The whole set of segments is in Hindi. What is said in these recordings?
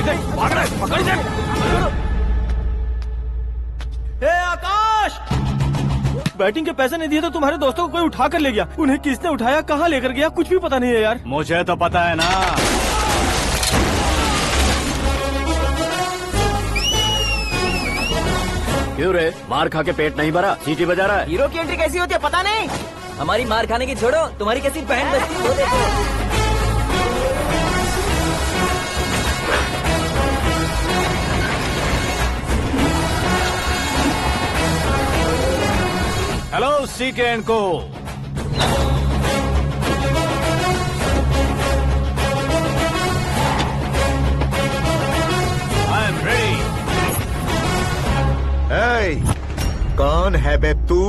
भाग रहा है, पकड़ इसे। आकाश, बैटिंग के पैसे नहीं दिए तो तुम्हारे दोस्तों को कोई उठा कर ले गया। उन्हें किसने उठाया, कहाँ लेकर गया, कुछ भी पता नहीं है यार। मुझे तो पता है ना। क्यों रे, मार खा के पेट नहीं भरा, सीटी बजा रहा है? हीरो की एंट्री कैसी होती है पता नहीं। हमारी मार खाने की छोड़ो, तुम्हारी कैसी बहन बजती है वो देखो। हेलो सीके एंड को। I am ready. कौन है बे तू?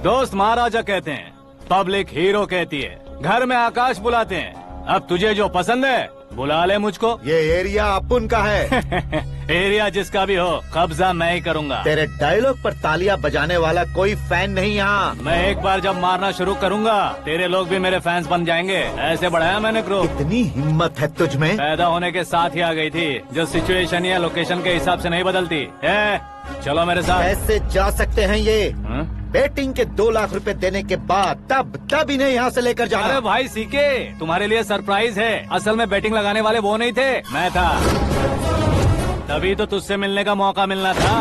दोस्त महाराजा कहते हैं, पब्लिक हीरो कहती है, घर में आकाश बुलाते हैं। अब तुझे जो पसंद है बुला ले मुझको। ये एरिया अपुन का है। एरिया जिसका भी हो, कब्जा मैं ही करूंगा। तेरे डायलॉग पर तालियां बजाने वाला कोई फैन नहीं यहाँ। मैं एक बार जब मारना शुरू करूंगा, तेरे लोग भी मेरे फैंस बन जाएंगे। ऐसे बढ़ाया मैंने ग्रुप। इतनी हिम्मत है तुझ में? पैदा होने के साथ ही आ गई थी, जो सिचुएशन या लोकेशन के हिसाब से नहीं बदलती। चलो मेरे साथ। कैसे जा सकते हैं ये? हाँ? बेटिंग के 2 लाख रुपए देने के बाद तब इन्हें यहाँ से लेकर जाना। अरे भाई सीके, तुम्हारे लिए सरप्राइज है। असल में बैटिंग लगाने वाले वो नहीं थे, मैं था। तभी तो तुझसे मिलने का मौका मिलना था।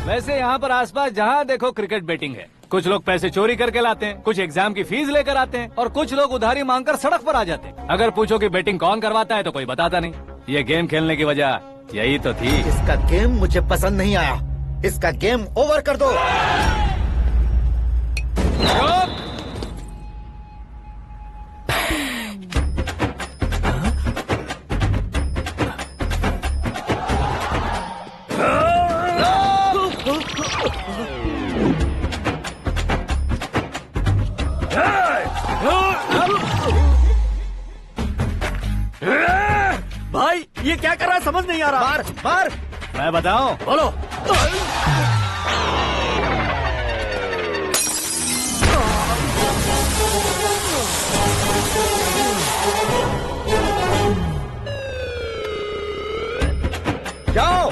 वैसे यहाँ पर आसपास जहाँ देखो क्रिकेट बैटिंग है। कुछ लोग पैसे चोरी करके लाते हैं, कुछ एग्जाम की फीस लेकर आते हैं, और कुछ लोग उधारी मांगकर सड़क पर आ जाते हैं। अगर पूछो कि बैटिंग कौन करवाता है तो कोई बताता नहीं। ये गेम खेलने की वजह यही तो थी। इसका गेम मुझे पसंद नहीं आया। इसका गेम ओवर कर दो। भाई ये क्या कर रहा है, समझ नहीं आ रहा। मार मार। मैं बताऊं? बोलो। जाओ।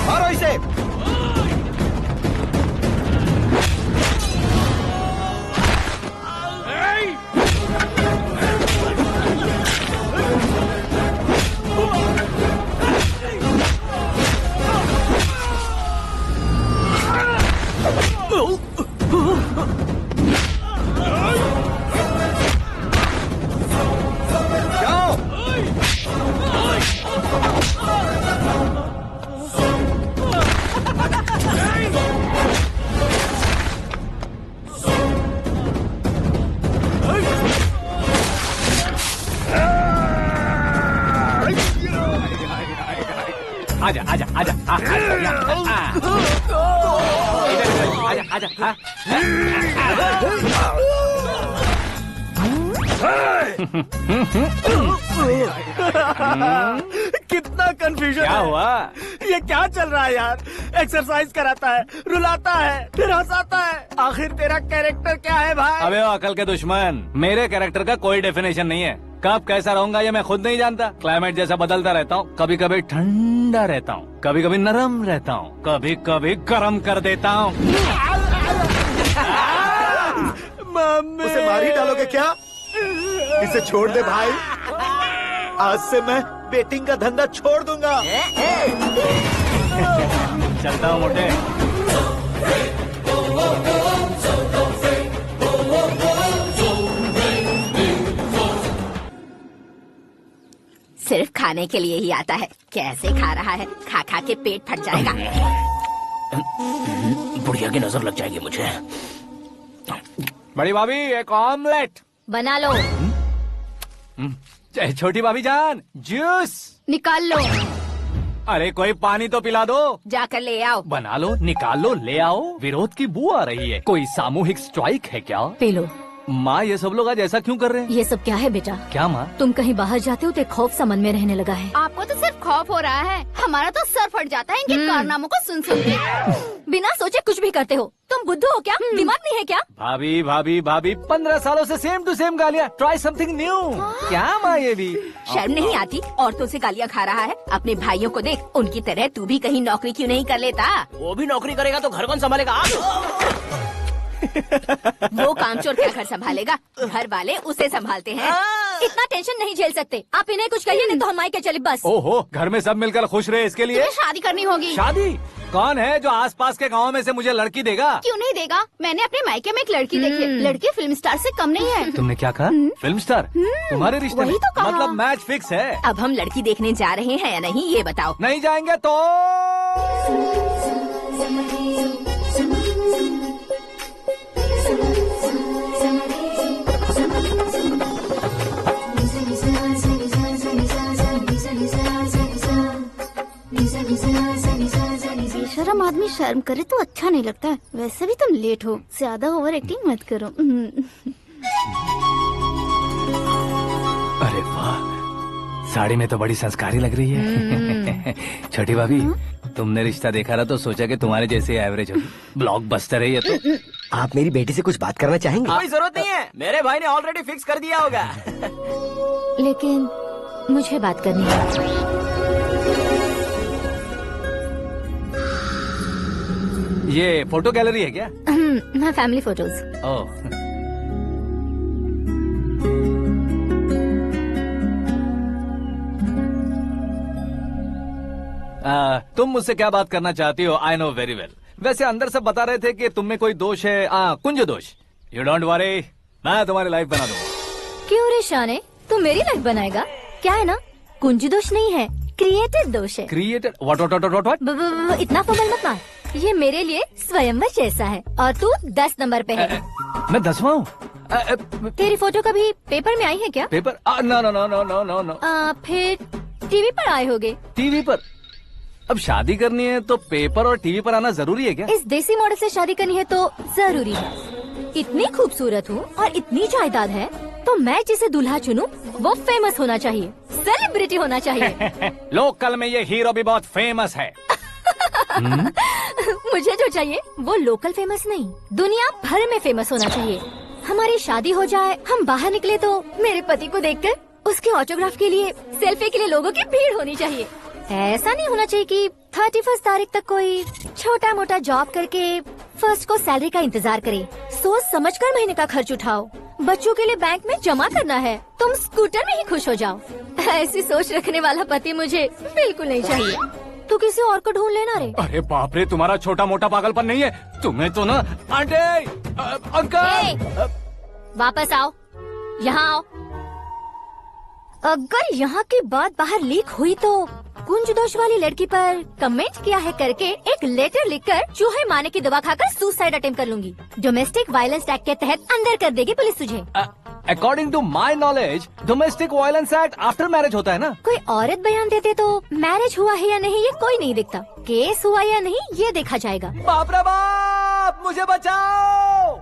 मारो इसे। आजा आजा आजा आजा आजा। कितना कंफ्यूजन क्या है। हुआ? ये क्या चल रहा है यार? एक्सरसाइज कराता है, रुलाता है, फिर हंसाता है। आखिर तेरा कैरेक्टर क्या है भाई? अबे ओ अकल के दुश्मन, मेरे कैरेक्टर का कोई डेफिनेशन नहीं है। कब कैसा रहूंगा ये मैं खुद नहीं जानता। क्लाइमेट जैसा बदलता रहता हूँ। कभी कभी ठंडा रहता हूँ, कभी कभी नरम रहता हूँ, कभी कभी गर्म कर देता हूँ। उसे मार ही डालोगे क्या? इसे छोड़ दे भाई। आज से मैं बेटिंग का धंधा छोड़ दूंगा। चलता हूँ मोटे। सिर्फ खाने के लिए ही आता है। कैसे खा रहा है, खा खा के पेट फट जाएगा। बुढ़िया की नजर लग जाएगी मुझे। बड़ी भाभी एक ऑमलेट बना लो। छोटी भाभी जान जूस निकाल लो। अरे कोई पानी तो पिला दो। जाकर ले आओ। बना लो, निकाल लो, ले आओ। विरोध की बू आ रही है। कोई सामूहिक स्ट्राइक है क्या? P low. माँ ये सब लोग आज ऐसा क्यों कर रहे हैं? ये सब क्या है बेटा? क्या माँ? तुम कहीं बाहर जाते हो तो एक खौफ सा मन में रहने लगा है। आपको तो सिर्फ खौफ हो रहा है, हमारा तो सर फट जाता है इनके कारनामों को सुन सुन के। बिना सोचे कुछ भी करते हो। तुम बुद्धू हो क्या? दिमाग नहीं है क्या? भाभी भाभी भाभी 15 सालों से सेम टू सेम गालियाँ। Try something new. क्या माँ ये भी? शर्म नहीं आती? औरतों से गालियाँ खा रहा है। अपने भाइयों को देख, उनकी तरह तू भी कहीं नौकरी क्यों नहीं कर लेता? वो भी नौकरी करेगा तो घर कौन संभालेगा? वो कामचोर क्या घर संभालेगा? घर वाले उसे संभालते हैं। इतना टेंशन नहीं झेल सकते आप। इन्हें कुछ कहिए नहीं तो हम मायके चले बस। ओहो, घर में सब मिलकर खुश रहे इसके लिए। तुम्हें शादी करनी होगी। शादी? कौन है जो आसपास के गाँव में से मुझे लड़की देगा? क्यों नहीं देगा? मैंने अपने मायके में एक लड़की देखी है। लड़की फिल्म स्टार से कम नहीं है। तुमने क्या कहा? Film star? तुम्हारे रिश्ते में? वही तो कहा। मतलब मैच फिक्स है। अब हम लड़की देखने जा रहे हैं या नहीं ये बताओ। नहीं जाएंगे तो? बेशरम आदमी शर्म करे तो अच्छा नहीं लगता है। वैसे भी तुम लेट हो, ज्यादा ओवर एक्टिंग मत करो। अरे वाह, साड़ी में तो बड़ी संस्कारी लग रही है। छोटी भाभी, तुमने रिश्ता देखा ना तो सोचा कि तुम्हारे जैसे एवरेज होगी। ब्लॉकबस्टर है ये तो। आप मेरी बेटी से कुछ बात करना चाहेंगे? कोई जरूरत नहीं है, मेरे भाई ने ऑलरेडी फिक्स कर दिया होगा। लेकिन मुझे बात करनी है। ये फोटो गैलरी है क्या? मैं फैमिली फोटोज। ओह, तुम मुझसे क्या बात करना चाहती हो? I know very well. वैसे अंदर सब बता रहे थे कि तुम में कोई दोष है, कुंज दोष। यू डोंट वरी, मैं तुम्हारी लाइफ बना दूंगा। क्यों रे शाने, तू मेरी लाइफ बनाएगा? क्या है ना, कुंज दोष नहीं है, क्रिएटेड दोष है। क्रिएटेड? व्हाट? इतना फबल मत मार। ये मेरे लिए स्वयंवर जैसा है और तू 10 नंबर पे है। मैं 10वां हूँ? तेरी फोटो कभी पेपर में आई है क्या? Paper? No no no no no no no. फिर टीवी पर आए होगे। टीवी पर? अब शादी करनी है तो पेपर और टीवी पर आना जरूरी है क्या? इस देसी मॉडल से शादी करनी है तो जरूरी है। इतनी खूबसूरत हूँ और इतनी जायदाद है तो मैं जिसे दूल्हा चुनूं वो फेमस होना चाहिए, सेलिब्रिटी होना चाहिए। लोकल में ये हीरो भी बहुत फेमस है। मुझे जो चाहिए वो लोकल फेमस नहीं, दुनिया भर में फेमस होना चाहिए। हमारी शादी हो जाए, हम बाहर निकले तो मेरे पति को देखकर उसके ऑटोग्राफ के लिए, सेल्फी के लिए लोगों की भीड़ होनी चाहिए। ऐसा नहीं होना चाहिए कि 31 तारीख तक कोई छोटा मोटा जॉब करके फर्स्ट को सैलरी का इंतजार करे। सोच समझकर महीने का खर्च उठाओ। बच्चों के लिए बैंक में जमा करना है, तुम स्कूटर में ही खुश हो जाओ। ऐसी सोच रखने वाला पति मुझे बिल्कुल नहीं चाहिए। तू किसी और को ढूंढ लेना रे। अरे बाप रे, तुम्हारा छोटा मोटा पागलपन नहीं है? तुम्हें तो ना आंटी, अंकल। वापस आओ, यहाँ आओ। अगर यहाँ की बात बाहर लीक हुई तो कुंज दोष वाली लड़की पर कमेंट किया है करके एक लेटर लिखकर चूहे मारने की दवा खाकर सुसाइड अटेम्प्ट कर लूंगी। डोमेस्टिक वायलेंस एक्ट के तहत अंदर कर देगी पुलिस तुझे। According to my knowledge domestic violence act after marriage होता है ना? कोई औरत बयान देते तो मैरिज हुआ है या नहीं ये कोई नहीं देखता, केस हुआ या नहीं ये देखा जाएगा। बाप रे बाप, मुझे बचाओ।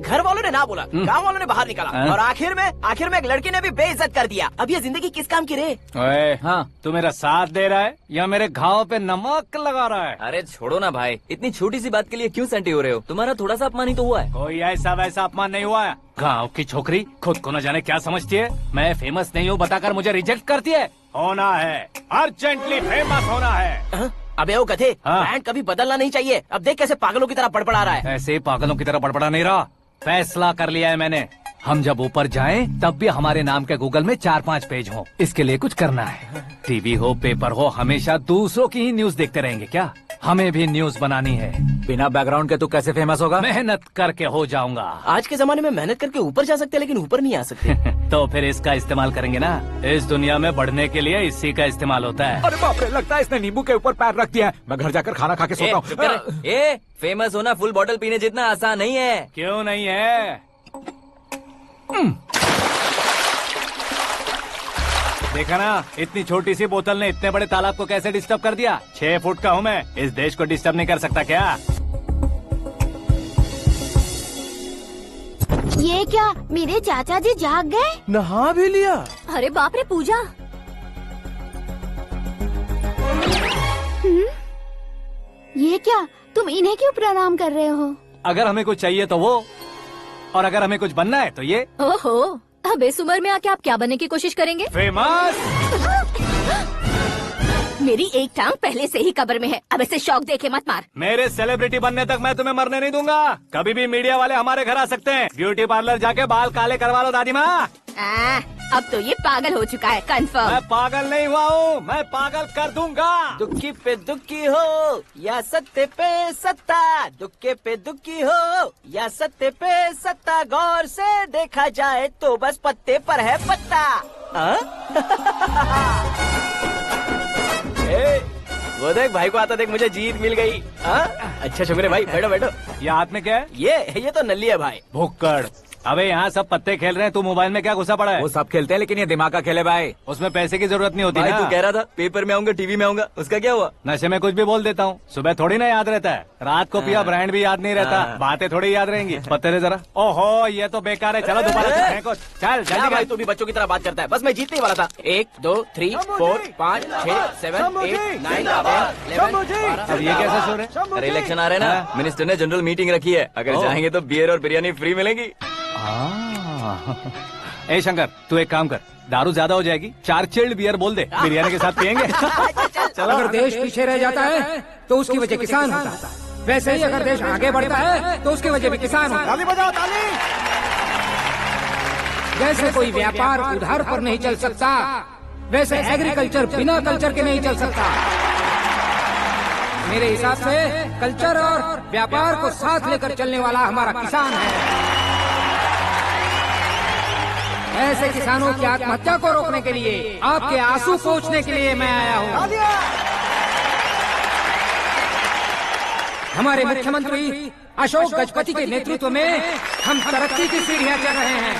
घर वालों ने ना बोला, गांव वालों ने बाहर निकाला और आखिर में एक लड़की ने भी बेइज्जत कर दिया। अब ये जिंदगी किस काम की रे? ओए, हाँ, तू मेरा साथ दे रहा है या मेरे घाव पे नमक लगा रहा है? अरे छोड़ो ना भाई, इतनी छोटी सी बात के लिए क्यों सेंटी हो रहे हो? तुम्हारा थोड़ा सा अपमान ही तो हुआ है। कोई ऐसा वैसा अपमान नहीं हुआ है। गाँव की छोकरी खुद को न जाने क्या समझती है। मैं फेमस नहीं हूँ बताकर मुझे रिजेक्ट करती है। होना है, अर्जेंटली फेमस होना है। अबे ओ गधे, हाँ। ब्रांड कभी बदलना नहीं चाहिए। अब देख कैसे पागलों की तरह बड़बड़ा रहा है। ऐसे पागलों की तरह बड़बड़ा नहीं रहा। फैसला कर लिया है मैंने। हम जब ऊपर जाएं तब भी हमारे नाम के गूगल में 4-5 पेज हो। इसके लिए कुछ करना है। टीवी हो, पेपर हो, हमेशा दूसरों की ही न्यूज देखते रहेंगे क्या? हमें भी न्यूज बनानी है। बिना बैकग्राउंड के तू कैसे फेमस होगा? मेहनत करके हो जाऊंगा। आज के जमाने में मेहनत करके ऊपर जा सकते हैं लेकिन ऊपर नहीं आ सकते। तो फिर इसका इस्तेमाल करेंगे ना। इस दुनिया में बढ़ने के लिए इसी का इस्तेमाल होता है। अरे बाप रे, लगता है इसने नींबू के ऊपर पैर रख दिया है। मैं घर जाकर खाना खा के सोता चुप कर। हूँ। फेमस होना फुल बॉटल पीने जितना आसान नहीं है। क्यों नहीं है? देखा ना, इतनी छोटी सी बोतल ने इतने बड़े तालाब को कैसे डिस्टर्ब कर दिया। 6 फुट का हूँ मैं, इस देश को डिस्टर्ब नहीं कर सकता क्या? ये क्या, मेरे चाचा जी जाग गए? नहा भी लिया? अरे बाप रे पूजा। ये क्या, तुम इन्हें क्यों प्रणाम कर रहे हो? अगर हमें कुछ चाहिए तो वो, और अगर हमें कुछ बनना है तो ये। ओहो, अब इस उम्र में आके आप क्या बनने की कोशिश करेंगे? फेमस। मेरी एक टांग पहले से ही कब्र में है, अब इसे शौक देके मत मार। मेरे सेलिब्रिटी बनने तक मैं तुम्हें मरने नहीं दूंगा। कभी भी मीडिया वाले हमारे घर आ सकते हैं। ब्यूटी पार्लर जाके बाल काले करवा लो दादी माँ। अब तो ये पागल हो चुका है, कंफर्म। मैं पागल नहीं हुआ हूँ, मैं पागल कर दूंगा। दुखी पे दुखी हो या सत्य पे सत्ता, दुखे पे दुखी हो या सत्य पे सत्ता, गौर से देखा जाए तो बस पत्ते पर है पत्ता। वो देख भाई को आता देख, मुझे जीत मिल गई। अच्छा शुक्र भाई, बैठो बैठो। ये हाथ में क्या है? ये तो नल्ली है भाई। भुक्कड़। अबे यहाँ सब पत्ते खेल रहे हैं, तू मोबाइल में क्या घुसा पड़ा है? वो सब खेलते हैं लेकिन ये दिमाग का खेल है भाई। उसमें पैसे की जरूरत नहीं होती भाई ना। तू कह रहा था पेपर में आऊंगा, टीवी में आऊंगा, उसका क्या हुआ? नशे में कुछ भी बोल देता हूँ, सुबह थोड़ी ना याद रहता है। रात को पिया ब्रांड भी याद नहीं रहता, बातें थोड़ी याद रहेंगी। पत्ते दे जरा। ओहो ये तो बेकार है, चलो दोबारा से फेंको। चल क्या जल्दी भाई, कर। तू भी बच्चों की तरह बात करता है। बस मैं जीतने ही वाला था। 1 2 3 4 5 6 7 8 9 10 11 अब ये कैसे शोर है? अरे इलेक्शन आ रहे हैं ना, मिनिस्टर ने जनरल मीटिंग रखी है, अगर जाएंगे तो बियर और बिरयानी फ्री मिलेगी। ए शंकर, तू एक काम कर, दारू ज्यादा हो जाएगी, 4 चिल्ड बियर बोल दे, बिरयानी के साथ पियेंगे। चलो। अगर देश पीछे रह जाता है तो उसकी वजह किसान होता है, वैसे ही अगर देश आगे बढ़ता है तो उसकी वजह भी किसान होता है। ताली बजाओ, ताली। जैसे कोई व्यापार उधार पर नहीं चल सकता, वैसे एग्रीकल्चर बिना कल्चर के नहीं चल सकता। मेरे हिसाब से कल्चर और व्यापार को साथ लेकर चलने वाला हमारा किसान है। ऐसे किसानों की आत्महत्या को रोकने के लिए, आपके आंसू पोंछने के लिए मैं आया हूँ। हमारे मुख्यमंत्री अशोक गजपति के नेतृत्व में हम तरक्की की सीढ़ियाँ चढ़ रहे हैं।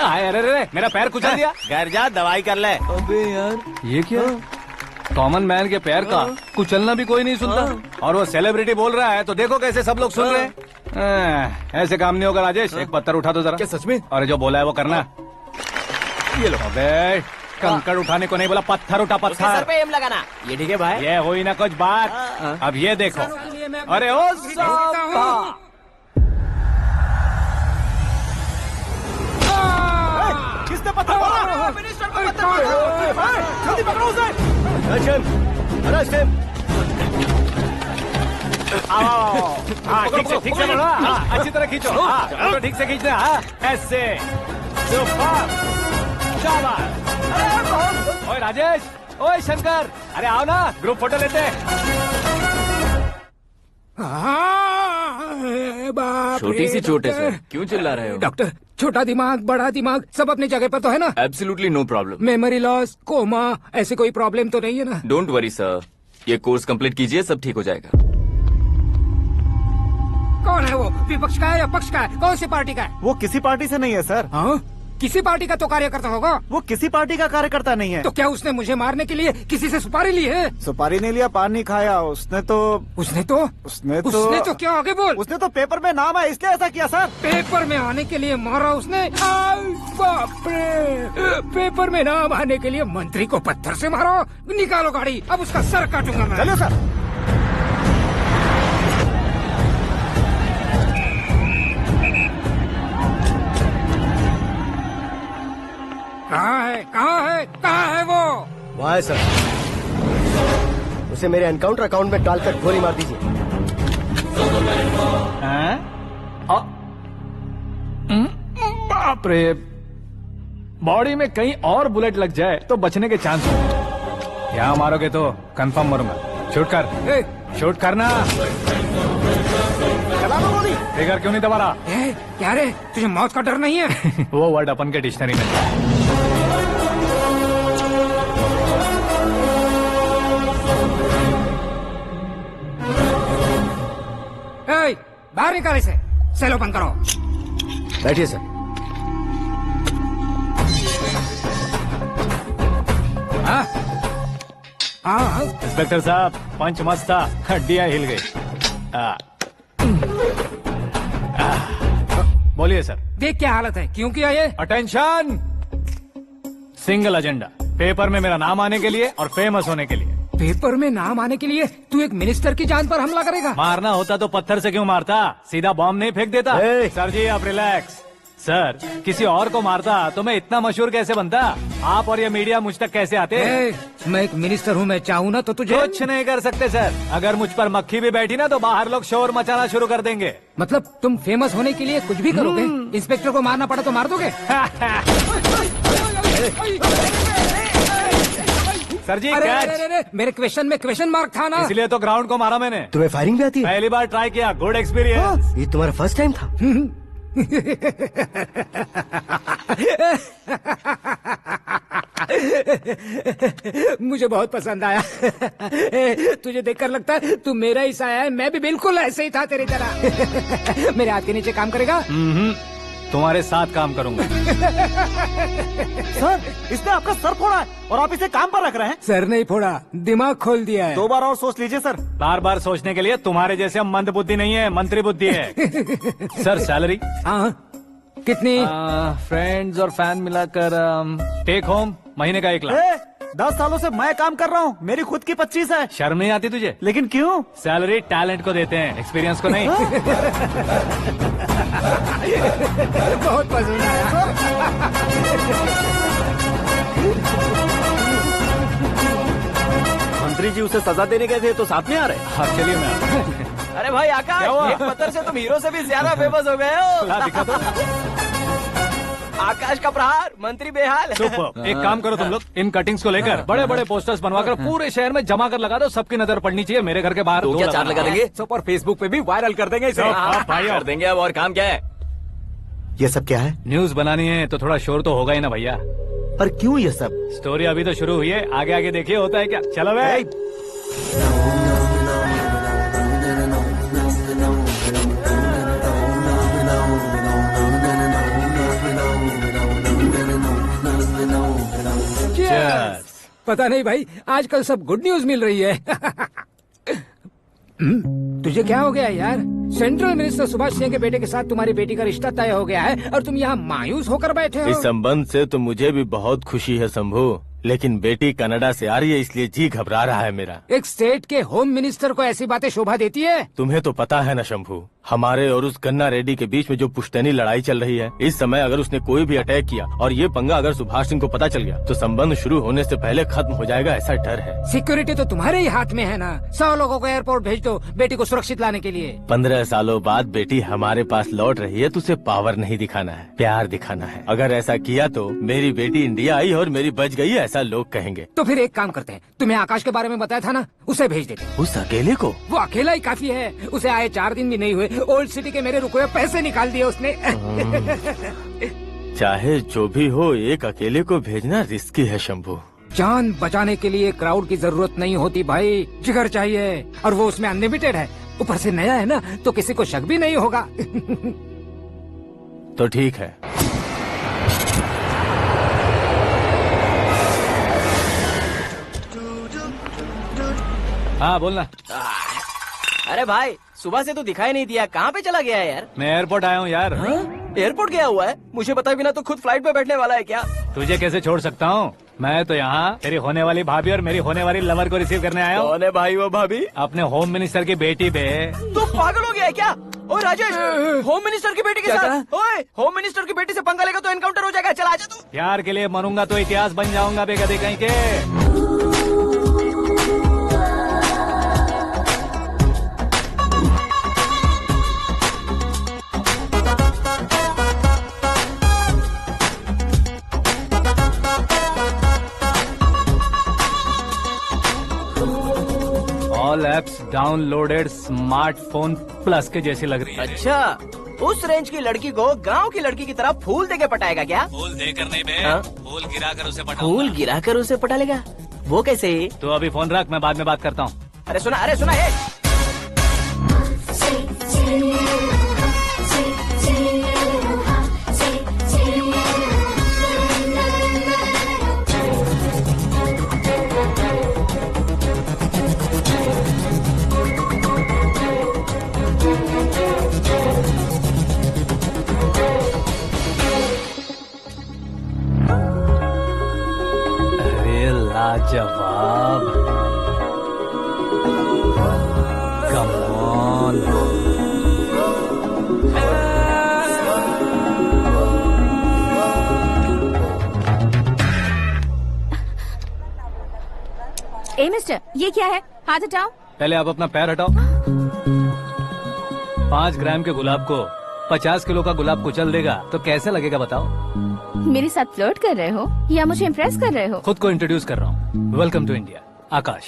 अरे अरे मेरा पैर कुचल दिया। घर जा दवाई कर ले। अबे यार ये क्या? कॉमन मैन के पैर का कुचलना भी कोई नहीं सुनता, और वो सेलिब्रिटी बोल रहा है तो देखो कैसे सब लोग सुन रहे हैं। ऐसे काम नहीं होगा राजेश, एक पत्थर उठा दो जरा। क्या सच में? और जो बोला है वो करना। ये लो। अबे कंकड़ उठाने को नहीं बोला, पत्थर उठा, उसके सर पत्थर। पे एम लगाना। ये ठीक है भाई। ये हुई ना कुछ बात। अब ये देखो। अरे ओ साहब, किसने पत्थर मारा? मिनिस्टर को पत्थर मारा। जल्दी पकड़ो उसे। हाँ ठीक से बोलो, हाँ अच्छी तरह खींचो, हाँ फोटो ठीक से खींचना, हाँ ऐसे। सुपर, शाबाश। ओए राजेश, ओए शंकर, अरे आओ ना ग्रुप फोटो लेते हैं। छोटी सी चोट है सर, क्यों चिल्ला रहे हो? डॉक्टर, छोटा दिमाग बड़ा दिमाग सब अपनी जगह पर तो है ना? Absolutely no problem. Memory loss, coma, ऐसी कोई प्रॉब्लम तो नहीं है ना? डोंट वरी सर, ये कोर्स कंप्लीट कीजिए, सब ठीक हो जाएगा। कौन है वो? विपक्ष का है या पक्ष का है? कौन सी पार्टी का है? वो किसी पार्टी से नहीं है सर। हाँ? किसी पार्टी का तो कार्यकर्ता होगा। वो किसी पार्टी का कार्यकर्ता नहीं है। तो क्या उसने मुझे मारने के लिए किसी से सुपारी ली है? सुपारी नहीं लिया, पान नहीं खाया। उसने तो क्या आगे बोल? उसने तो पेपर में नाम है इसलिए ऐसा किया सर। पेपर में आने के लिए मारा उसने? बाप रे! पेपर में नाम आने के लिए मंत्री को पत्थर से मारो? निकालो गाड़ी, अब उसका सर काटूंगा मैं। चलो सर। कहाँ है वो? वहाँ है सर, उसे मेरे एनकाउंटर अकाउंट में डालकर गोली मार दीजिए। बाप रे, बॉडी में कहीं और बुलेट लग जाए तो बचने के चांस हो। यहाँ मारोगे तो कंफर्म मरूंगा। शूट कर, शूट करना। फिगर क्यों नहीं दबा रहा? क्या रे, तुझे मौत का डर नहीं है? वो वर्ड अपन के डिक्शनरी में। बाहर निकाल इसे, सेल ओपन करो। बैठिए सर। हाँ हाँ इंस्पेक्टर साहब पंच मस्त था, हड्डियां हिल गई। बोलिए सर। देख क्या हालत है, क्यों किया ये? अटेंशन, सिंगल एजेंडा, पेपर में मेरा नाम आने के लिए और फेमस होने के लिए। पेपर में नाम आने के लिए तू एक मिनिस्टर की जान पर हमला करेगा? मारना होता तो पत्थर से क्यों मारता, सीधा बॉम्ब नहीं फेंक देता। सर जी आप रिलैक्स। सर किसी और को मारता तो मैं इतना मशहूर कैसे बनता, आप और ये मीडिया मुझ तक कैसे आते? मैं एक मिनिस्टर हूँ, मैं चाहूँ ना तो तुझे कुछ नहीं कर सकते सर। अगर मुझ पर मक्खी भी बैठी ना तो बाहर लोग शोर मचाना शुरू कर देंगे। मतलब तुम फेमस होने के लिए कुछ भी करोगे? इंस्पेक्टर को मारना पड़ा तो मार दोगे? सर जी अरे, कैच। अरे, अरे, मेरे क्वेश्चन में क्वेश्चन मार्क था ना, इसलिए तो ग्राउंड को मारा मैंने। तुम्हें फायरिंग भी आती है? पहली बार ट्राई किया, गुड एक्सपीरियंस। ये तुम्हारा फर्स्ट टाइम था? मुझे बहुत पसंद आया। तुझे देखकर लगता है तू मेरा ही साया है, मैं भी बिल्कुल ऐसे ही था तेरी तरह। मेरे हाथ के नीचे काम करेगा? तुम्हारे साथ काम करूंगा। सर इसने आपका सर फोड़ा है और आप इसे काम पर रख रहे हैं। सर नहीं फोड़ा, दिमाग खोल दिया है। 2 बार और सोच लीजिए सर। बार बार सोचने के लिए तुम्हारे जैसे मंद बुद्धि नहीं है, मंत्री बुद्धि है। Sir salary? हाँ कितनी? फ्रेंड्स और फैन मिलाकर टेक होम महीने का 1 लाख। 10 सालों से मैं काम कर रहा हूँ, मेरी खुद की 25 है। शर्म नहीं आती तुझे? लेकिन क्यों? सैलरी टैलेंट को देते हैं, एक्सपीरियंस को नहीं। बहुत पसंद आया। मंत्री जी उसे सजा देने गए थे तो साथ में आ रहे। हाँ चलिए मैं। अरे भाई आकाश, क्या हुआ? एक पत्थर से तुम हीरो से भी ज्यादा फेमस हो गए हो। ला दिखा दो। आकाश का प्रहार, मंत्री बेहाल। सुपर। एक काम करो तुम लोग, इन कटिंग्स को लेकर बड़े बड़े पोस्टर्स बनवाकर पूरे शहर में जमा कर लगा दो, सबकी नजर पड़नी चाहिए। मेरे घर के बाहर तो क्या चार्ज लगा देंगे? सुपर, फेसबुक पे भी वायरल कर देंगे इसे। भाई कर देंगे। अब और काम क्या है? ये सब क्या है? न्यूज बनानी है तो थोड़ा शोर तो होगा ही ना भैया। पर क्यों ये सब? स्टोरी अभी तो शुरू हुई है, आगे आगे देखिए होता है क्या। चलो भाई। पता नहीं भाई, आजकल सब गुड न्यूज मिल रही है। तुझे क्या हो गया यार? सेंट्रल मिनिस्टर सुभाष सिंह के बेटे के साथ तुम्हारी बेटी का रिश्ता तय हो गया है और तुम यहाँ मायूस होकर बैठे हो। इस संबंध से तो मुझे भी बहुत खुशी है शंभू, लेकिन बेटी कनाडा से आ रही है इसलिए जी घबरा रहा है मेरा। एक स्टेट के होम मिनिस्टर को ऐसी बातें शोभा देती है? तुम्हें तो पता है ना शंभू, हमारे और उस गन्ना रेड्डी के बीच में जो पुश्तैनी लड़ाई चल रही है, इस समय अगर उसने कोई भी अटैक किया और ये पंगा अगर सुभाष सिंह को पता चल गया तो संबंध शुरू होने से पहले खत्म हो जाएगा, ऐसा डर है। सिक्योरिटी तो तुम्हारे ही हाथ में है ना। 100 लोगों को एयरपोर्ट भेज दो बेटी को सुरक्षित लाने के लिए। 15 सालों बाद बेटी हमारे पास लौट रही है तो उसे पावर नहीं दिखाना है, प्यार दिखाना है। अगर ऐसा किया तो मेरी बेटी इंडिया आई और मेरी बच गई, ऐसा लोग कहेंगे। तो फिर एक काम करते हैं, तुम्हें आकाश के बारे में बताया था ना, उसे भेज देते। उस अकेले को? वो अकेला ही काफी है, उसे आए 4 दिन भी नहीं हुए, ओल्ड सिटी के मेरे रुके हुए पैसे निकाल दिए उसने। चाहे जो भी हो, एक अकेले को भेजना रिस्की है शंभू। जान बचाने के लिए क्राउड की जरूरत नहीं होती भाई, जिगर चाहिए, और वो उसमें अनलिमिटेड है। ऊपर से नया है ना तो किसी को शक भी नहीं होगा। तो ठीक है। हाँ बोलना। अरे भाई सुबह से तो दिखाई नहीं दिया, कहाँ पे चला गया है यार? मैं एयरपोर्ट आया हूँ यार। एयरपोर्ट गया हुआ है? मुझे बताए बिना तो खुद फ्लाइट पे बैठने वाला है क्या? तुझे कैसे छोड़ सकता हूँ? मैं तो यहाँ तेरी होने वाली भाभी और मेरी होने वाली लवर को रिसीव करने आया हूँ। कौन है भाई वो भाभी? अपने होम मिनिस्टर की बेटी बे। तू पागल हो गया है क्या? ओए राजेश, होम मिनिस्टर की बेटी के साथ? ओए होम मिनिस्टर की बेटी से पंगा लेगा तो एनकाउंटर हो जाएगा, चला आजा तू। प्यार के लिए मरूंगा तो इतिहास बन जाऊंगा बेगधे कहीं के। All apps downloaded smartphone plus के जैसी लग रही है। अच्छा, उस रेंज की लड़की को गांव की लड़की की तरह फूल देके पटाएगा क्या? फूल देकर नहीं बे, हाँ? फूल गिराकर उसे पटा। फूल गिराकर उसे पटा लेगा? वो कैसे? तो अभी फोन रख, मैं बाद में बात करता हूँ। अरे सुना है। जवाब कम ऑन। ए मिस्टर, ये क्या है? हाथ हटाओ। पहले आप अपना पैर हटाओ। 5 ग्राम के गुलाब को 50 किलो का गुलाब कुचल देगा तो कैसे लगेगा बताओ? मेरे साथ फ्लर्ट कर रहे हो या मुझे इम्प्रेस कर रहे हो? खुद को इंट्रोड्यूस कर रहा हूँ। Welcome to India, Aakash.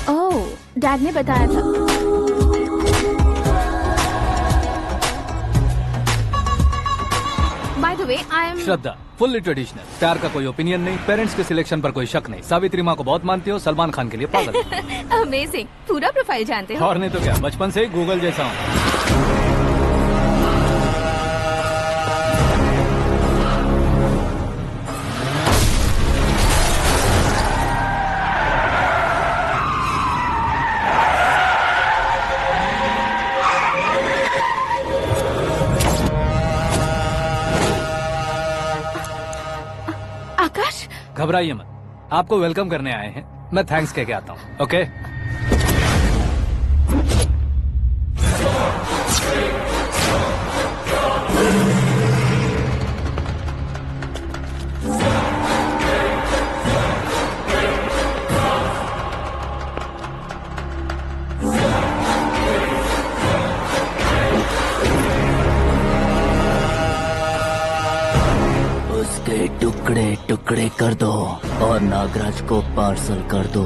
Oh, dad ने बताया था। By the way, I am Shraddha, fully traditional. प्यार का कोई ओपिनियन नहीं, पेरेंट्स के सिलेक्शन पर कोई शक नहीं। सावित्री माँ को बहुत मानती हो, सलमान खान के लिए पागल। अमेजिंग, पूरा प्रोफाइल जानते हो। और नहीं तो क्या, बचपन से ही गूगल जैसा हूँ। आकाश, घबराइए मत, आपको वेलकम करने आए हैं। मैं थैंक्स कह के आता हूँ। ओके? उसके टुकड़े टुकड़े कर दो और नागराज को पार्सल कर दो।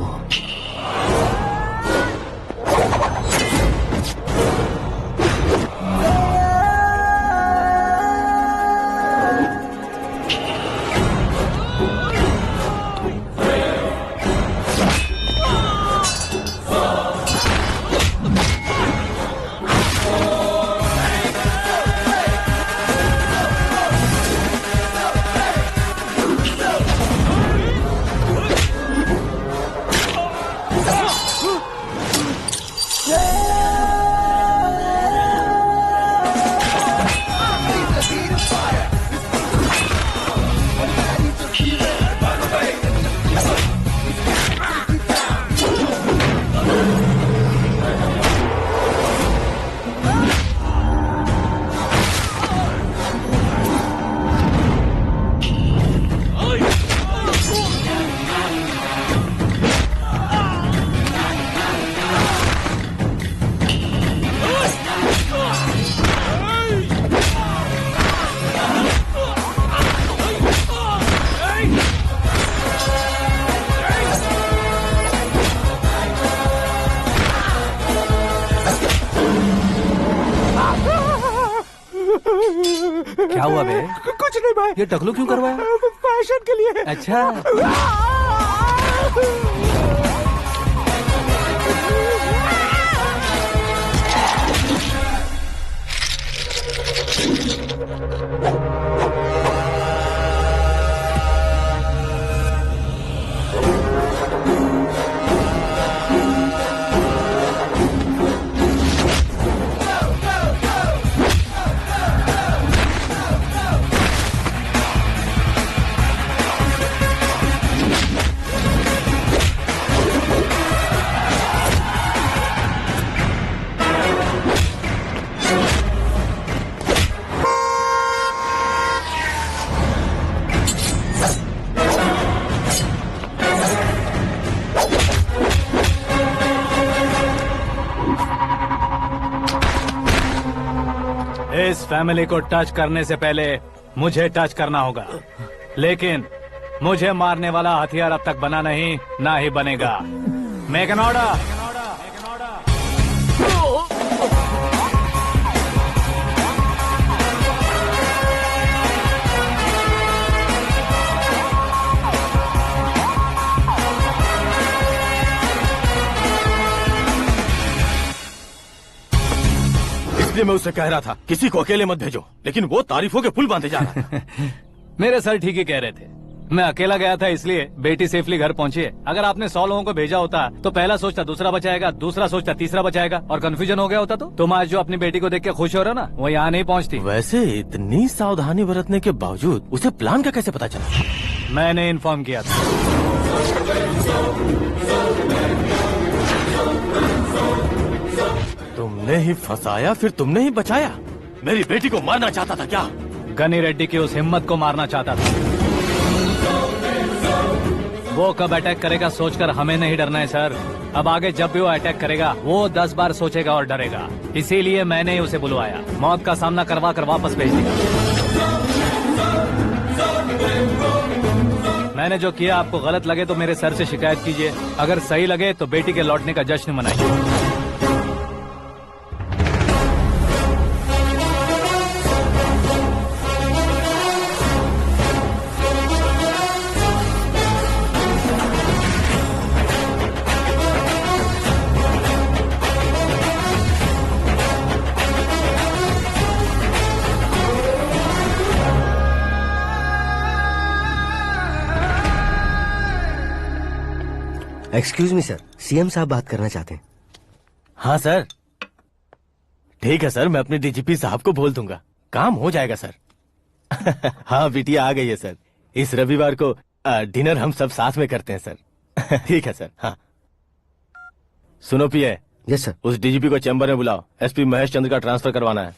क्या हुआ बे? कुछ नहीं भाई। ये टकलू क्यों करवाया? फैशन के लिए। अच्छा। इस फैमिली को टच करने से पहले मुझे टच करना होगा, लेकिन मुझे मारने वाला हथियार अब तक बना नहीं, ना ही बनेगा। Make an order. इसलिए मैं उससे कह रहा था किसी को अकेले मत भेजो, लेकिन वो तारीफों के पुल बांधे जा रहा था। मेरे सर ठीक ही कह रहे थे। मैं अकेला गया था इसलिए बेटी सेफली घर पहुंची है। अगर आपने 100 लोगों को भेजा होता तो पहला सोचता दूसरा बचाएगा, दूसरा सोचता तीसरा बचाएगा, और कंफ्यूजन हो गया होता तो तुम आज जो अपनी बेटी को देख के खुश हो रहे हो ना, वो यहाँ नहीं पहुँचती। वैसे इतनी सावधानी बरतने के बावजूद उसे प्लान का कैसे पता चला? मैंने इन्फॉर्म किया था। तुमने ही फंसाया, फिर तुमने ही बचाया। मेरी बेटी को मारना चाहता था क्या? गनी रेड्डी की उस हिम्मत को मारना चाहता था। वो कब अटैक करेगा सोचकर हमें नहीं डरना है सर। अब आगे जब भी वो अटैक करेगा वो 10 बार सोचेगा और डरेगा। इसीलिए मैंने ही उसे बुलवाया। मौत का सामना करवा कर वापस भेज दिया। मैंने जो किया आपको गलत लगे तो मेरे सर से शिकायत कीजिए, अगर सही लगे तो बेटी के लौटने का जश्न मनाइए। एक्सक्यूज मी सर, सीएम साहब बात करना चाहते हैं। हाँ सर, ठीक है सर, मैं अपने डीजीपी साहब को बोल दूंगा, काम हो जाएगा सर। हाँ बिटिया आ गई है सर। इस रविवार को डिनर हम सब साथ में करते हैं सर। ठीक है सर। हाँ सुनो पिए। Yes sir. उस डीजीपी को चैम्बर में बुलाओ, एसपी महेश चंद्र का ट्रांसफर करवाना है।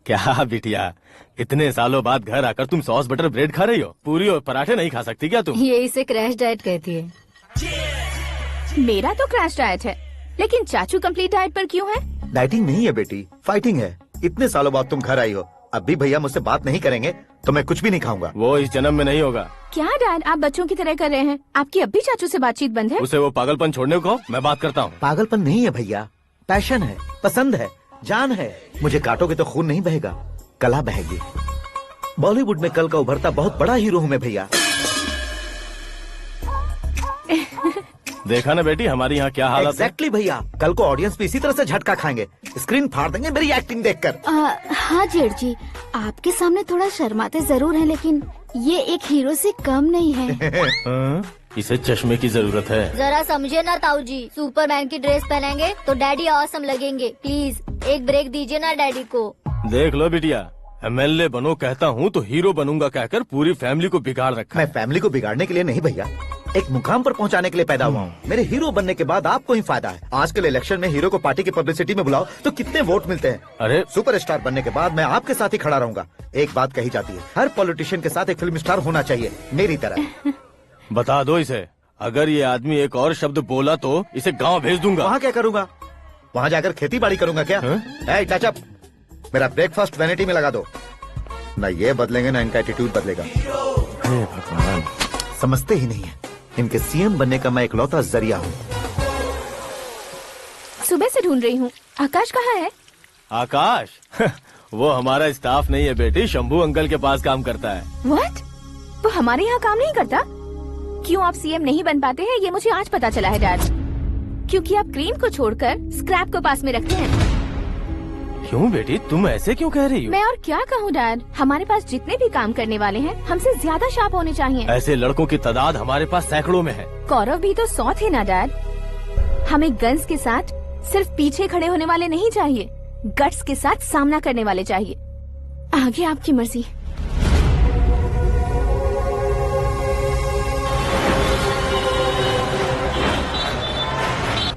क्या बिटिया, इतने सालों बाद घर आकर तुम सॉस बटर ब्रेड खा रही हो? पूरी और पराठे नहीं खा सकती क्या तुम? ये इसे क्रैश डाइट कहती है। मेरा तो क्रैश डाइट है, लेकिन चाचू कंप्लीट डाइट पर क्यों है? डाइटिंग नहीं है बेटी, फाइटिंग है। इतने सालों बाद तुम घर आई हो, अब भी भैया मुझसे बात नहीं करेंगे तो मैं कुछ भी नहीं खाऊंगा। वो इस जन्म में नहीं होगा। क्या डैड, आप बच्चों की तरह कर रहे हैं? आपकी अब भी चाचू से बातचीत बंद है? उसे वो पागलपन छोड़ने को, मैं बात करता हूँ। पागलपन नहीं है भैया, पैशन है, पसंद है, जान है। मुझे काटोगे तो खून नहीं बहेगा, कला बहेगी। बॉलीवुड में कल का उभरता बहुत बड़ा हीरो हूँ मैं भैया। देखा ना बेटी हमारी यहाँ क्या हालत है। एग्जैक्टली भैया, कल को ऑडियंस भी इसी तरह से झटका खाएंगे, स्क्रीन फाड़ देंगे मेरी एक्टिंग देखकर। हाँ जेठ जी, आपके सामने थोड़ा शर्माते जरूर हैं, लेकिन ये एक हीरो से कम नहीं है। इसे चश्मे की जरूरत है। जरा समझे ना ताऊ जी, सुपरमैन की ड्रेस पहनेंगे तो डैडी ऑसम लगेंगे। प्लीज एक ब्रेक दीजिए ना डैडी को। देख लो बिटिया, एमएलए बनो कहता हूँ तो हीरो बनूंगा कहकर पूरी फैमिली को बिगाड़ रखा। मैं फैमिली को बिगाड़ने के लिए नहीं भैया, एक मुकाम पर पहुंचाने के लिए पैदा हुआ हूँ। मेरे हीरो बनने के बाद आपको ही फायदा है। आजकल इलेक्शन में हीरो को पार्टी की पब्लिसिटी में बुलाओ तो कितने वोट मिलते हैं। अरे सुपरस्टार बनने के बाद मैं आपके साथ ही खड़ा रहूंगा। एक बात कही जाती है, हर पॉलिटिशियन के साथ एक फिल्म स्टार होना चाहिए, मेरी तरह। बता दो इसे, अगर ये आदमी एक और शब्द बोला तो इसे गाँव भेज दूंगा। वहाँ क्या करूँगा? वहाँ जाकर खेती बाड़ी करूँगा क्या? टच अप, मेरा ब्रेकफास्ट वैनिटी में लगा दो। न ये बदलेंगे न इनका एटीट्यूड बदलेगा। समझते ही नहीं है, इनके सीएम बनने का मैं इकलौता जरिया हूँ। सुबह से ढूंढ रही हूँ, आकाश कहाँ है? आकाश? वो हमारा स्टाफ नहीं है बेटी, शंभू अंकल के पास काम करता है। व्हाट? वो हमारे यहाँ काम नहीं करता? क्यों आप सीएम नहीं बन पाते हैं ये मुझे आज पता चला है डैड। क्योंकि आप क्रीम को छोड़कर स्क्रैप को पास में रखते हैं। क्यों बेटी, तुम ऐसे क्यों कह रही हो? मैं और क्या कहूँ डैड, हमारे पास जितने भी काम करने वाले हैं हमसे ज्यादा शार्प होने चाहिए। ऐसे लड़कों की तादाद हमारे पास सैकड़ों में है। कौरव भी तो 100 थे ना डैड। हमें गन्स के साथ सिर्फ पीछे खड़े होने वाले नहीं चाहिए, गट्स के साथ सामना करने वाले चाहिए। आगे आपकी मर्जी।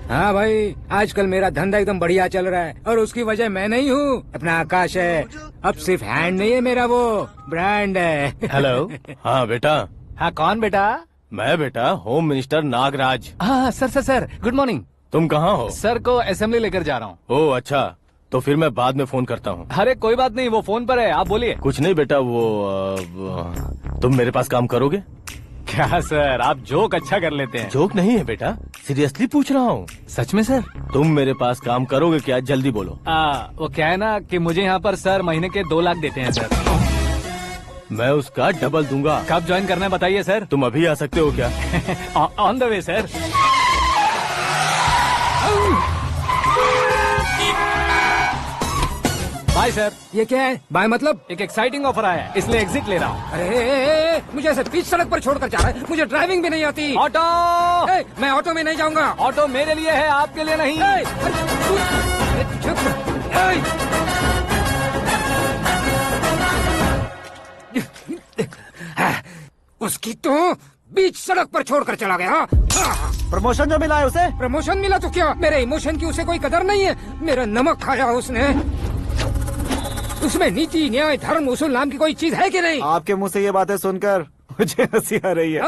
हाँ भाई, आजकल मेरा धंधा एकदम बढ़िया चल रहा है और उसकी वजह मैं नहीं हूँ, अपना आकाश है। अब सिर्फ हैंड नहीं है मेरा, वो ब्रांड है। हेलो। हाँ बेटा। हाँ कौन बेटा? मैं बेटा होम मिनिस्टर नागराज। हाँ सर गुड मॉर्निंग। तुम कहाँ हो? सर को असेंबली लेकर जा रहा हूँ। ओह अच्छा, तो फिर मैं बाद में फोन करता हूँ। अरे कोई बात नहीं, वो फोन पर है, आप बोलिए। कुछ नहीं बेटा, तुम मेरे पास काम करोगे? क्या सर, आप जोक अच्छा कर लेते हैं। जोक नहीं है बेटा, सीरियसली पूछ रहा हूँ। सच में सर? तुम मेरे पास काम करोगे क्या? जल्दी बोलो। वो क्या है ना कि मुझे यहाँ पर सर महीने के 2 लाख देते हैं सर। मैं उसका डबल दूंगा। कब ज्वाइन करना है बताइए सर। तुम अभी आ सकते हो क्या? On the way sir. Bye sir. ये क्या है? बाय मतलब? एक एक्साइटिंग ऑफर आया है, इसलिए एग्जिट ले रहा हूँ। अरे मुझे ऐसे बीच सड़क पर छोड़कर जा रहा है, मुझे ड्राइविंग भी नहीं आती। ऑटो! मैं ऑटो में नहीं जाऊंगा। ऑटो मेरे लिए है, आपके लिए नहीं। उसकी तो बीच सड़क पर छोड़कर चला गया। प्रमोशन जो मिला है उसे। प्रमोशन मिला तो क्या, मेरे इमोशन की उसे कोई कदर नहीं है। मेरा नमक खाया उसने। उसमें नीति, न्याय, धर्म, उसूल नाम की कोई चीज है कि नहीं? आपके मुंह से ये बातें सुनकर मुझे हंसी आ रही है।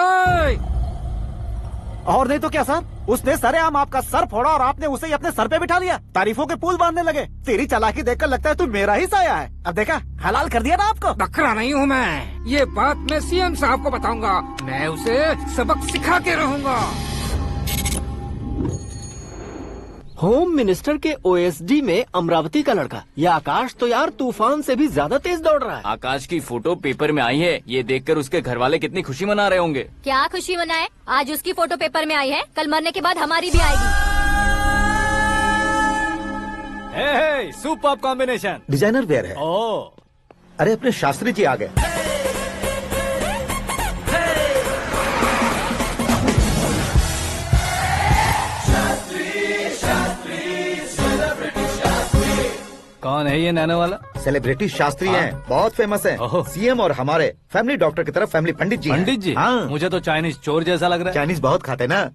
और नहीं तो क्या सर, उसने सरेआम आपका सर फोड़ा और आपने उसे ही अपने सर पे बिठा लिया। तारीफों के पुल बांधने लगे। तेरी चालाकी देखकर लगता है तू मेरा ही साया है। अब देखा, हलाल कर दिया ना आपको। बकरा नहीं हूँ मैं। ये बात मैं सीएम साहब को बताऊंगा। मैं उसे सबक सिखा के रहूंगा। होम मिनिस्टर के ओएसडी में अमरावती का लड़का, ये आकाश तो यार तूफान से भी ज्यादा तेज दौड़ रहा है। आकाश की फोटो पेपर में आई है, ये देखकर उसके घर वाले कितनी खुशी मना रहे होंगे। क्या खुशी मनाए? आज उसकी फोटो पेपर में आई है, कल मरने के बाद हमारी भी आएगी। Super combination. डिजाइनर वेयर है। ओह, अरे अपने शास्त्री जी आ गए। कौन है ये नैनो वाला? सेलिब्रिटी शास्त्री हैं, बहुत फेमस हैं। ओहो। सीएम और हमारे फैमिली डॉक्टर की तरफ फैमिली पंडित जी हैं। पंडित जी? हाँ, मुझे तो चाइनीज चोर जैसा लग रहा है। चाइनीज बहुत खाते ना।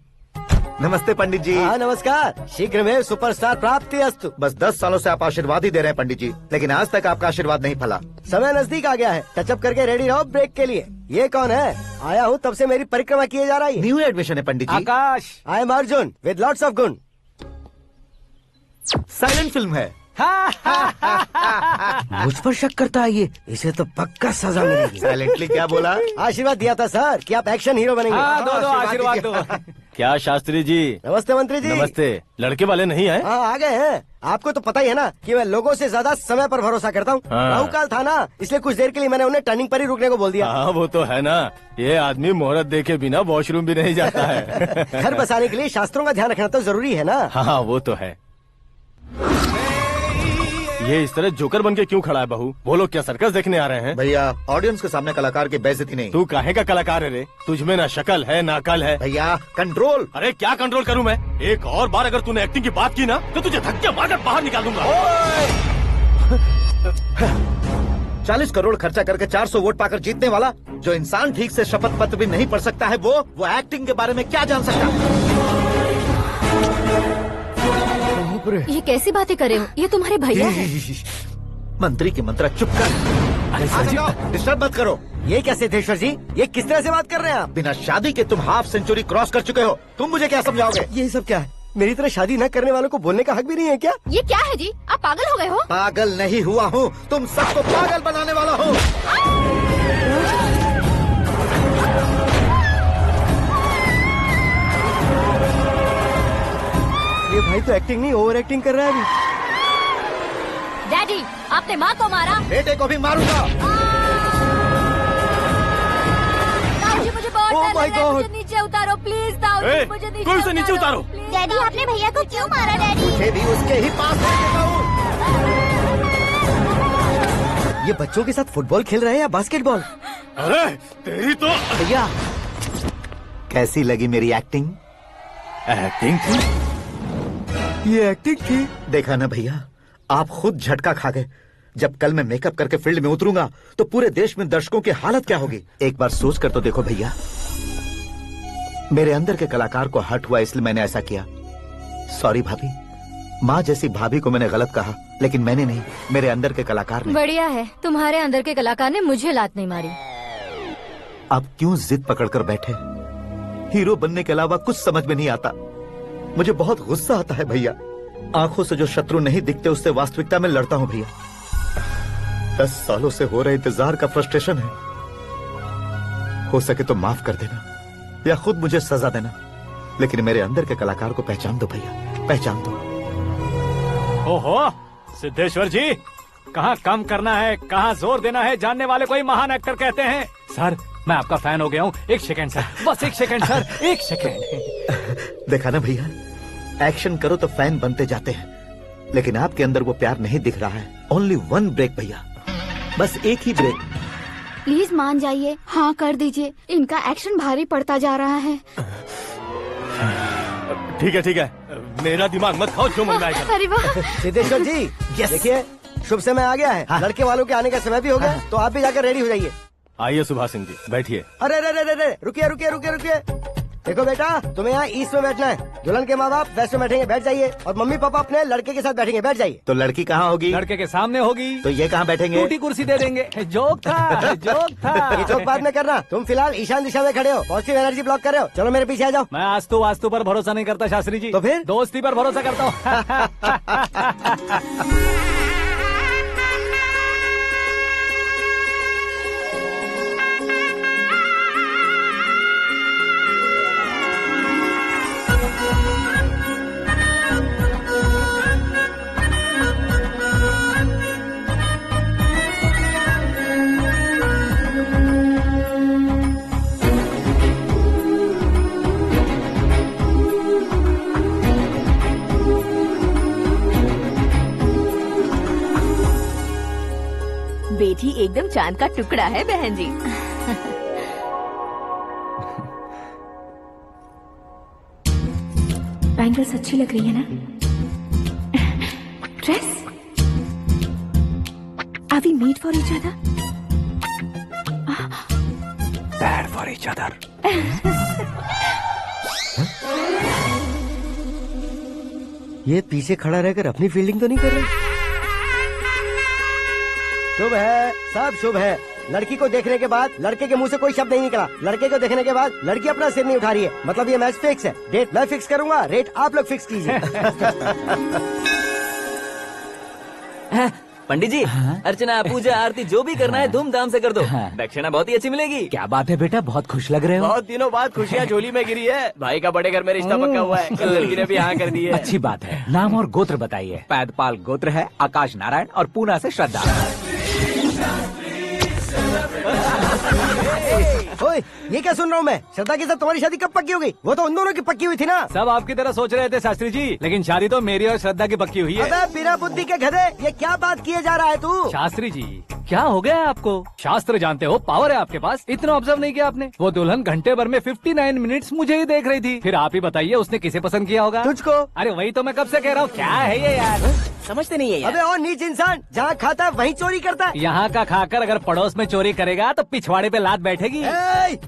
नमस्ते पंडित जी। हाँ नमस्कार, शीघ्र में सुपरस्टार प्राप्ति अस्तु। बस 10 सालों से आप आशीर्वाद ही दे रहे हैं पंडित जी, लेकिन आज तक आपका आशीर्वाद नहीं फला। समय नजदीक आ गया है, टचअप करके रेडी रहो ब्रेक के लिए। ये कौन है? आया हूँ तब से मेरी परिक्रमा किए जा रही है। न्यू एडमिशन है Pandit ji. Akash. I am Arjun with lots of गुण। साइलेंट फिल्म है। मुझ पर शक करता है ये, इसे तो पक्का सजा मिलेगी। साइलेंटली क्या बोला? आशीर्वाद दिया था सर कि आप एक्शन हीरो बनेंगे। हाँ, दो आशीर्वाद दो। क्या शास्त्री जी? नमस्ते मंत्री जी। नमस्ते। लड़के वाले नहीं आए? हाँ आ गए हैं। आपको तो पता ही है ना कि मैं लोगों से ज्यादा समय पर भरोसा करता हूँ। हाँ। राहु काल था ना, इसलिए कुछ देर के लिए मैंने उन्हें टर्निंग पर ही रुकने को बोल दिया। हाँ वो तो है ना, ये आदमी मुहूर्त देखे बिना वॉशरूम भी नहीं जाता है। घर बसाने के लिए शास्त्रों का ध्यान रखना तो जरूरी है ना। हाँ वो तो है। ये इस तरह जोकर बन के क्यों खड़ा है बहू? वो लोग क्या सर्कस देखने आ रहे हैं? भैया ऑडियंस के सामने कलाकार की बेइज्जती नहीं। तू काहे का कलाकार है रे? तुझ में ना शक्ल है ना अकल है। भैया कंट्रोल। अरे क्या कंट्रोल करूं मैं? एक और बार अगर तूने एक्टिंग की बात की ना तो तुझे धक्के मारकर बाहर निकाल दूंगा। 40 करोड़ खर्चा करके 400 वोट पाकर जीतने वाला, जो इंसान ठीक से शपथ पत्र भी नहीं पढ़ सकता है, वो एक्टिंग के बारे में क्या जान सकता है? ये कैसी बातें कर रहे हो? ये तुम्हारे भैया हैं। मंत्री की मंत्रा चुप कर। डिस्टर्ब मत करो। ये क्या सिद्धेश्वर जी, ये किस तरह से बात कर रहे हैं आप? बिना शादी के तुम हाफ सेंचुरी क्रॉस कर चुके हो, तुम मुझे क्या समझाओगे? ये सब क्या है? मेरी तरह शादी न करने वालों को बोलने का हक भी नहीं है क्या? ये क्या है जी? आप पागल हो गए हो? पागल नहीं हुआ हूँ, तुम सबको पागल बनाने वाला हूँ। ये भाई तो एक्टिंग नहीं ओवर एक्टिंग कर रहा है अभी। डैडी, आपने माँ को मारा। बेटे को भी मारूंगा। ताऊ जी मुझे बहुत Oh डर my लग रहा है, God! मुझे नीचे उतारो प्लीज। ताऊ जी मुझे कोई उसे नीचे उतारो। डैडी आपने भैया को क्यों मारा? डैडी मुझे भी उसके ही पास लेके जाऊं। ये बच्चों के साथ फुटबॉल खेल रहे हैं या बास्केटबॉल? अरे तेरी तो भैया कैसी लगी मेरी एक्टिंग? एक्टिंग थी। ये एक्टिंग थी। देखा ना भैया, आप खुद झटका खा गए। जब कल मैं मेकअप करके फील्ड में उतरूंगा तो पूरे देश में दर्शकों की हालत क्या होगी? एक बार सोच कर तो देखो भैया। मेरे अंदर के कलाकार को हर्ट हुआ इसलिए मैंने ऐसा किया। सॉरी भाभी। माँ जैसी भाभी को मैंने गलत कहा, लेकिन मैंने नहीं, मेरे अंदर के कलाकार ने। बढ़िया है, तुम्हारे अंदर के कलाकार ने मुझे लात नहीं मारी। आप क्यों जिद पकड़कर बैठे? हीरो बनने के अलावा कुछ समझ में नहीं आता। मुझे बहुत गुस्सा आता है भैया। आंखों से जो शत्रु नहीं दिखते उससे वास्तविकता में लड़ता हूँ भैया। 10 सालों से हो रहे इंतजार का फ्रस्ट्रेशन है। हो सके तो माफ कर देना या खुद मुझे सजा देना, लेकिन मेरे अंदर के कलाकार को पहचान दो भैया, पहचान दो। ओहो सिद्धेश्वर जी, कहाँ कम करना है कहाँ जोर देना है जानने वाले को ही महान एक्टर कहते हैं। सर मैं आपका फैन हो गया हूँ। एक सेकंड सर, बस एक सेकंड सर, एक सेकंड। देखा ना भैया, एक्शन करो तो फैन बनते जाते हैं, लेकिन आपके अंदर वो प्यार नहीं दिख रहा है। ओनली 1 ब्रेक भैया, बस एक ही ब्रेक। प्लीज मान जाइए, हाँ कर दीजिए। इनका एक्शन भारी पड़ता जा रहा है। ठीक है, मेरा दिमाग मत खाओ, जो मंगाएगा। अरे वाह सिद्धेश्वर जी, देखिए शुभ समय आ गया है। लड़के वालों के आने का समय भी हो गया, तो आप भी जाकर रेडी हो जाइए। आइए सुभाष सिंह जी, बैठिए। अरे रुकिए। देखो बेटा, तुम्हें यहाँ ईस्ट में बैठना है, दुल्हन के माँ बाप वेस्ट में बैठेंगे, बैठ जाइए, और मम्मी पापा अपने लड़के के साथ बैठेंगे, बैठ जाइए। तो लड़की कहाँ होगी? लड़के के सामने होगी। तो ये कहाँ बैठेंगे? टूटी कुर्सी दे देंगे। जोक था, जोक था। ये जोक बाद में करना, तुम फिलहाल ईशान दिशा में खड़े हो, पॉजिटिव एनर्जी ब्लॉक कर रहे हो। चलो मेरे पीछे आ जाओ। मैं वास्तु पर भरोसा नहीं करता शास्त्री जी। तो फिर? दोस्ती पर भरोसा करता हूँ। बेटी एकदम चांद का टुकड़ा है बहन जी। बैंगल्स अच्छी लग रही है ना? Dress? Are we made for each other? Bad for each other. ये पीछे खड़ा रहकर अपनी फील्डिंग तो नहीं कर रहा? शुभ है, सब शुभ है। लड़की को देखने के बाद लड़के के मुंह से कोई शब्द नहीं निकला। लड़के को देखने के बाद लड़की अपना सिर नहीं उठा रही है, मतलब ये मैच फिक्स है। डेट मैं फिक्स करूंगा, रेट आप लोग फिक्स कीजिए। पंडित जी, अर्चना, पूजा, आरती जो भी करना है धूमधाम से कर दो। दक्षिणा बहुत ही अच्छी मिलेगी। क्या बात है बेटा, बहुत खुश लग रहे हो। बहुत दिनों बाद खुशियाँ झोली में गिरी है। भाई का बड़े घर में रिश्ता पक्का हुआ है, कल लड़की ने भी हाँ कर दी है। अच्छी बात है। नाम और गोत्र बताइए। पैदपाल गोत्र है, आकाश नारायण, और पूना से श्रद्धा। ओए, ये क्या सुन रहा हूँ मैं? श्रद्धा के साथ तुम्हारी शादी कब पक्की हो गई? वो तो उन दोनों की पक्की हुई थी ना। सब आपकी तरह सोच रहे थे शास्त्री जी, लेकिन शादी तो मेरी और श्रद्धा की पक्की हुई है। अबे बिना बुद्धि के गधे, ये क्या बात किए जा रहा है तू? शास्त्री जी, क्या हो गया है आपको? शास्त्र जानते हो, पावर है आपके पास। इतना ऑब्जर्व नहीं किया आपने? वो दुल्हन घंटे भर में 59 मिनट्स मुझे ही देख रही थी। फिर आप ही बताइए उसने किसे पसंद किया होगा? तुझको। अरे वही तो मैं कब से कह रहा हूँ, क्या है ये यार? समझते नहीं है यार। अबे और नीच इंसान, जहाँ खाता है वहीं चोरी करता है। यहाँ का खाकर अगर पड़ोस में चोरी करेगा तो पिछवाड़े पे लात बैठेगी।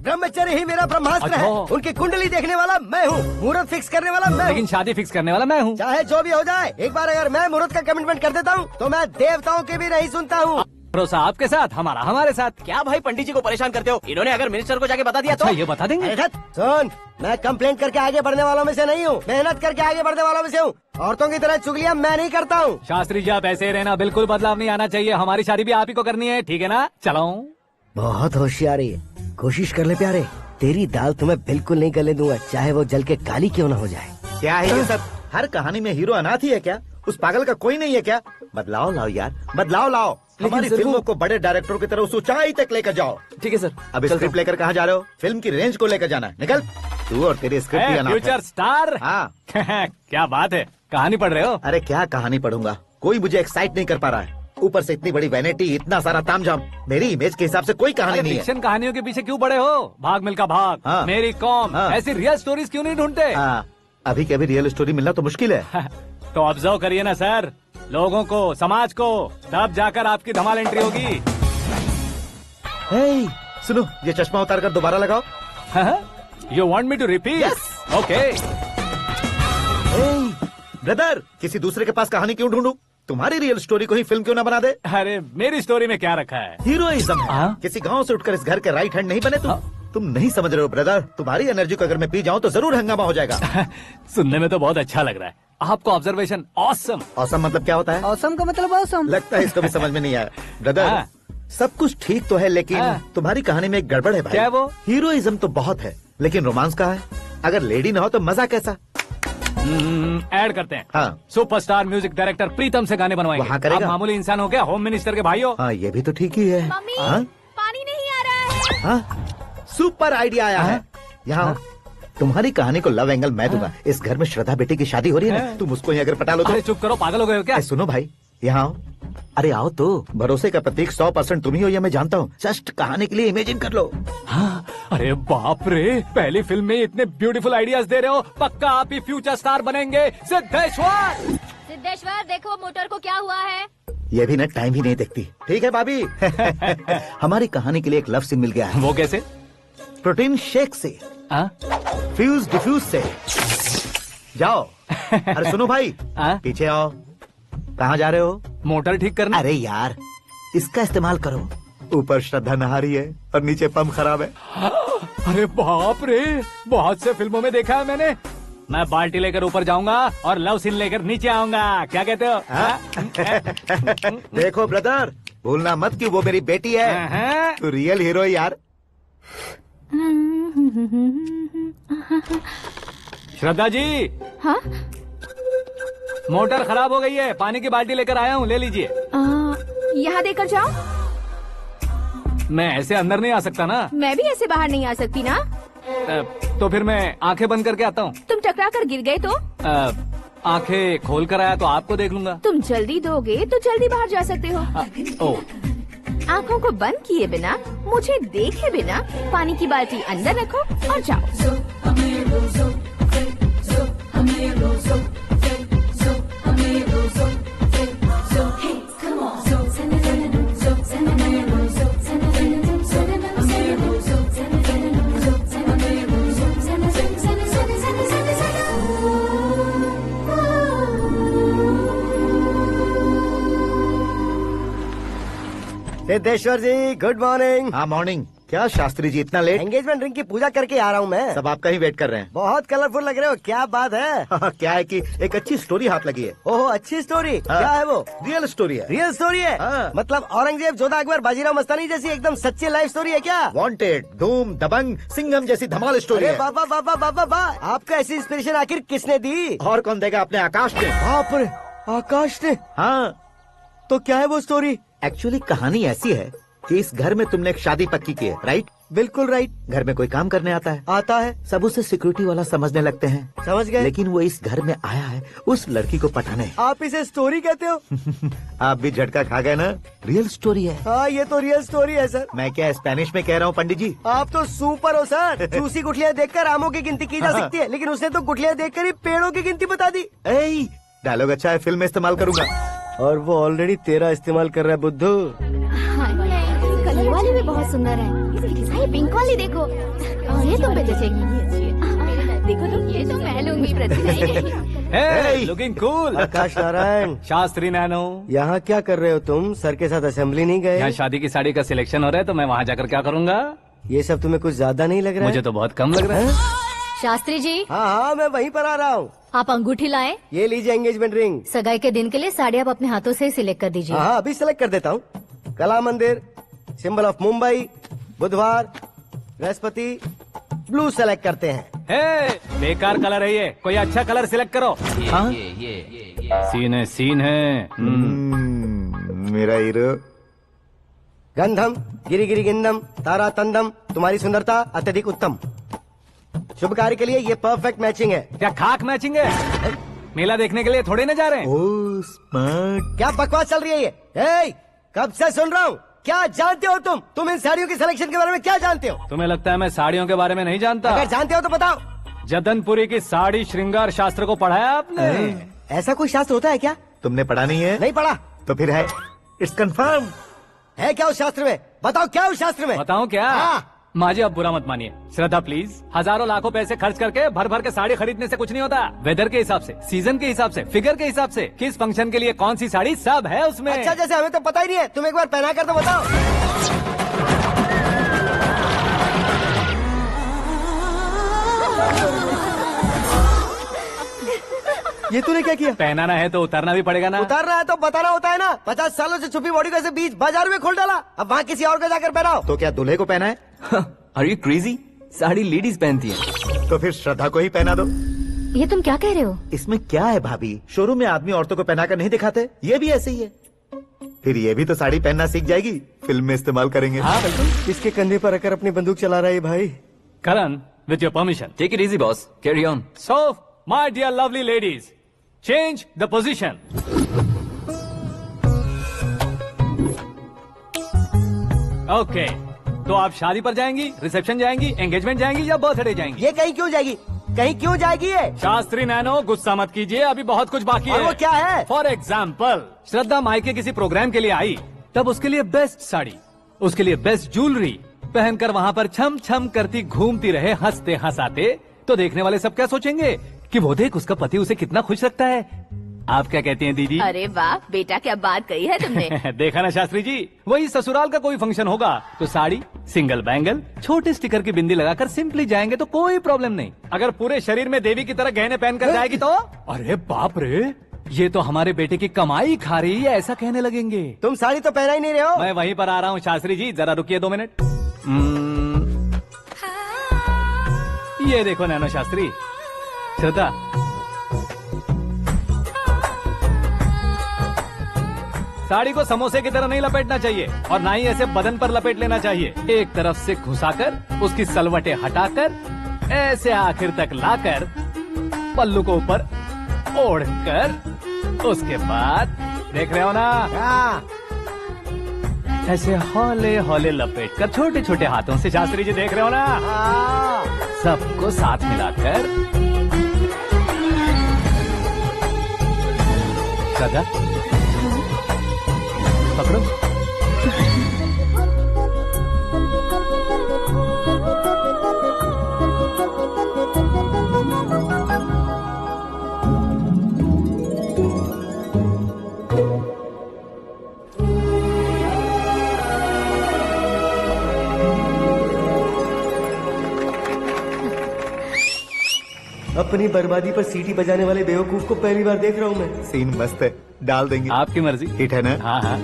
ब्रह्मचर्य ही मेरा ब्रह्मास्त्र है। अच्छा। उनकी कुंडली देखने वाला मैं हूँ, मुहूर्त फिक्स करने वाला मैं हूँ। लेकिन शादी फिक्स करने वाला मैं हूँ। चाहे जो भी हो जाए, एक बार अगर मैं मुहूर्त का कमिटमेंट कर देता हूँ तो मैं देवताओं के भी नहीं सुनता हूँ। भरोसा आपके साथ, हमारा हमारे साथ। क्या भाई पंडित जी को परेशान करते हो? इन्होंने अगर मिनिस्टर को जाके बता दिया अच्छा, तो ये बता देंगे। अरे सुन, मैं कंप्लेंट करके आगे बढ़ने वालों में से नहीं हूँ, मेहनत करके आगे बढ़ने वालों में से हूँ। औरतों की तरह चुगलियाँ मैं नहीं करता हूँ। शास्त्री जी, आप ऐसे ही रहना, बिल्कुल बदलाव नहीं आना चाहिए। हमारी शादी भी आप ही को करनी है, ठीक है ना? चलो। बहुत होशियारी है, कोशिश कर ले प्यारे, तेरी दाल तुम्हें बिल्कुल नहीं गलने दूंगा, चाहे वो जल के काली क्यों न हो जाए। क्या है ये सब? हर कहानी में हीरो अनाथ ही है क्या? उस पागल का कोई नहीं है क्या? बदलाव लाओ यार, बदलाव लाओ। हमारी फिल्मों को बड़े डायरेक्टरों की तरह उस ऊंचाई तक लेकर जाओ। ठीक है सर। अब स्क्रिप्ट लेकर कहाँ जा रहे हो? फिल्म की रेंज को लेकर जाना है। निकल तू और तेरी स्क्रिप्ट भी अनाथ है। Future star. हाँ। क्या बात है, कहानी पढ़ रहे हो? अरे क्या कहानी पढ़ूंगा, कोई मुझे एक्साइट नहीं कर पा रहा है। ऊपर से इतनी बड़ी वैनिटी, इतना सारा तामझाम, मेरी इमेज के हिसाब से कोई कहानी नहीं है। फिक्शन कहानियों के पीछे क्यों पड़े हो? भाग मिल्खा भाग, हाँ। मेरी कॉम, हाँ। ऐसी रियल स्टोरीज क्यों नहीं ढूंढते? हाँ, अभी के अभी रियल स्टोरी मिलना तो मुश्किल है। तो ऑब्जर्व करिए ना सर, लोगों को, समाज को, तब जाकर आपकी धमाल एंट्री होगी। सुनो, ये चश्मा उतार कर दोबारा लगाओ। You want me to repeat? Okay. Brother, किसी दूसरे के पास कहानी क्यों ढूंढूं? तुम्हारी रियल स्टोरी को ही फिल्म क्यों ना बना दे? अरे मेरी स्टोरी में क्या रखा है? हीरोइज्म है। हाँ? किसी गांव से उठकर इस घर के राइट हैंड नहीं बने तुम? तुम नहीं समझ रहे हो ब्रदर, तुम्हारी एनर्जी को अगर मैं पी जाऊं तो जरूर हंगामा हो जाएगा। सुनने में तो बहुत अच्छा लग रहा है। आपको ऑब्जर्वेशन ऑसम। ऑसम मतलब क्या होता है? औसम का मतलब औसम। लगता है इसको भी समझ में नहीं आया। ब्रदर, हाँ। सब कुछ ठीक तो है, लेकिन हाँ। तुम्हारी कहानी में एक गड़बड़ है भाई। क्या है वो? हीरोइज्म तो बहुत है, लेकिन रोमांस कहाँ है? अगर लेडी ना हो तो मजा कैसा? ऐड करते हैं। हाँ। सुपरस्टार म्यूजिक डायरेक्टर प्रीतम से गाने बनवाएंगे। वहाँ करेगा? आप मामूली इंसान हो क्या, होम मिनिस्टर के भाई हो? हाँ, ये भी तो ठीक ही है। मम्मी, हाँ? पानी नहीं आ रहा है। हाँ? सुपर आइडिया आया है। यहाँ तुम्हारी कहानी को लव एंगल मैं दूंगा। इस घर में श्रद्धा बेटी की शादी हो रही है ना, तुम उसको ही अगर पटा लो तो। अरे चुप करो, पागल हो गए हो क्या? सुनो भाई, यहाँ आओ। अरे आओ तो, भरोसे का प्रतीक 100% तुम ही हो, ये मैं जानता हूँ। जस्ट कहानी के लिए इमेजिन कर लो। हाँ, अरे बाप रे, पहली फिल्म में इतने ब्यूटीफुल आइडियाज दे रहे हो, पक्का आप ही फ्यूचर स्टार बनेंगे। सिद्धेश्वर, सिद्धेश्वर देखो मोटर को क्या हुआ है। ये भी ना टाइम ही नहीं देखती। ठीक है भाभी। हमारी कहानी के लिए एक लव सीन मिल गया है। वो कैसे? प्रोटीन शेक से हाँ? फ्यूज डिफ्यूज से जाओ। अरे सुनो भाई, पीछे आओ। कहाँ जा रहे हो? मोटर ठीक करना। अरे यार, इसका इस्तेमाल करो। ऊपर श्रद्धा नहा रही है और नीचे पंप खराब है। अरे बाप रे, बहुत से फिल्मों में देखा है मैंने। मैं बाल्टी लेकर ऊपर जाऊंगा और लव सीन लेकर नीचे आऊंगा। क्या कहते हो? देखो ब्रदर, भूलना मत कि वो मेरी बेटी है। तू रियल हीरो है यार। श्रद्धा जी। हाँ? मोटर खराब हो गई है, पानी की बाल्टी लेकर आया हूँ, ले लीजिए। यहाँ देकर जाओ। मैं ऐसे अंदर नहीं आ सकता ना। मैं भी ऐसे बाहर नहीं आ सकती ना। तो फिर मैं आंखें बंद करके आता हूँ। तुम टकरा कर गिर गए तो? आंखें खोल कर आया तो आपको देख लूंगा। तुम जल्दी दोगे तो जल्दी बाहर जा सकते हो। आँखों को बंद किए बिना, मुझे देखे बिना पानी की बाल्टी अंदर रखो और जाओ। सिद्धेश्वर जी, गुड मॉर्निंग। हाँ मॉर्निंग। क्या शास्त्री जी इतना लेट? एंगेजमेंट रिंग की पूजा करके आ रहा हूँ मैं। सब आपका ही वेट कर रहे हैं। बहुत कलरफुल लग रहे हो, क्या बात है? क्या है कि एक अच्छी स्टोरी हाथ लगी है। ओह, अच्छी स्टोरी। क्या है वो? रियल स्टोरी है। रियल स्टोरी है? मतलब औरंगजेब, जोधा अकबर, बाजीराव मस्तानी जैसी एकदम सच्ची लाइफ स्टोरी है क्या? वांटेड, धूम, दबंग, सिंघम जैसी धमाल स्टोरी है। बाबा बाबा बाबा बा, आपको ऐसी इंस्पिरेशन आखिर किसने दी? और कौन देगा? अपने आकाश ने। बाप रे, आकाश ने? हाँ। तो क्या है वो स्टोरी? एक्चुअली कहानी ऐसी है कि इस घर में तुमने एक शादी पक्की की है, राइट? बिल्कुल राइट। घर में कोई काम करने आता है? आता है। सब उसे सिक्योरिटी वाला समझने लगते हैं। समझ गए। लेकिन वो इस घर में आया है उस लड़की को पटाने। आप इसे स्टोरी कहते हो? आप भी झटका खा गए ना? रियल स्टोरी है। हाँ, ये तो रियल स्टोरी है सर। मैं क्या स्पेनिश में कह रहा हूँ पंडित जी? आप तो सुपर हो सर। चूसी गुठलियाँ देखकर आमों की गिनती की जा सकती है, लेकिन उसने तो गुठलियाँ देखकर ही पेड़ों की गिनती बता दी। डायलॉग अच्छा है, फिल्म में इस्तेमाल करूंगा। और वो ऑलरेडी तेरा इस्तेमाल कर रहा है बुद्धू। ये वाली भी बहुत सुंदर है। ये पिंक वाली देखो, ये तुम पे जचेगी। देखो तो, ये तो मैं लूंगी। Looking cool. Akash Narayan. Shastri Nano. यहाँ क्या कर रहे हो तुम? सर के साथ असेंबली नहीं गए? यहाँ शादी की साड़ी का सिलेक्शन हो रहा है, तो मैं वहाँ जाकर क्या करूँगा? ये सब तुम्हें कुछ ज्यादा नहीं लग रहा है? मुझे तो बहुत कम लग रहा है। शास्त्री जी। हाँ, मैं वहीं पर आ रहा हूँ। आप अंगूठी लाए। ये लीजिए एंगेजमेंट रिंग। सगाई के दिन के लिए साड़ी आप अपने हाथों से सिलेक्ट कर दीजिए। हाँ, अभी सिलेक्ट कर देता हूँ। कला मंदिर, सिंबल ऑफ मुंबई, बुधवार, बृहस्पति, ब्लू सेलेक्ट करते हैं। बेकार कलर है ये, कोई अच्छा कलर सिलेक्ट करो। सीन है। मेरा हीरो। गंधम, गिरी गिरी गिंदम, तारा तंदम, तुम्हारी सुंदरता अत्यधिक उत्तम। शुभ कार्य के लिए ये परफेक्ट मैचिंग है। क्या खाक मैचिंग है? मेला देखने के लिए थोड़े न जा रहे हैं। Oh smart. क्या बकवास चल रही है ये? कब से सुन रहा हूँ। क्या जानते हो तुम इन साड़ियों की सिलेक्शन के बारे में क्या जानते हो? तुम्हें लगता है मैं साड़ियों के बारे में नहीं जानता? अगर जानते हो तो बताओ। जदनपुरी की साड़ी श्रृंगार शास्त्र को पढ़ाया आपने? ऐसा कोई शास्त्र होता है क्या? तुमने पढ़ा नहीं है? नहीं पढ़ा। तो फिर है, इट्स कंफर्म। है क्या उस शास्त्र में? बताओ क्या उस शास्त्र में? बताऊं क्या? माजी, अब बुरा मत मानिए। श्रद्धा प्लीज, हजारों लाखों पैसे खर्च करके भर भर के साड़ी खरीदने से कुछ नहीं होता। वेदर के हिसाब से, सीजन के हिसाब से, फिगर के हिसाब से, किस फंक्शन के लिए कौन सी साड़ी, सब है उसमें। अच्छा, जैसे हमें तो पता ही नहीं है, तुम एक बार पहना कर तो बताओ। ये तूने क्या किया? पहनाना है तो उतारना भी पड़ेगा ना। उतारना है तो बताना होता है ना। 50 सालों से छुपी बॉडी को ऐसे बीच बाजार में खोल डाला, अब वहाँ किसी और को जाकर पहनाओ। तो क्या दूल्हे को पहना है? Are you crazy? Sari ladies पहनती है। तो फिर श्रद्धा को ही पहना दो। ये तुम क्या कह रहे हो? इसमें क्या है भाभी? शोरूम में आदमी औरतों को पहनाकर नहीं दिखाते? ये भी ऐसे ही है। फिर ये भी तो साड़ी पहनना सीख जाएगी, फिल्म में इस्तेमाल करेंगे। हाँ बिल्कुल। इसके कंधे पर रखकर अपनी बंदूक चला रहा है भाई। Karan, with your permission. Take it easy boss, carry on. So my dear lovely ladies, change the position. Okay, तो आप शादी पर जाएंगी, रिसेप्शन जाएंगी, एंगेजमेंट जाएंगी या बर्थडे जाएंगी? ये कहीं क्यों जाएगी? कहीं क्यों जाएगी ये? शास्त्री नैनो, गुस्सा मत कीजिए, अभी बहुत कुछ बाकी है। और वो क्या है? फॉर एग्जाम्पल, श्रद्धा मायके किसी प्रोग्राम के लिए आई, तब उसके लिए बेस्ट साड़ी, उसके लिए बेस्ट ज्वेलरी, पहनकर वहाँ पर छम छम करती घूमती रहे हंसते हंसाते, तो देखने वाले सब क्या सोचेंगे कि वो देख उसका पति उसे कितना खुश रखता है। आप क्या कहती हैं दीदी? अरे वाह बेटा, क्या बात कही है तुमने। देखा ना शास्त्री जी, वही ससुराल का कोई फंक्शन होगा तो साड़ी, सिंगल बैंगल, छोटे स्टिकर की बिंदी लगाकर सिंपली जाएंगे तो कोई प्रॉब्लम नहीं। अगर पूरे शरीर में देवी की तरह गहने पहन कर जाएगी तो अरे बाप रे, ये तो हमारे बेटे की कमाई खा रही है, ऐसा कहने लगेंगे। तुम साड़ी तो पहना ही नहीं रहे हो। मैं वहीं पर आ रहा हूँ शास्त्री जी, जरा रुकिए 2 मिनट। ये देखो नैनो शास्त्री, श्रद्धा, साड़ी को समोसे की तरह नहीं लपेटना चाहिए और ना ही ऐसे बदन पर लपेट लेना चाहिए। एक तरफ से घुसाकर उसकी सलवटें हटाकर ऐसे आखिर तक लाकर पल्लू को ऊपर ओढ़कर, उसके बाद देख रहे हो ना, ऐसे हौले हौले लपेट कर छोटे छोटे हाथों से, शास्त्री जी देख रहे हो ना, सबको साथ मिलाकर, श्रद्धा पकड़ो। अपनी बर्बादी पर सीटी बजाने वाले बेवकूफ को पहली बार देख रहा हूँ मैं। सीन मस्त है, डाल देंगे। आपकी मर्जी। हिट है ना? हाँ हाँ।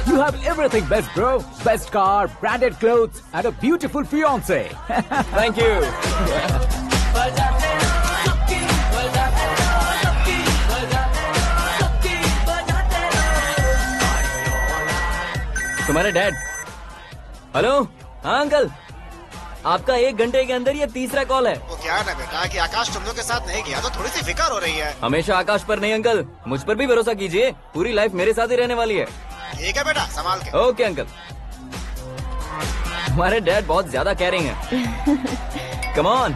You have everything best, bro. Best car, branded clothes, and a beautiful fiance. Thank you. तुम्हारे डैड। हेलो, हाँ अंकल, आपका 1 घंटे के अंदर ये 3रा कॉल है। वो क्या है ना बेटा कि आकाश तुम लोग के साथ नहीं गया तो थोड़ी सी फिक्र हो रही है। हमेशा आकाश पर नहीं अंकल, मुझ पर भी भरोसा कीजिए, पूरी लाइफ मेरे साथ ही रहने वाली है। ठीक है बेटा, संभाल के। Okay uncle. हमारे डैड बहुत ज्यादा केयरिंग है। Come on.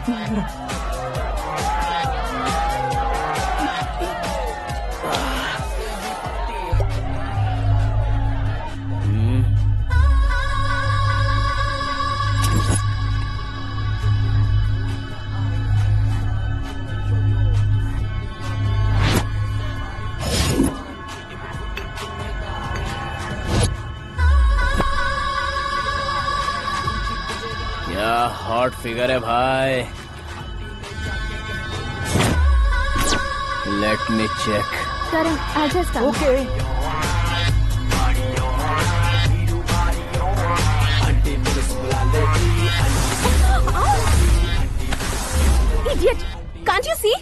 क्या हॉट फिगर है भाई। Let me check. Karan, I'll just come. Okay. Idiot! Can't you see?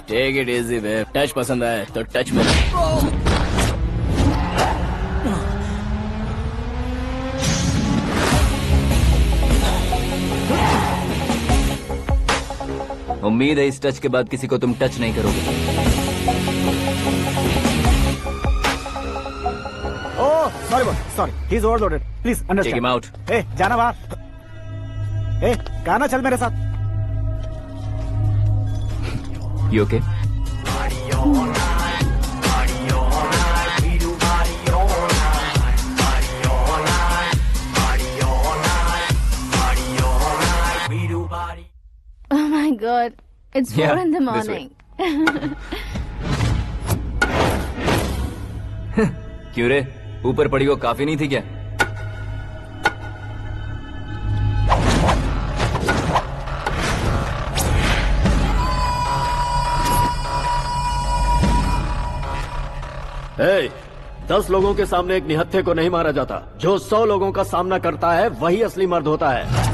Take it easy babe. Touch पसंद आए तो टच में। उम्मीद है इस टच के बाद किसी को तुम टच नहीं करोगे। Oh, sorry. He's overloaded. Please understand. Take him out. Hey, जाना बाहर। Hey, गाना चल मेरे साथ। You okay? Oh my God, it's 4 Yeah, in the this way. morning. क्यों रे, ऊपर पड़ी वो काफी नहीं थी क्या? Hey, 10 लोगों के सामने एक निहत्थे को नहीं मारा जाता। जो 100 लोगों का सामना करता है वही असली मर्द होता है।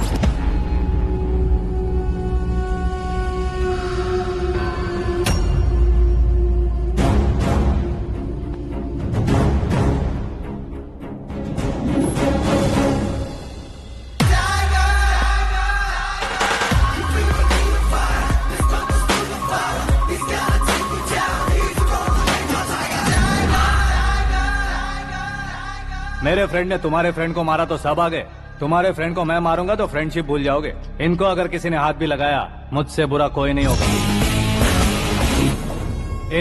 मेरे फ्रेंड ने तुम्हारे फ्रेंड को मारा तो सब आ गए, तुम्हारे फ्रेंड को मैं मारूंगा तो फ्रेंडशिप भूल जाओगे। इनको अगर किसी ने हाथ भी लगाया, मुझसे बुरा कोई नहीं होगा।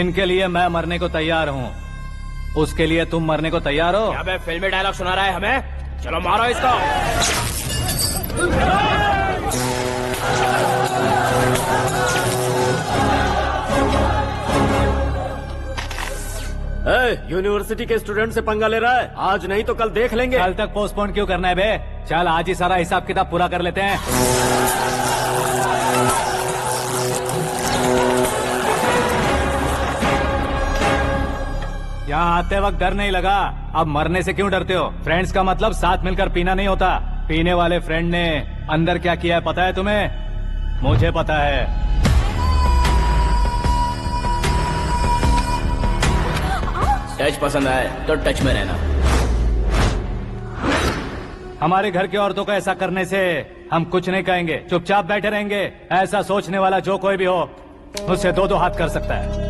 इनके लिए मैं मरने को तैयार हूँ, उसके लिए तुम मरने को तैयार हो? अबे फिल्मी डायलॉग सुना रहा है हमें? चलो मारो इसको। यूनिवर्सिटी के स्टूडेंट से पंगा ले रहा है, आज नहीं तो कल देख लेंगे। कल तक पोस्टपोन क्यों करना है बे? चल आज ही सारा हिसाब किताब पूरा कर लेते हैं। यहाँ आते वक्त डर नहीं लगा, अब मरने से क्यों डरते हो? फ्रेंड्स का मतलब साथ मिलकर पीना नहीं होता। पीने वाले फ्रेंड ने अंदर क्या किया है पता है तुम्हें? मुझे पता है। टच पसंद आए तो टच में रहना। हमारे घर की औरतों को ऐसा करने से हम कुछ नहीं कहेंगे, चुपचाप बैठे रहेंगे। ऐसा सोचने वाला जो कोई भी हो, उससे दो दो हाथ कर सकता है।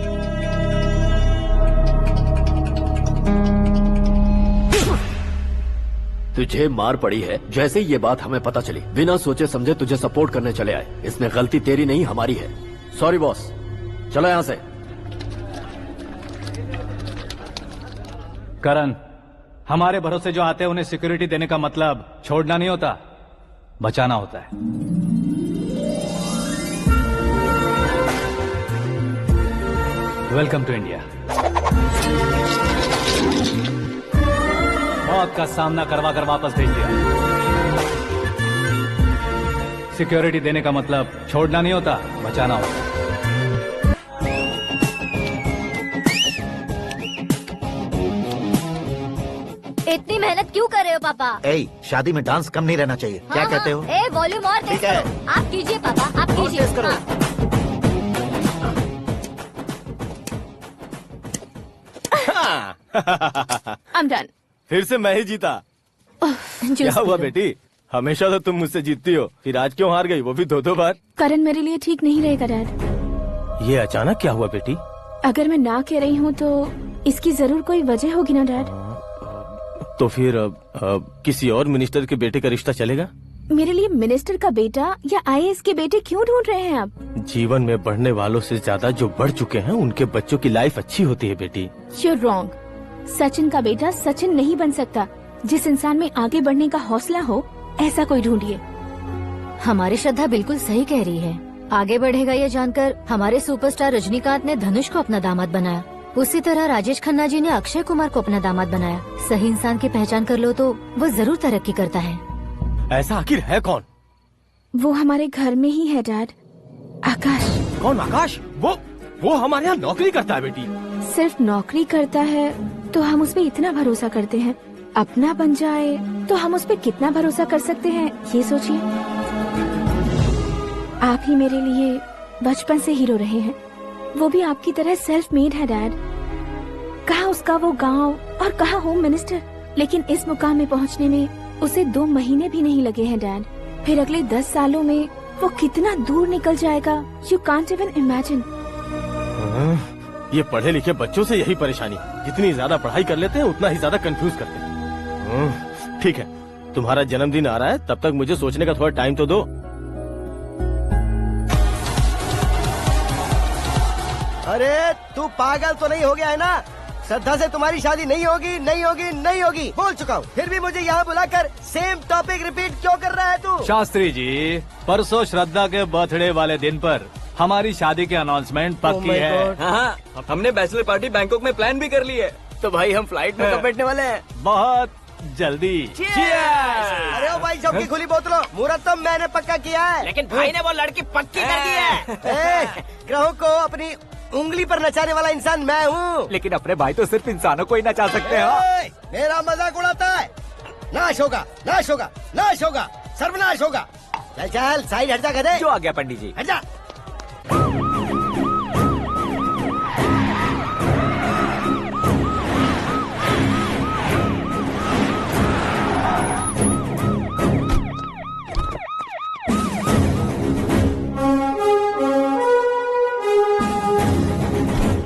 तुझे मार पड़ी है जैसे ही ये बात हमें पता चली, बिना सोचे समझे तुझे सपोर्ट करने चले आए। इसमें गलती तेरी नहीं हमारी है। सॉरी बॉस, चलो यहाँ से। करण, हमारे भरोसे जो आते हैं उन्हें सिक्योरिटी देने का मतलब छोड़ना नहीं होता, बचाना होता है। Welcome to India. मौत का सामना करवा कर वापस भेज दिया। सिक्योरिटी देने का मतलब छोड़ना नहीं होता, बचाना होता है। इतनी मेहनत क्यों कर रहे हो पापा? ए, शादी में डांस कम नहीं रहना चाहिए। क्या कहते हो? ए वॉल्यूम और तेज करो। आप कीजिए पापा, आप कीजिए। I'm done. फिर से मैं ही जीता। क्या हुआ बेटी? हमेशा तो तुम मुझसे जीतती हो, फिर आज क्यों हार गई, वो भी दो दो बार? करण मेरे लिए ठीक नहीं रहेगा डैड। ये अचानक क्या हुआ बेटी? अगर मैं ना कह रही हूँ तो इसकी जरूर कोई वजह होगी ना डैड। तो फिर किसी और मिनिस्टर के बेटे का रिश्ता चलेगा? मेरे लिए मिनिस्टर का बेटा या आईएएस के बेटे क्यों ढूंढ रहे हैं आप? जीवन में बढ़ने वालों से ज्यादा जो बढ़ चुके हैं उनके बच्चों की लाइफ अच्छी होती है बेटी। You're wrong. सचिन का बेटा सचिन नहीं बन सकता। जिस इंसान में आगे बढ़ने का हौसला हो, ऐसा कोई ढूंढिए। हमारी श्रद्धा बिल्कुल सही कह रही है। आगे बढ़ेगा ये जानकर हमारे सुपरस्टार रजनीकांत ने धनुष को अपना दामाद बनाया। उसी तरह राजेश खन्ना जी ने अक्षय कुमार को अपना दामाद बनाया। सही इंसान की पहचान कर लो तो वो जरूर तरक्की करता है। ऐसा आखिर है कौन? वो हमारे घर में ही है डैड, आकाश। कौन आकाश? वो हमारे यहाँ नौकरी करता है बेटी। सिर्फ नौकरी करता है तो हम उस पे इतना भरोसा करते हैं, अपना बन जाए तो हम उस पे कितना भरोसा कर सकते हैं, ये सोचिए। आप ही मेरे लिए बचपन से हीरो रहे हैं, वो भी आपकी तरह सेल्फ मेड है डैड। कहाँ उसका वो गांव और कहाँ होम मिनिस्टर, लेकिन इस मुकाम में पहुँचने में उसे 2 महीने भी नहीं लगे हैं डैड। फिर अगले 10 सालों में वो कितना दूर निकल जाएगा, यू कांट इवन इमेजिन। ये पढ़े लिखे बच्चों से यही परेशानी, जितनी ज्यादा पढ़ाई कर लेते हैं उतना ही ज्यादा कंफ्यूज करते हैं। ठीक है, तुम्हारा जन्मदिन आ रहा है, तब तक मुझे सोचने का थोड़ा टाइम तो दो। अरे तू पागल तो नहीं हो गया है ना? श्रद्धा से तुम्हारी शादी नहीं होगी, नहीं होगी, नहीं होगी, बोल चुका हूँ। फिर भी मुझे यहाँ बुलाकर सेम टॉपिक रिपीट क्यों कर रहा है तू? शास्त्री जी, परसों श्रद्धा के बर्थडे वाले दिन पर हमारी शादी की अनाउंसमेंट पक्की है। हाँ, हमने बैचलर पार्टी बैंकॉक में प्लान भी कर ली है। तो भाई हम फ्लाइट में कब बैठने वाले हैं? बहुत जल्दी। अरे ओ भाई, सबकी खुली बोतलों, मुहूर्त तो मैंने पक्का किया है। लेकिन भाई ने वो लड़की पक्की कर दी है। ग्रहों को अपनी उंगली पर नचाने वाला इंसान मैं हूँ। लेकिन अपने भाई तो सिर्फ इंसानों को ही नचा सकते हैं। मेरा मजाक उड़ाता है? नाश होगा, नाश होगा, नाश होगा, सर्वनाश होगा। चल चल साइड हट जा गधे। जो आ गया पंडित जी। हट जा।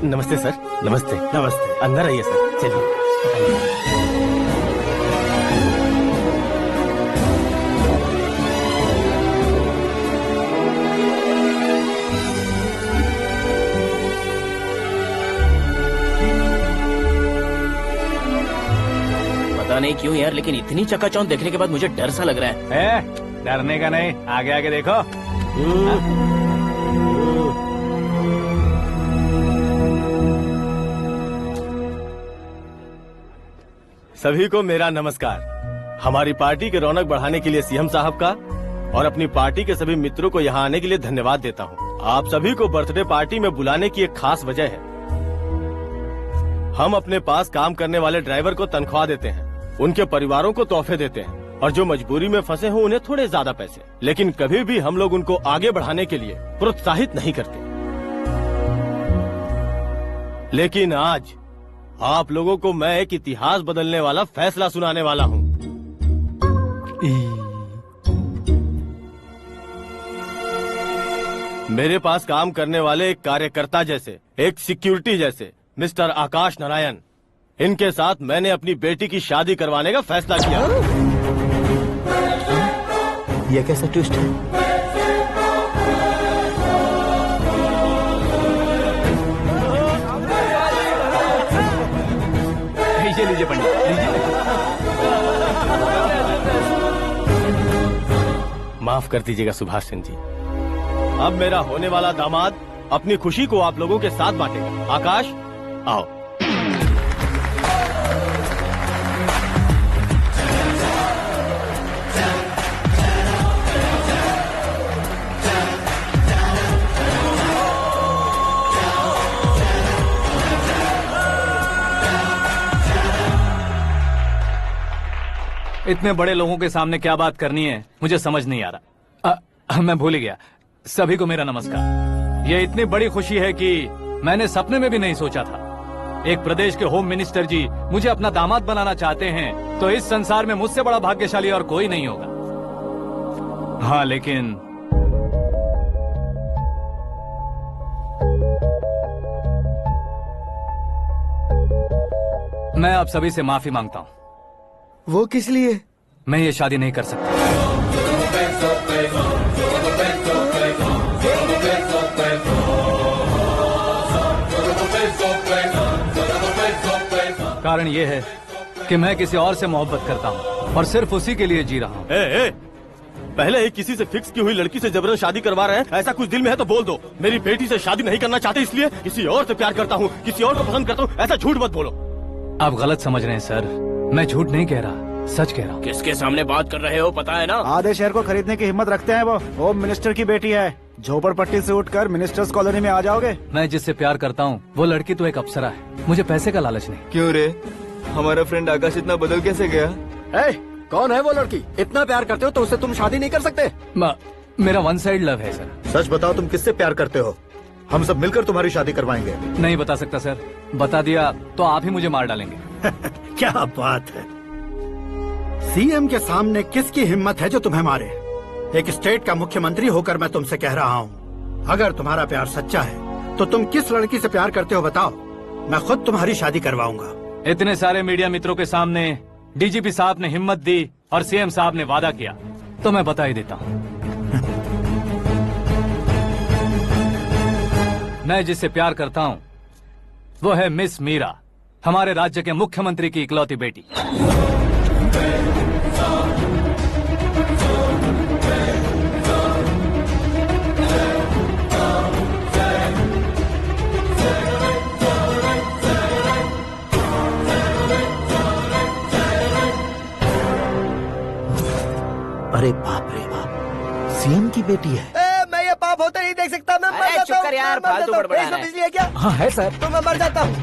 नमस्ते सर। नमस्ते। नमस्ते। अंदर आइए सर, चलिए। पता नहीं क्यों यार, लेकिन इतनी चकाचौंध देखने के बाद मुझे डर सा लग रहा है। डरने का नहीं, आगे आगे देखो। सभी को मेरा नमस्कार। हमारी पार्टी की रौनक बढ़ाने के लिए सीएम साहब का और अपनी पार्टी के सभी मित्रों को यहाँ आने के लिए धन्यवाद देता हूँ। आप सभी को बर्थडे पार्टी में बुलाने की एक खास वजह है। हम अपने पास काम करने वाले ड्राइवर को तनख्वाह देते हैं, उनके परिवारों को तोहफे देते हैं और जो मजबूरी में फंसे हो उन्हें थोड़े ज्यादा पैसे, लेकिन कभी भी हम लोग उनको आगे बढ़ाने के लिए प्रोत्साहित नहीं करते। लेकिन आज आप लोगों को मैं एक इतिहास बदलने वाला फैसला सुनाने वाला हूँ। मेरे पास काम करने वाले एक कार्यकर्ता जैसे, एक सिक्योरिटी जैसे मिस्टर आकाश नारायण, इनके साथ मैंने अपनी बेटी की शादी करवाने का फैसला किया। यह कैसा ट्विस्ट है? लीजिए पंडित, लीजिए। माफ कर दीजिएगा सुभाष सिंह जी। अब मेरा होने वाला दामाद अपनी खुशी को आप लोगों के साथ बांटेगा। आकाश, आओ। इतने बड़े लोगों के सामने क्या बात करनी है मुझे समझ नहीं आ रहा। मैं भूल ही गया। सभी को मेरा नमस्कार। ये इतनी बड़ी खुशी है कि मैंने सपने में भी नहीं सोचा था। एक प्रदेश के होम मिनिस्टर जी मुझे अपना दामाद बनाना चाहते हैं तो इस संसार में मुझसे बड़ा भाग्यशाली और कोई नहीं होगा। हाँ, लेकिन मैं आप सभी से माफी मांगता हूँ। वो किस लिए? मैं ये शादी नहीं कर सकता। कारण ये है कि मैं किसी और से मोहब्बत करता हूँ और सिर्फ उसी के लिए जी रहा हूँ। पहले ही किसी से फिक्स की हुई लड़की से जबरन शादी करवा रहे हैं, ऐसा कुछ दिल में है तो बोल दो। मेरी बेटी से शादी नहीं करना चाहते इसलिए किसी और से प्यार करता हूँ, किसी और को पसंद करता हूँ, ऐसा झूठ मत बोलो। आप गलत समझ रहे हैं सर, मैं झूठ नहीं कह रहा, सच कह रहा हूँ। किसके सामने बात कर रहे हो पता है ना? आधे शहर को खरीदने की हिम्मत रखते हैं वो। होम मिनिस्टर की बेटी है, झोपड़पट्टी से उठकर मिनिस्टर्स कॉलोनी में आ जाओगे। मैं जिससे प्यार करता हूँ वो लड़की तो एक अप्सरा है, मुझे पैसे का लालच नहीं। क्यों रे, हमारा फ्रेंड आकाश इतना बदल कैसे गया? कौन है वो लड़की? इतना प्यार करते हो तो उससे तुम शादी नहीं कर सकते? मेरा वन साइड लव है सर। सच बताओ, तुम किससे प्यार करते हो? हम सब मिलकर तुम्हारी शादी करवाएंगे। नहीं बता सकता सर, बता दिया तो आप ही मुझे मार डालेंगे। क्या बात है, सीएम के सामने किसकी हिम्मत है जो तुम्हें मारे? एक स्टेट का मुख्यमंत्री होकर मैं तुमसे कह रहा हूँ, अगर तुम्हारा प्यार सच्चा है तो तुम किस लड़की से प्यार करते हो बताओ, मैं खुद तुम्हारी शादी करवाऊंगा। इतने सारे मीडिया मित्रों के सामने डीजीपी साहब ने हिम्मत दी और सीएम साहब ने वादा किया तो मैं बता ही देता हूँ। मैं जिससे प्यार करता हूँ वो है मिस मीरा, हमारे राज्य के मुख्यमंत्री की इकलौती बेटी। अरे बाप रे बाप, सीएम की बेटी है। मैं ये पाप होते नहीं देख सकता। मैं मर जाता हूँ यार, फालतू बड़बड़ा रहा है। बिजली है क्या? हाँ है सर। तो मैं मर जाता हूँ।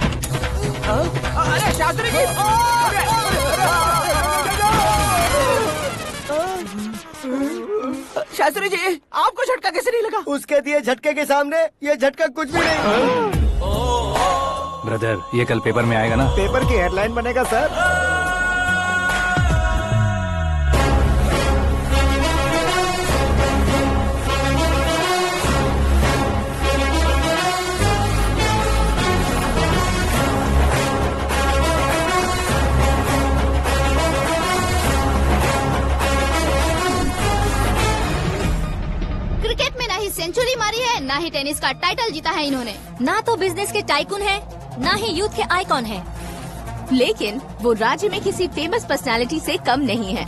अरे शास्त्री जी, शास्त्री जी आपको झटका कैसे नहीं लगा? उसके दिए झटके के सामने ये झटका कुछ भी नहीं। ब्रदर, ये कल पेपर में आएगा ना? पेपर की हेडलाइन बनेगा सर। सेंचुरी मारी है, ना ही टेनिस का टाइटल जीता है इन्होंने। ना तो बिजनेस के टाइकून है, ना ही यूथ के आइकॉन है। लेकिन वो राज्य में किसी फेमस पर्सनालिटी से कम नहीं है।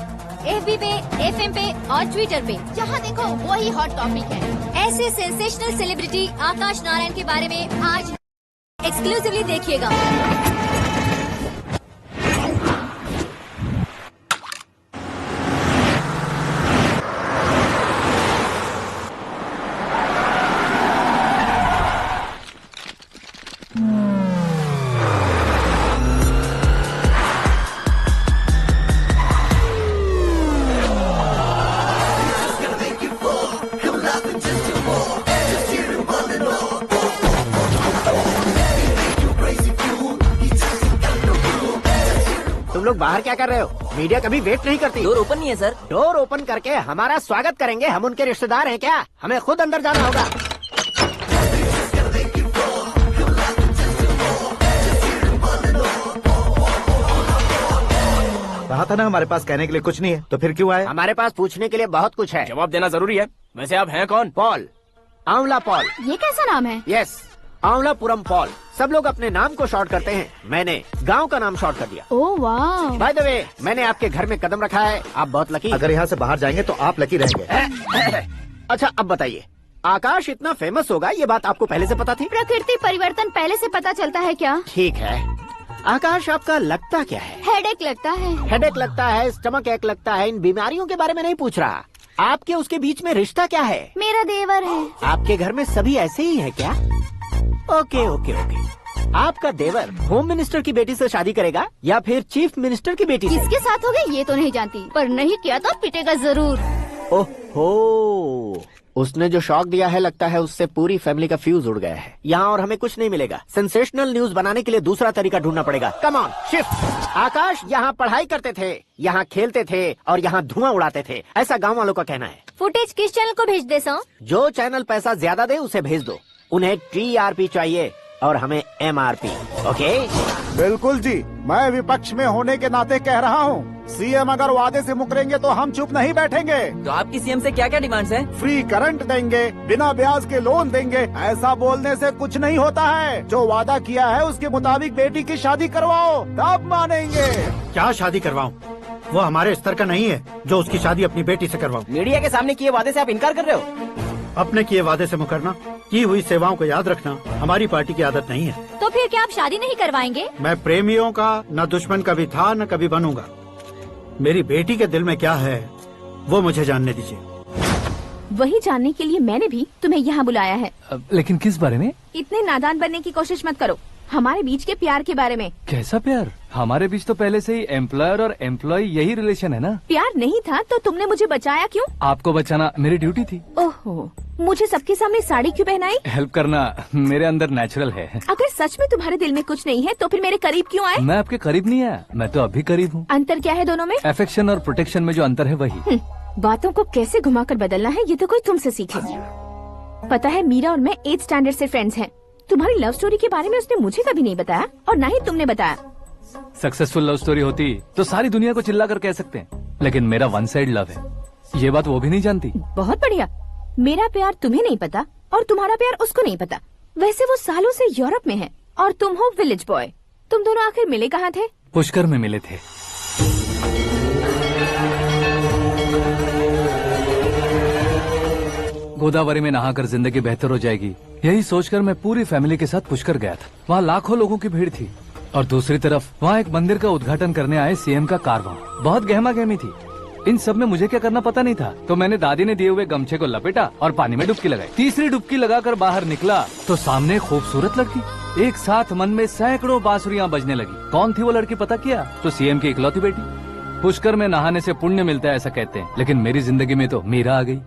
FB पे, FM पे और ट्विटर पे जहाँ देखो वही हॉट टॉपिक है। ऐसे सेंसेशनल सेलिब्रिटी आकाश नारायण के बारे में आज एक्सक्लूसिवली देखिएगा। तुम लोग बाहर क्या कर रहे हो? मीडिया कभी वेट नहीं करती। डोर ओपन नहीं है सर। डोर ओपन करके हमारा स्वागत करेंगे? हम उनके रिश्तेदार हैं क्या? हमें खुद अंदर जाना होगा। कहा था ना हमारे पास कहने के लिए कुछ नहीं है, तो फिर क्यों आए? हमारे पास पूछने के लिए बहुत कुछ है। जवाब देना जरूरी है। वैसे आप हैं कौन? पॉल, आंवला पॉल। ये कैसा नाम है? Yes, Anwalapuram Paul. सब लोग अपने नाम को शॉर्ट करते हैं, मैंने गांव का नाम शॉर्ट कर दिया। ओह वाह। बाय द वे, मैंने आपके घर में कदम रखा है, आप बहुत लकी। अगर यहाँ से बाहर जाएंगे तो आप लकी रहेंगे। अच्छा अब बताइए, आकाश इतना फेमस होगा ये बात आपको पहले से पता थी? प्रकृति परिवर्तन पहले से पता चलता है क्या? ठीक है, आकाश आपका लगता क्या है? हेडेक लगता है। हेडेक लगता है, स्टमक एक लगता है, इन बीमारियों के बारे में नहीं पूछ रहा। आपके उसके बीच में रिश्ता क्या है? मेरा देवर है। आपके घर में सभी ऐसे ही है क्या? Okay okay okay. आपका देवर होम मिनिस्टर की बेटी से शादी करेगा या फिर चीफ मिनिस्टर की बेटी से? किसके साथ होगा ये तो नहीं जानती, पर नहीं किया तो पिटेगा जरूर। ओहो, उसने जो शॉक दिया है लगता है उससे पूरी फैमिली का फ्यूज उड़ गया है। यहाँ और हमें कुछ नहीं मिलेगा। सेंसेशनल न्यूज बनाने के लिए दूसरा तरीका ढूंढना पड़ेगा। Come on shift. आकाश यहाँ पढ़ाई करते थे, यहाँ खेलते थे और यहाँ धुआं उड़ाते थे, ऐसा गाँव वालों का कहना है। फुटेज किस चैनल को भेज दे सो? जो चैनल पैसा ज्यादा दे उसे भेज दो। उन्हें TRP चाहिए और हमें MRP। ओके? बिल्कुल जी, मैं विपक्ष में होने के नाते कह रहा हूँ, सीएम अगर वादे से मुकरेंगे तो हम चुप नहीं बैठेंगे। तो आपकी सीएम से क्या क्या डिमांड्स हैं? फ्री करंट देंगे, बिना ब्याज के लोन देंगे। ऐसा बोलने से कुछ नहीं होता है। जो वादा किया है उसके मुताबिक बेटी की शादी करवाओ, तब मानेंगे। क्या शादी करवाऊं? वो हमारे स्तर का नहीं है जो उसकी शादी अपनी बेटी से करवाऊं। मीडिया के सामने किए वादे से आप इनकार कर रहे हो? अपने किए वादे से मुकरना, की हुई सेवाओं को याद रखना हमारी पार्टी की आदत नहीं है। तो फिर क्या आप शादी नहीं करवाएंगे? मैं प्रेमियों का न दुश्मन कभी था न कभी बनूंगा। मेरी बेटी के दिल में क्या है वो मुझे जानने दीजिए। वही जानने के लिए मैंने भी तुम्हें यहाँ बुलाया है। लेकिन किस बारे में? इतने नादान बनने की कोशिश मत करो। हमारे बीच के प्यार के बारे में। कैसा प्यार? हमारे बीच तो पहले से ही एम्प्लॉयर और एम्प्लॉय यही रिलेशन है ना। प्यार नहीं था तो तुमने मुझे बचाया क्यों? आपको बचाना मेरी ड्यूटी थी। ओहो, मुझे सबके सामने साड़ी क्यों पहनाई? हेल्प करना मेरे अंदर नेचुरल है। अगर सच में तुम्हारे दिल में कुछ नहीं है तो फिर मेरे करीब क्यों आए? मैं आपके करीब नहीं आया, मैं तो अभी करीब हूँ। अंतर क्या है दोनों में? अफेक्शन और प्रोटेक्शन में जो अंतर है वही। बातों को कैसे घुमाकर बदलना है ये तो कोई तुमसे सीखे। पता है, मीरा और मैं 8th स्टैंडर्ड से फ्रेंड्स हैं। तुम्हारी लव स्टोरी के बारे में उसने मुझे कभी नहीं बताया और न ही तुमने बताया। सक्सेसफुल लव स्टोरी होती तो सारी दुनिया को चिल्ला कर कह सकते हैं, लेकिन मेरा वन साइड लव है, ये बात वो भी नहीं जानती। बहुत बढ़िया। मेरा प्यार तुम्हें नहीं पता और तुम्हारा प्यार उसको नहीं पता। वैसे वो सालों से यूरोप में है और तुम हो विलेज बॉय। तुम दोनों आखिर मिले कहाँ थे? पुष्कर में मिले थे। गोदावरी में नहाकर जिंदगी बेहतर हो जाएगी, यही सोचकर मैं पूरी फैमिली के साथ पुष्कर गया था। वहाँ लाखों लोगों की भीड़ थी और दूसरी तरफ वहाँ एक मंदिर का उद्घाटन करने आए सीएम का कारवां। बहुत गहमा गहमी थी। इन सब में मुझे क्या करना पता नहीं था, तो मैंने दादी ने दिए हुए गमछे को लपेटा और पानी में डुबकी लगाई। तीसरी डुबकी लगाकर बाहर निकला तो सामने खूबसूरत लड़की। एक साथ मन में सैकड़ों बांसुरियां बजने लगी। कौन थी वो लड़की पता किया? तो सीएम की इकलौती बेटी। पुष्कर में नहाने से पुण्य मिलता है ऐसा कहते हैं, लेकिन मेरी जिंदगी में तो मीरा आ गई।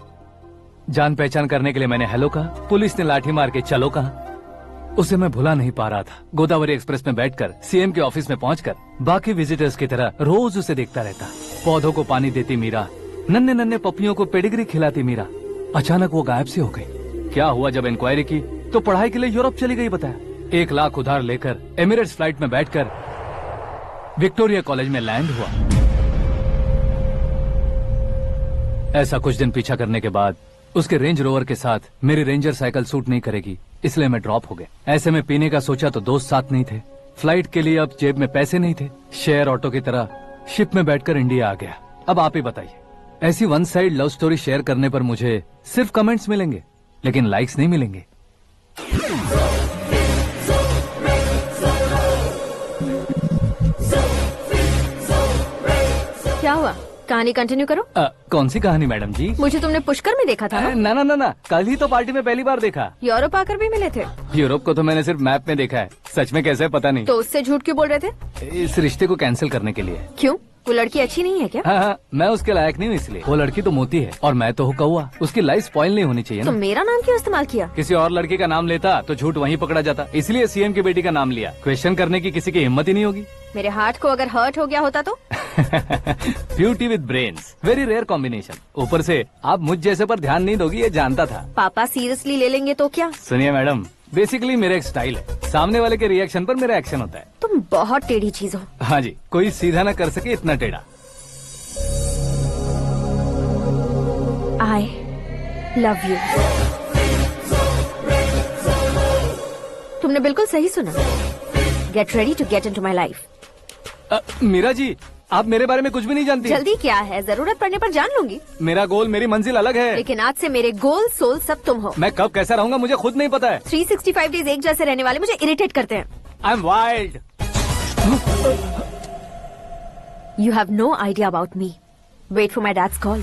जान पहचान करने के लिए मैंने हेलो कहा, पुलिस ने लाठी मार के चलो कहा। उसे मैं भुला नहीं पा रहा था। गोदावरी एक्सप्रेस में बैठकर सीएम के ऑफिस में पहुंचकर बाकी विजिटर्स की तरह रोज उसे देखता रहता। पौधों को पानी देती मीरा, नन्हे नन्हे पपियों को पेडिग्री खिलाती मीरा। अचानक वो गायब सी हो गई। क्या हुआ? जब इंक्वायरी की तो पढ़ाई के लिए यूरोप चली गई बताया। 1 लाख उधार लेकर एमिरेट्स फ्लाइट में बैठकर विक्टोरिया कॉलेज में लैंड हुआ। ऐसा कुछ दिन पीछा करने के बाद उसके रेंज रोवर के साथ मेरी रेंजर साइकिल सूट नहीं करेगी, इसलिए मैं ड्रॉप हो गया। ऐसे में पीने का सोचा तो दोस्त साथ नहीं थे। फ्लाइट के लिए अब जेब में पैसे नहीं थे। शेयर ऑटो की तरह शिप में बैठकर इंडिया आ गया। अब आप ही बताइए, ऐसी one side love story share करने पर मुझे सिर्फ कमेंट्स मिलेंगे, लेकिन लाइक्स नहीं मिलेंगे। क्या हुआ? कहानी कंटिन्यू करो। कौन सी कहानी मैडम जी? मुझे तुमने पुष्कर में देखा था ना? ना ना ना, कल ही तो पार्टी में पहली बार देखा। यूरोप आकर भी मिले थे? यूरोप को तो मैंने सिर्फ मैप में देखा है, सच में कैसे है पता नहीं। तो उससे झूठ क्यों बोल रहे थे? इस रिश्ते को कैंसिल करने के लिए। क्यों? वो लड़की अच्छी नहीं है क्या? हाँ, मैं उसके लायक नहीं हूँ इसलिए। वो लड़की तो मोती है और मैं तो हूँ कौवा। उसकी लाइफ स्पॉइल नहीं होनी चाहिए तो ना। मेरा नाम क्यों इस्तेमाल किया? किसी और लड़की का नाम लेता तो झूठ वहीं पकड़ा जाता, इसलिए सीएम की बेटी का नाम लिया। क्वेश्चन करने की किसी की हिम्मत ही नहीं होगी। मेरे हार्ट को अगर हर्ट हो गया होता तो? Beauty with brains, very rare combination. ऊपर से आप मुझ जैसे पर ध्यान नहीं दोगी ये जानता था। पापा सीरियसली ले लेंगे तो क्या? सुनिए मैडम, बेसिकली मेरा एक स्टाइल है, सामने वाले के रिएक्शन पर मेरा एक्शन होता है। तुम बहुत टेढ़ी चीज हो। हाँ जी, कोई सीधा न कर सके इतना टेढ़ा। I love you। तुमने बिल्कुल सही सुना। Get ready to get into my life। Meera ji, आप मेरे बारे में कुछ भी नहीं जानती। जल्दी क्या है, जरूरत पड़ने पर जान लूंगी। मेरा गोल, मेरी मंजिल अलग है। लेकिन आज से मेरे गोल सोल सब तुम हो। मैं कब कैसा रहूंगा मुझे खुद नहीं पता है। 365 डेज एक जैसे रहने वाले मुझे इरिटेट करते हैं। I am wild. You have no idea about me। Wait for my dad's call।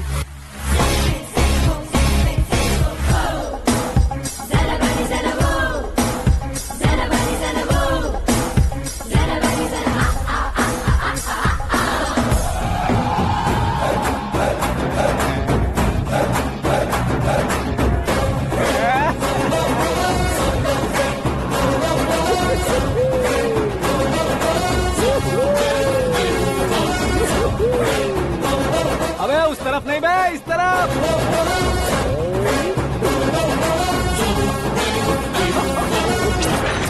अबे उस तरफ नहीं बे, इस तरफ।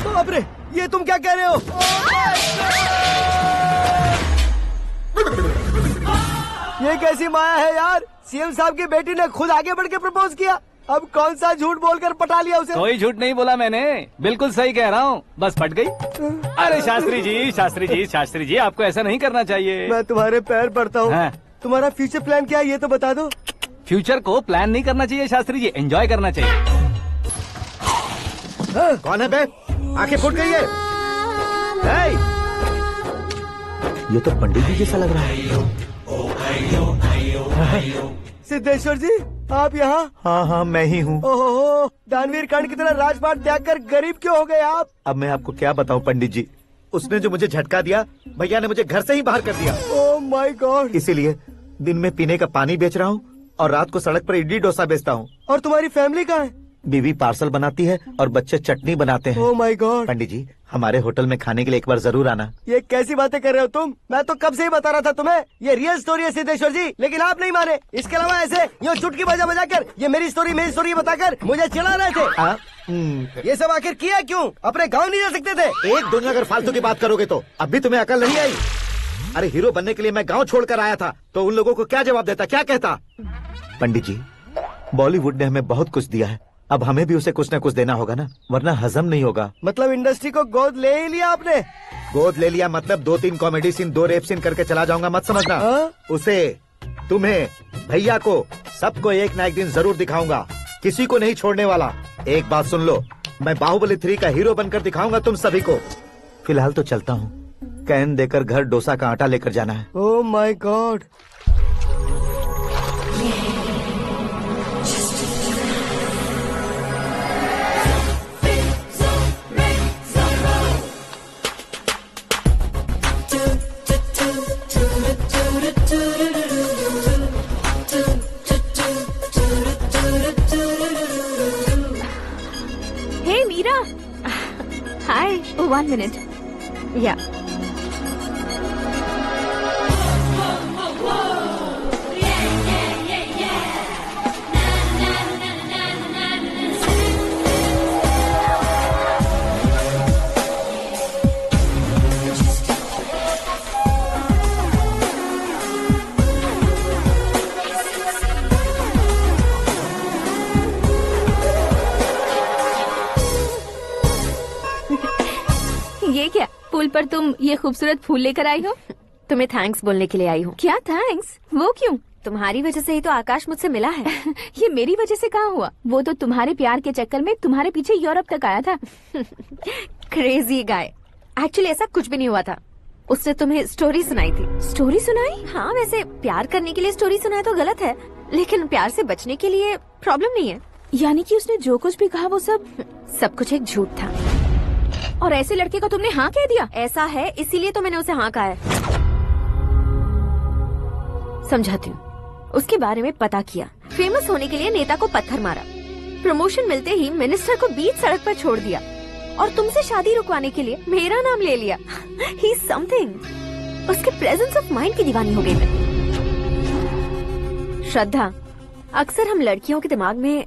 बाप रे, ये तुम क्या कह रहे हो? ये कैसी माया है यार? सीएम साहब की बेटी ने खुद आगे बढ़ के प्रपोज किया। अब कौन सा झूठ बोलकर पटा लिया उसे? कोई झूठ नहीं बोला मैंने, बिल्कुल सही कह रहा हूँ, बस पट गई। अरे शास्त्री जी, शास्त्री जी, शास्त्री जी, आपको ऐसा नहीं करना चाहिए। मैं तुम्हारे पैर पड़ता हूँ। हाँ। तुम्हारा फ्यूचर प्लान क्या है ये तो बता दो। फ्यूचर को प्लान नहीं करना चाहिए शास्त्री जी, एंजॉय करना चाहिए। कौन है बे? आंखें फूट गई है। हे! ये तो पंडित जी जैसा लग रहा है। सिद्धेश्वर जी, आप यहाँ? हाँ हाँ, मैं ही हूँ। ओहो, दानवीर कर्ण की तरह राजपाट त्याग कर गरीब क्यों हो गए आप? अब मैं आपको क्या बताऊँ पंडित जी, उसने जो मुझे झटका दिया, भैया ने मुझे घर से ही बाहर कर दिया। Oh my God. इसीलिए दिन में पीने का पानी बेच रहा हूँ और रात को सड़क पर इडली डोसा बेचता हूँ। और तुम्हारी फैमिली कहाँ है? बीवी पार्सल बनाती है और बच्चे चटनी बनाते हैं। Oh my God. पंडित जी, हमारे होटल में खाने के लिए एक बार जरूर आना। ये कैसी बातें कर रहे हो तुम? मैं तो कब से ही बता रहा था तुम्हें, ये रियल स्टोरी है सिद्धेश्वर जी, लेकिन आप नहीं माने। इसके अलावा ऐसे यूँ चुटकी बजा बजा कर ये मेरी स्टोरी बताकर मुझे चिढ़ा रहे थे। ये सब आखिर किया क्यों? अपने गाँव नहीं जा सकते थे? एक दुनिया अगर फालतू की बात करोगे तो अब भी तुम्हें अकल नहीं आई। अरे हीरो बनने के लिए मैं गाँव छोड़कर आया था, तो उन लोगों को क्या जवाब देता, क्या कहता? पंडित जी, बॉलीवुड ने हमें बहुत कुछ दिया है, अब हमें भी उसे कुछ न कुछ देना होगा ना, वरना हजम नहीं होगा। मतलब इंडस्ट्री को गोद ले ही लिया आपने? गोद ले लिया मतलब 2-3 कॉमेडी सीन, 2 रेप सीन करके चला जाऊंगा मत समझना। उसे, तुम्हें, भैया को, सबको एक ना एक दिन जरूर दिखाऊंगा, किसी को नहीं छोड़ने वाला। एक बात सुन लो, मैं बाहुबली 3 का हीरो बनकर दिखाऊंगा तुम सभी को। फिलहाल तो चलता हूँ, कैन देकर घर डोसा का आटा लेकर जाना है। Oh my God. Hey Meera. Hi. Oh, 1 minute. Yeah. पुल पर तुम ये खूबसूरत फूल लेकर आई हो? तुम्हें थैंक्स बोलने के लिए आई हूँ। क्या थैंक्स? वो क्यों? तुम्हारी वजह से ही तो आकाश मुझसे मिला है। ये मेरी वजह से कहाँ हुआ? वो तो तुम्हारे प्यार के चक्कर में तुम्हारे पीछे यूरोप तक आया था। Crazy guy. एक्चुअली ऐसा कुछ भी नहीं हुआ था। उसने तुम्हें स्टोरी सुनाई थी। स्टोरी सुनाई? हाँ, वैसे प्यार करने के लिए स्टोरी सुनाए तो गलत है, लेकिन प्यार से बचने के लिए प्रॉब्लम नहीं है। यानी कि उसने जो कुछ भी कहा वो सब कुछ एक झूठ था। और ऐसे लड़के को तुमने हाँ कह दिया? ऐसा है, इसीलिए तो मैंने उसे हाँ कहा है। समझाती हूँ। उसके बारे में पता किया, फेमस होने के लिए नेता को पत्थर मारा, प्रमोशन मिलते ही मिनिस्टर को बीच सड़क पर छोड़ दिया, और तुमसे शादी रुकवाने के लिए मेरा नाम ले लिया। ही समथिंग। उसके प्रेजेंस ऑफ माइंड की दीवानी हो गई मैं। श्रद्धा, अक्सर हम लड़कियों के दिमाग में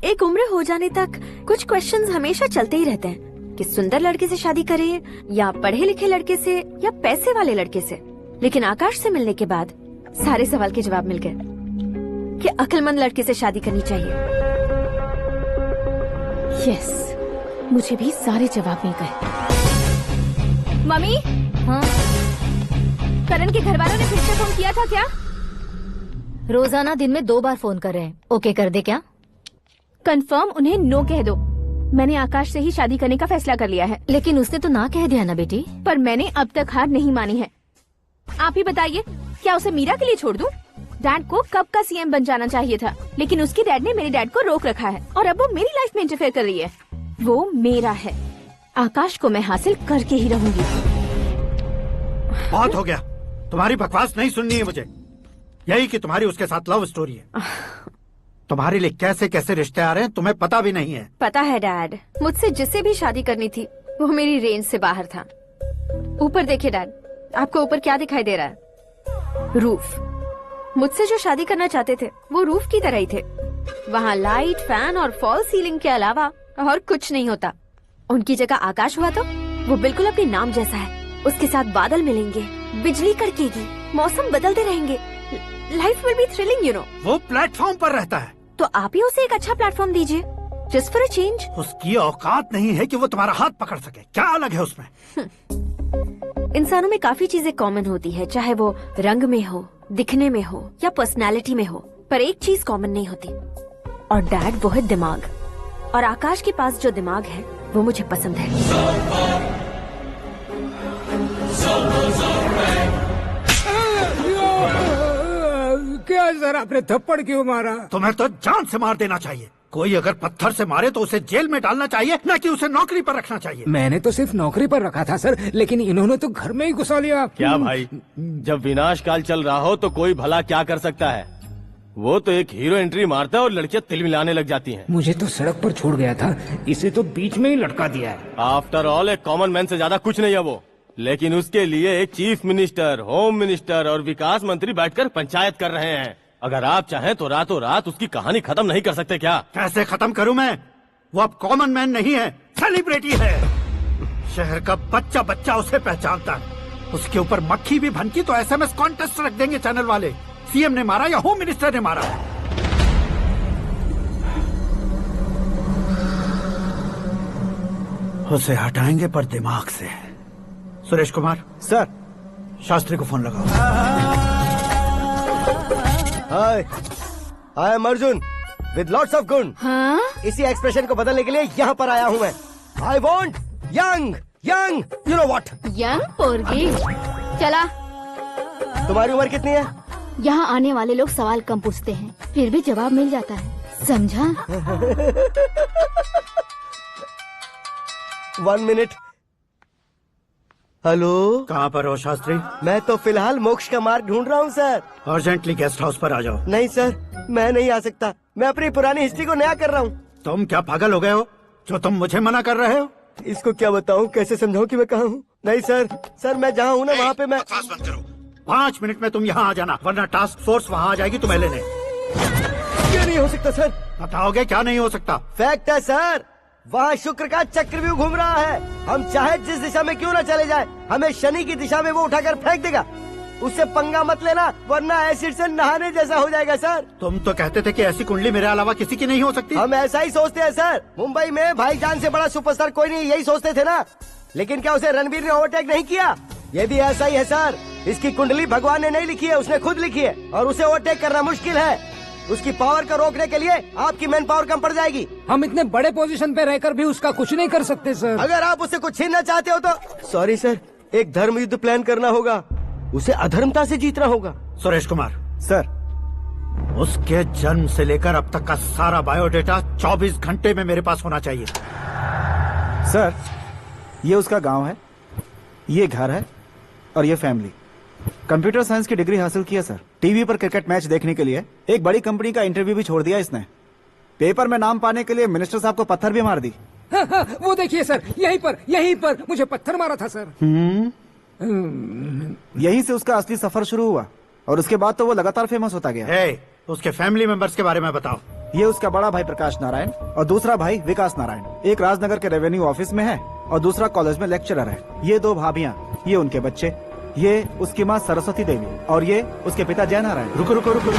एक उम्र हो जाने तक कुछ क्वेश्चंस हमेशा चलते ही रहते हैं कि सुंदर लड़के से शादी करें या पढ़े लिखे लड़के से या पैसे वाले लड़के से। लेकिन आकाश से मिलने के बाद सारे सवाल के जवाब मिल गए कि अक्लमंद लड़के से शादी करनी चाहिए। यस, मुझे भी सारे जवाब मिल गए। मम्मी, हाँ? करण के घर वालों ने फिर से फोन किया था क्या? रोजाना दिन में 2 बार फोन कर रहे हैं। ओके कर दे क्या? कंफर्म उन्हें नो कह दो। मैंने आकाश से ही शादी करने का फैसला कर लिया है। लेकिन उसने तो ना कह दिया ना बेटी। पर मैंने अब तक हार नहीं मानी है। आप ही बताइए, क्या उसे मीरा के लिए छोड़ दूं? डैड को कब का सीएम बन जाना चाहिए था, लेकिन उसके डैड ने मेरे डैड को रोक रखा है और अब वो मेरी लाइफ में इंटरफेयर कर रही है। वो मेरा है। आकाश को मैं हासिल करके ही रहूंगी। बहुत हो गया, तुम्हारी बकवास नहीं सुननी है मुझे। यही कि तुम्हारी उसके साथ लव स्टोरी है। तुम्हारे लिए कैसे कैसे रिश्ते आ रहे हैं तुम्हें पता भी नहीं है। पता है डैड, मुझसे जिसे भी शादी करनी थी वो मेरी रेंज से बाहर था। ऊपर देखिए डैड, आपको ऊपर क्या दिखाई दे रहा है? रूफ। मुझसे जो शादी करना चाहते थे वो रूफ की तरह ही थे। वहाँ लाइट, फैन और फॉल सीलिंग के अलावा और कुछ नहीं होता। उनकी जगह आकाश हुआ तो वो बिल्कुल अपने नाम जैसा है। उसके साथ बादल मिलेंगे, बिजली कड़केगी, मौसम बदलते रहेंगे। Life will be thrilling, you know. वो प्लेटफॉर्म पर रहता है तो आप ही उसे एक अच्छा प्लेटफॉर्म दीजिए, जस्ट फॉर अ चेंज। उसकी औकात नहीं है कि वो तुम्हारा हाथ पकड़ सके। क्या अलग है उसमें? इंसानों में काफी चीजें कॉमन होती है, चाहे वो रंग में हो, दिखने में हो या पर्सनालिटी में हो, पर एक चीज कॉमन नहीं होती, और डैड वो है दिमाग। और आकाश के पास जो दिमाग है वो मुझे पसंद है। क्या सर, आपने थप्पड़ क्यों मारा? तुम्हें तो जान से मार देना चाहिए। कोई अगर पत्थर से मारे तो उसे जेल में डालना चाहिए, न कि उसे नौकरी पर रखना चाहिए। मैंने तो सिर्फ नौकरी पर रखा था सर, लेकिन इन्होंने तो घर में ही घुसा लिया। क्या भाई, जब विनाश काल चल रहा हो तो कोई भला क्या कर सकता है? वो तो एक हीरो एंट्री मारता है और लड़कियां तिलमिलाने लग जाती हैं। मुझे तो सड़क पर छोड़ गया था, इसे तो बीच में ही लटका दिया है। आफ्टर ऑल एक कॉमन मैन से ज्यादा कुछ नहीं है वो, लेकिन उसके लिए एक चीफ मिनिस्टर, होम मिनिस्टर और विकास मंत्री बैठकर पंचायत कर रहे हैं। अगर आप चाहें तो रातों रात उसकी कहानी खत्म नहीं कर सकते क्या? कैसे खत्म करूं मैं? वो अब कॉमन मैन नहीं है, सेलिब्रिटी है। शहर का बच्चा बच्चा उसे पहचानता है। उसके ऊपर मक्खी भी भनकी तो SMS कॉन्टेस्ट रख देंगे चैनल वाले। सीएम ने मारा या होम मिनिस्टर ने मारा? उसे हटाएंगे पर दिमाग से। सुरेश कुमार सर, शास्त्री को फोन लगाओ। Hi, I am Arjun with lots of गुण। हाँ? इसी एक्सप्रेशन को बदलने के लिए यहाँ पर आया हूँ मैं। I want young young, you know what? Young पोरगी। चला। तुम्हारी उम्र कितनी है? यहाँ आने वाले लोग सवाल कम पूछते हैं, फिर भी जवाब मिल जाता है, समझा? 1 मिनट। हेलो, कहाँ पर हो शास्त्री? मैं तो फिलहाल मोक्ष का मार्ग ढूंढ रहा हूँ सर। अर्जेंटली गेस्ट हाउस पर आ जाओ। नहीं सर, मैं नहीं आ सकता। मैं अपनी पुरानी हिस्ट्री को नया कर रहा हूँ। तुम क्या पागल हो गए हो जो तुम मुझे मना कर रहे हो? इसको क्या बताऊँ, कैसे समझाऊँ कि मैं कहाँ हूँ? नहीं सर, मैं जहाँ हूँ ना वहाँ पे मैं। 5 मिनट में तुम यहाँ आ जाना, वरना टास्क फोर्स वहाँ आ जाएगी तुम्हें लेने। क्यों नहीं हो सकता सर? बताओगे क्या नहीं हो सकता? फैक्ट है सर, वहाँ शुक्र का चक्रव्यूह घूम रहा है। हम चाहे जिस दिशा में क्यों न चले जाए, हमें शनि की दिशा में वो उठाकर फेंक देगा। उससे पंगा मत लेना, वरना एसिड से नहाने जैसा हो जाएगा सर। तुम तो कहते थे कि ऐसी कुंडली मेरे अलावा किसी की नहीं हो सकती। हम ऐसा ही सोचते हैं सर। मुंबई में भाईजान से बड़ा सुपरस्टार कोई नहीं, यही सोचते थे ना। लेकिन क्या उसे रणवीर ने ओवरटेक नहीं किया? ये भी ऐसा ही है सर। इसकी कुंडली भगवान ने नहीं लिखी है, उसने खुद लिखी है और उसे ओवरटेक करना मुश्किल है। उसकी पावर को रोकने के लिए आपकी मैन पावर कम पड़ जाएगी। हम इतने बड़े पोजीशन पे रहकर भी उसका कुछ नहीं कर सकते सर। अगर आप उससे कुछ छीनना चाहते हो तो सॉरी सर, एक धर्म युद्ध प्लान करना होगा। उसे अधर्मता से जीतना होगा। सुरेश कुमार सर, उसके जन्म से लेकर अब तक का सारा बायोडेटा 24 घंटे में मेरे पास होना चाहिए। सर, ये उसका गांव है, ये घर है और ये फैमिली। कंप्यूटर साइंस की डिग्री हासिल की है सर। टीवी पर क्रिकेट मैच देखने के लिए एक बड़ी कंपनी का इंटरव्यू भी छोड़ दिया इसने। पेपर में नाम पाने के लिए मिनिस्टर साहब को पत्थर भी मार दी। हाँ, वो देखिए सर, यहीं पर मुझे पत्थर मारा था सर। यहीं से उसका असली सफर शुरू हुआ और उसके बाद तो वो लगातार फेमस होता गया। उसके फैमिली मेंबर्स के बारे में बताओ। ये उसका बड़ा भाई प्रकाश नारायण और दूसरा भाई विकास नारायण। एक राजनगर के रेवेन्यू ऑफिस में है और दूसरा कॉलेज में लेक्चरर है। ये 2 भाभियां, ये उनके बच्चे, ये उसकी माँ सरस्वती देवी और ये उसके पिता जय नारायण। रुको रुको रुको,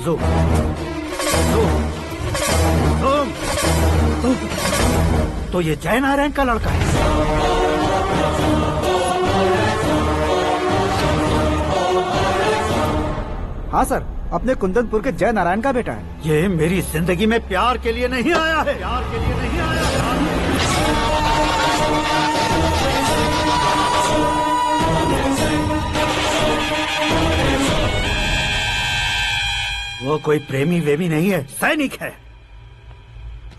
ज़ूम। तो ये जय नारायण का लड़का है। हाँ सर, अपने कुंदनपुर के जय नारायण का बेटा है। ये मेरी जिंदगी में प्यार के लिए नहीं आया है। प्यार के लिए नहीं आया वो कोई प्रेमी वेमी नहीं है, सैनिक है।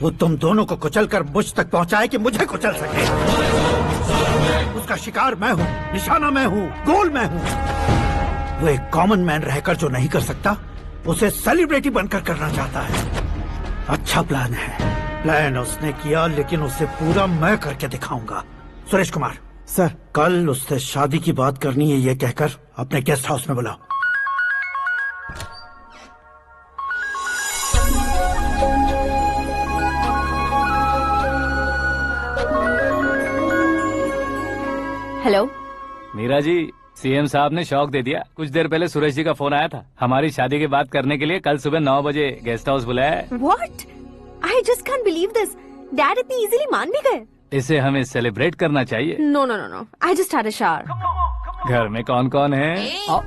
वो तुम दोनों को कुचलकर मुझ तक पहुंचाए कि मुझे कुचल सके। उसका शिकार मैं हूँ, निशाना मैं हूँ, गोल मैं हूँ। वो एक कॉमन मैन रहकर जो नहीं कर सकता, उसे सेलिब्रिटी बनकर करना चाहता है। अच्छा प्लान है। प्लान उसने किया, लेकिन उसे पूरा मैं करके दिखाऊंगा। सुरेश कुमार सर, कल उससे शादी की बात करनी है, ये कहकर अपने गेस्ट हाउस में बुलाओ। हेलो मीरा जी, सीएम साहब ने शौक दे दिया। कुछ देर पहले सुरेश जी का फोन आया था, हमारी शादी की बात करने के लिए कल सुबह 9 बजे गेस्ट हाउस बुलाया है। What? I just can't believe this. Dad इतनी इजीली मान भी गए। इसे हमें सेलिब्रेट करना चाहिए। No. I just had a shower. घर में कौन कौन है?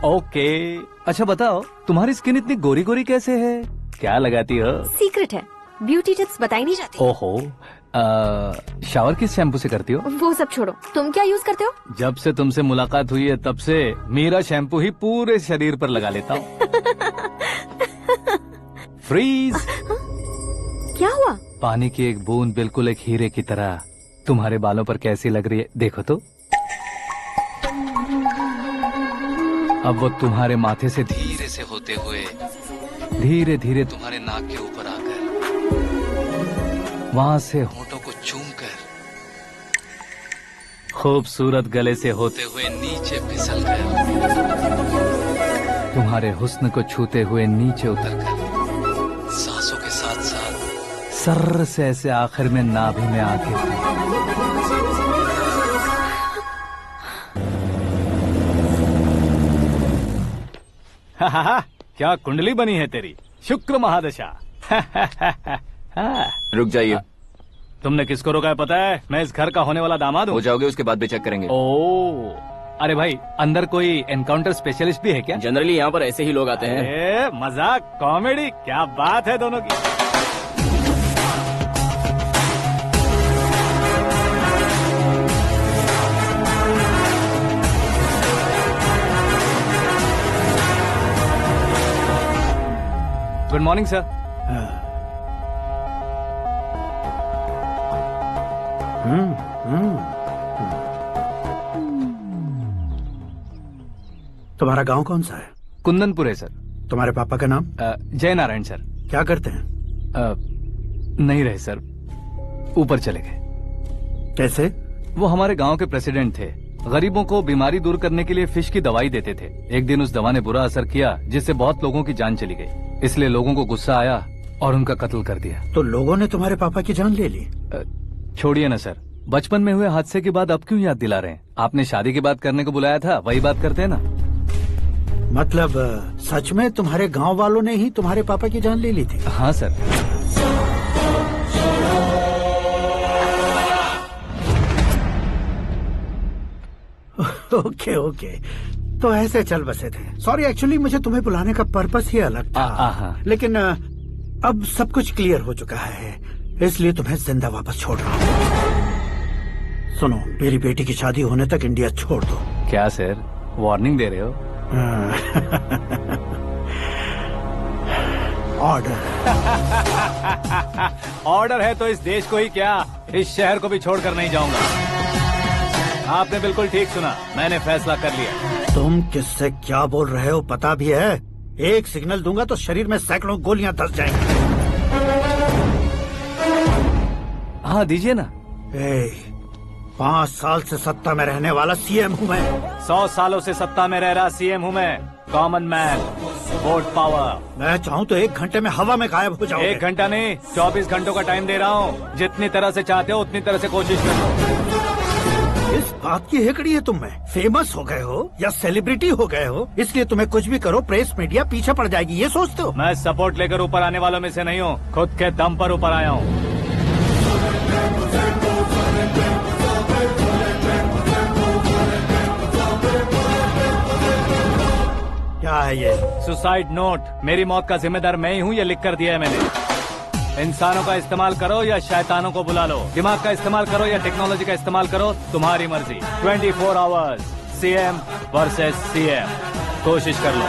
ओके। अच्छा बताओ, तुम्हारी स्किन इतनी गोरी गोरी कैसे है? क्या लगाती हो? सीक्रेट है, ब्यूटी टिप्स बताई नहीं जाती। ओहो, शावर किस शैम्पू से करती हो? वो सब छोड़ो, तुम क्या यूज करते हो? जब से तुमसे मुलाकात हुई है तब से मीरा शैम्पू ही पूरे शरीर पर लगा लेता हूँ। फ्रीज। क्या हुआ? पानी की एक बूंद बिल्कुल एक हीरे की तरह तुम्हारे बालों पर कैसी लग रही है, देखो तो। अब वो तुम्हारे माथे से धीरे से होते हुए धीरे धीरे तुम्हारे नाक के ऊपर आकर वहां से होठों को चूमकर खूबसूरत गले से होते हुए नीचे फिसल कर तुम्हारे हुस्न को छूते हुए नीचे उतरकर सांसों के साथ साथ सर्र से ऐसे आखिर में नाभि में आके क्या कुंडली बनी है तेरी, शुक्र महादशा। रुक जाइए। तुमने किसको रोका है पता है? मैं इस घर का होने वाला दामाद हूँ। हो जाओगे उसके बाद भी चेक करेंगे। ओ, अरे भाई, अंदर कोई एनकाउंटर स्पेशलिस्ट भी है क्या? जनरली यहाँ पर ऐसे ही लोग आते हैं। मजाक, कॉमेडी, क्या बात है दोनों की। Good morning sir. तुम्हारा गांव कौन सा है? कुंदनपुर है सर। तुम्हारे पापा का नाम? जय नारायण सर। क्या करते हैं? नहीं रहे सर, ऊपर चले गए। कैसे? वो हमारे गांव के प्रेसिडेंट थे। गरीबों को बीमारी दूर करने के लिए फिश की दवाई देते थे। एक दिन उस दवा ने बुरा असर किया, जिससे बहुत लोगों की जान चली गई। इसलिए लोगों को गुस्सा आया और उनका कत्ल कर दिया। तो लोगों ने तुम्हारे पापा की जान ले ली? छोड़िए ना सर, बचपन में हुए हादसे के बाद अब क्यों याद दिला रहे हैं? आपने शादी की बात करने को बुलाया था, वही बात करते हैं ना। मतलब सच में तुम्हारे गांव वालों ने ही तुम्हारे पापा की जान ले ली थी? हाँ सर। ओके ओके, तो ऐसे चल बसे थे। सॉरी, एक्चुअली मुझे तुम्हें बुलाने का पर्पस ही अलग था, लेकिन अब सब कुछ क्लियर हो चुका है, इसलिए तुम्हें जिंदा वापस छोड़ रहा हूँ। सुनो, मेरी बेटी की शादी होने तक इंडिया छोड़ दो। क्या सर, वार्निंग दे रहे हो? ऑर्डर। ऑर्डर है तो इस देश को ही क्या, इस शहर को भी छोड़कर नहीं जाऊंगा। आपने बिल्कुल ठीक सुना, मैंने फैसला कर लिया। तुम किससे क्या बोल रहे हो पता भी है? एक सिग्नल दूंगा तो शरीर में सैकड़ों गोलियां धस जाएंगी। हाँ दीजिए ना। 5 साल से सत्ता में रहने वाला सीएम हूँ मैं। 100 सालों से सत्ता में रह रहा सीएम हूँ मैं। Common man, vote power. मैं चाहूँ तो 1 घंटे में हवा में गायब हो जाऊँ। 1 घंटा नहीं, 24 घंटों का टाइम दे रहा हूँ। जितनी तरह से चाहते हो उतनी तरह से कोशिश करो। इस बात की हेकड़ी है तुम में। फेमस हो गए हो या सेलिब्रिटी हो गए हो, इसलिए तुम्हें कुछ भी करो प्रेस मीडिया पीछे पड़ जाएगी, ये सोचते हो? मैं सपोर्ट लेकर ऊपर आने वालों में से नहीं हूँ, खुद के दम पर ऊपर आया हूँ। क्या है ये? Suicide note. मेरी मौत का जिम्मेदार मैं ही हूँ, ये लिख कर दिया है मैंने। इंसानों का इस्तेमाल करो या शैतानों को बुला लो, दिमाग का इस्तेमाल करो या टेक्नोलॉजी का इस्तेमाल करो, तुम्हारी मर्जी। 24 आवर्स, सीएम वर्सेस सीएम, कोशिश कर लो।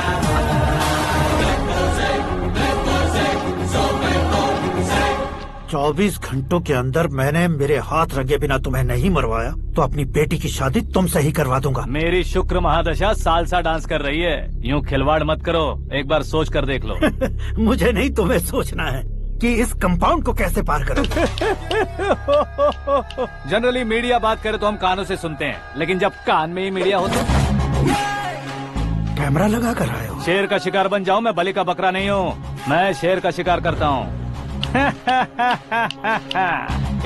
24 घंटों के अंदर मैंने मेरे हाथ रंगे बिना तुम्हें नहीं मरवाया तो अपनी बेटी की शादी तुमसे ही करवा दूंगा। मेरी शुक्र महादशा सालसा डांस कर रही है, यूँ खिलवाड़ मत करो, एक बार सोच कर देख लो। मुझे नहीं, तुम्हें सोचना है कि इस कंपाउंड को कैसे पार करो। जनरली मीडिया बात करे तो हम कानों से सुनते हैं, लेकिन जब कान में ही मीडिया हो तो कैमरा लगा कर आए हो। शेर का शिकार बन जाऊं, मैं बलि का बकरा नहीं हूँ, मैं शेर का शिकार करता हूँ।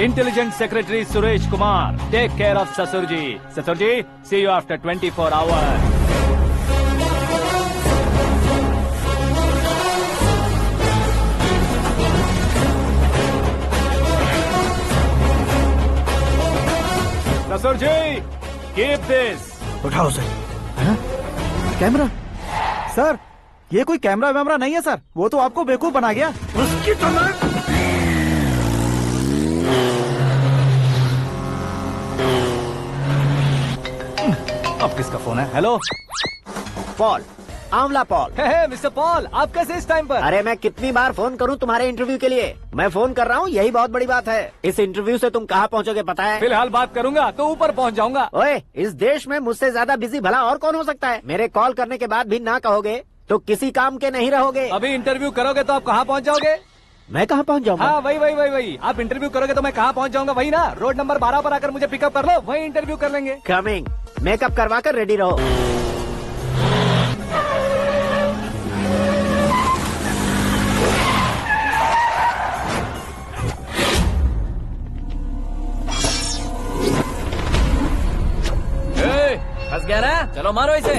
Intelligent secretary Suresh Kumar, take care of ससुर जी। ससुर जी, सी यू आफ्टर 24 आवर्स। ससुर जी, कीप दिस। उठाओ सर। कैमरा? सर, ये कोई कैमरा वैमरा नहीं है सर, वो तो आपको बेवकूफ बना गया। उसकी तो मैं... अब किसका फोन है? हेलो पॉल, आंवला पॉल। मिस्टर पॉल, आप कैसे इस टाइम पर? अरे मैं कितनी बार फोन करूं तुम्हारे इंटरव्यू के लिए? मैं फोन कर रहा हूं, यही बहुत बड़ी बात है। इस इंटरव्यू से तुम कहां पहुंचोगे पता है? फिलहाल बात करूंगा तो ऊपर पहुंच जाऊंगा। ओए, इस देश में मुझसे ज्यादा बिजी भला और कौन हो सकता है? मेरे कॉल करने के बाद भी ना कहोगे तो किसी काम के नहीं रहोगे। अभी इंटरव्यू करोगे तो आप कहाँ पहुँच जाओगे? मैं कहाँ पहुँच जाऊंगा? हाँ, वही। आप इंटरव्यू करोगे तो मैं कहाँ पहुँच जाऊंगा? वही ना, रोड नंबर 12 पर आकर मुझे पिकअप कर लो, वही इंटरव्यू कर लेंगे। कमिंग। मेकअप करवा कर रेडी रहो। फंस गया ना, चलो मारो इसे।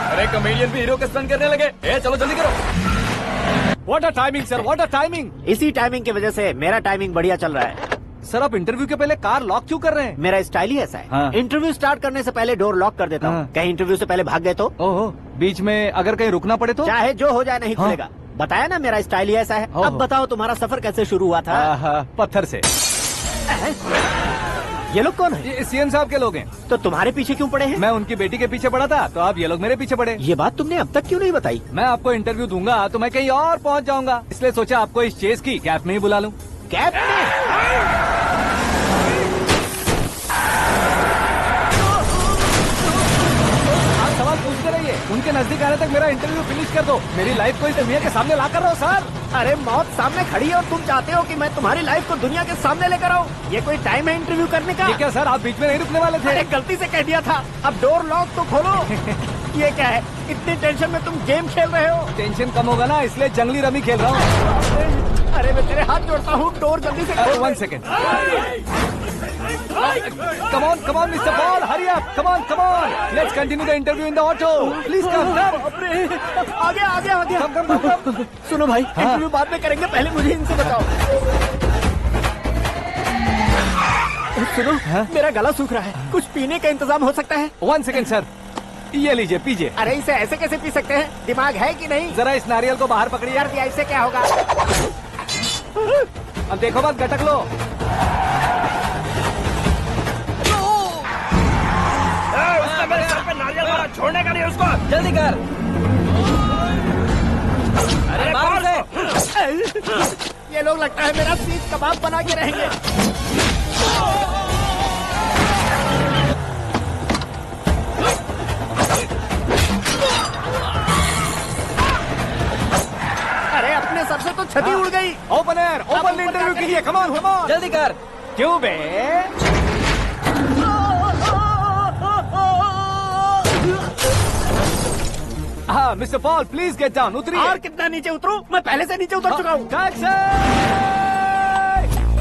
अरे कॉमेडियन भी हीरो के स्टंट करने लगे। चलो जल्दी करो। What a timing sir, what a timing. इसी टाइमिंग की वजह से मेरा टाइमिंग बढ़िया चल रहा है। सर, आप इंटरव्यू के पहले कार लॉक क्यों कर रहे हैं? मेरा स्टाइल ही ऐसा है। हाँ। इंटरव्यू स्टार्ट करने से पहले डोर लॉक कर देता हूँ। कहीं इंटरव्यू से पहले भाग गए तो? ओहो, बीच में अगर कहीं रुकना पड़े तो? चाहे जो हो जाए नहीं खुलेगा। बताया ना मेरा स्टाइल ही ऐसा है। अब बताओ तुम्हारा सफर कैसे शुरू हुआ था? पत्थर से। ये लोग कौन है? ये सीएम साहब के लोग हैं। तो तुम्हारे पीछे क्यों पड़े हैं? मैं उनकी बेटी के पीछे पड़ा था, तो आप ये लोग मेरे पीछे पड़े। ये बात तुमने अब तक क्यों नहीं बताई? मैं आपको इंटरव्यू दूंगा तो मैं कहीं और पहुंच जाऊंगा, इसलिए सोचा आपको इस चेस की कैप में ही बुला लूं। कैप में? सवाल पूछते रहिए, उनके नजदीक आने तक मेरा इंटरव्यू फिनिश कर दो। मेरी लाइफ को इस दुनिया के सामने ला कर रहो सर। अरे मौत सामने खड़ी है और तुम चाहते हो कि मैं तुम्हारी लाइफ को दुनिया के सामने लेकर आऊं? ये कोई टाइम है इंटरव्यू करने का? ये क्या सर, आप बीच में नहीं रुकने वाले थे? अरे गलती से कह दिया था, अब डोर लॉक तो खोलो। ये क्या है, इतनी टेंशन में तुम गेम खेल रहे हो? टेंशन कम होगा ना, इसलिए जंगली रमी खेल रहा हूँ। अरे मैं तेरे हाथ जोड़ता हूँ, डोर जल्दी से खोलो। 1 second. Come on, Mr. Paul, hurry up! Come on! Let's continue the interview in the auto. Please come. आगे। Come. सुनो भाई, इंटरव्यू बाद में करेंगे, पहले मुझे इनसे बताओ। सुनो, मेरा गला सूख रहा है, कुछ पीने का इंतजाम हो सकता है? 1 सेकेंड सर, ये लीजिए पीजिए। अरे इसे ऐसे कैसे पी सकते हैं? दिमाग है कि नहीं? जरा इस नारियल को बाहर पकड़िए। कर दिया, इससे क्या होगा? अब देखो मत, गटक लो। उसने मेरे सर पे नारियल मारा, छोड़ने का नहीं उसको। जल्दी कर। अरे मार दे। ये लोग लगता है मेरा सीख कबाब बना के रहेंगे। अरे अपने सर से तो छती उड़ गई। ओपन एयर, ओपन इंटरव्यू कीजिए। कम ऑन, कम ऑन, जल्दी कर। क्यों बे? हाँ mister Paul, please get down. उतरिए। और कितना नीचे उतरूं? मैं पहले से नीचे उतर चुका हूँ।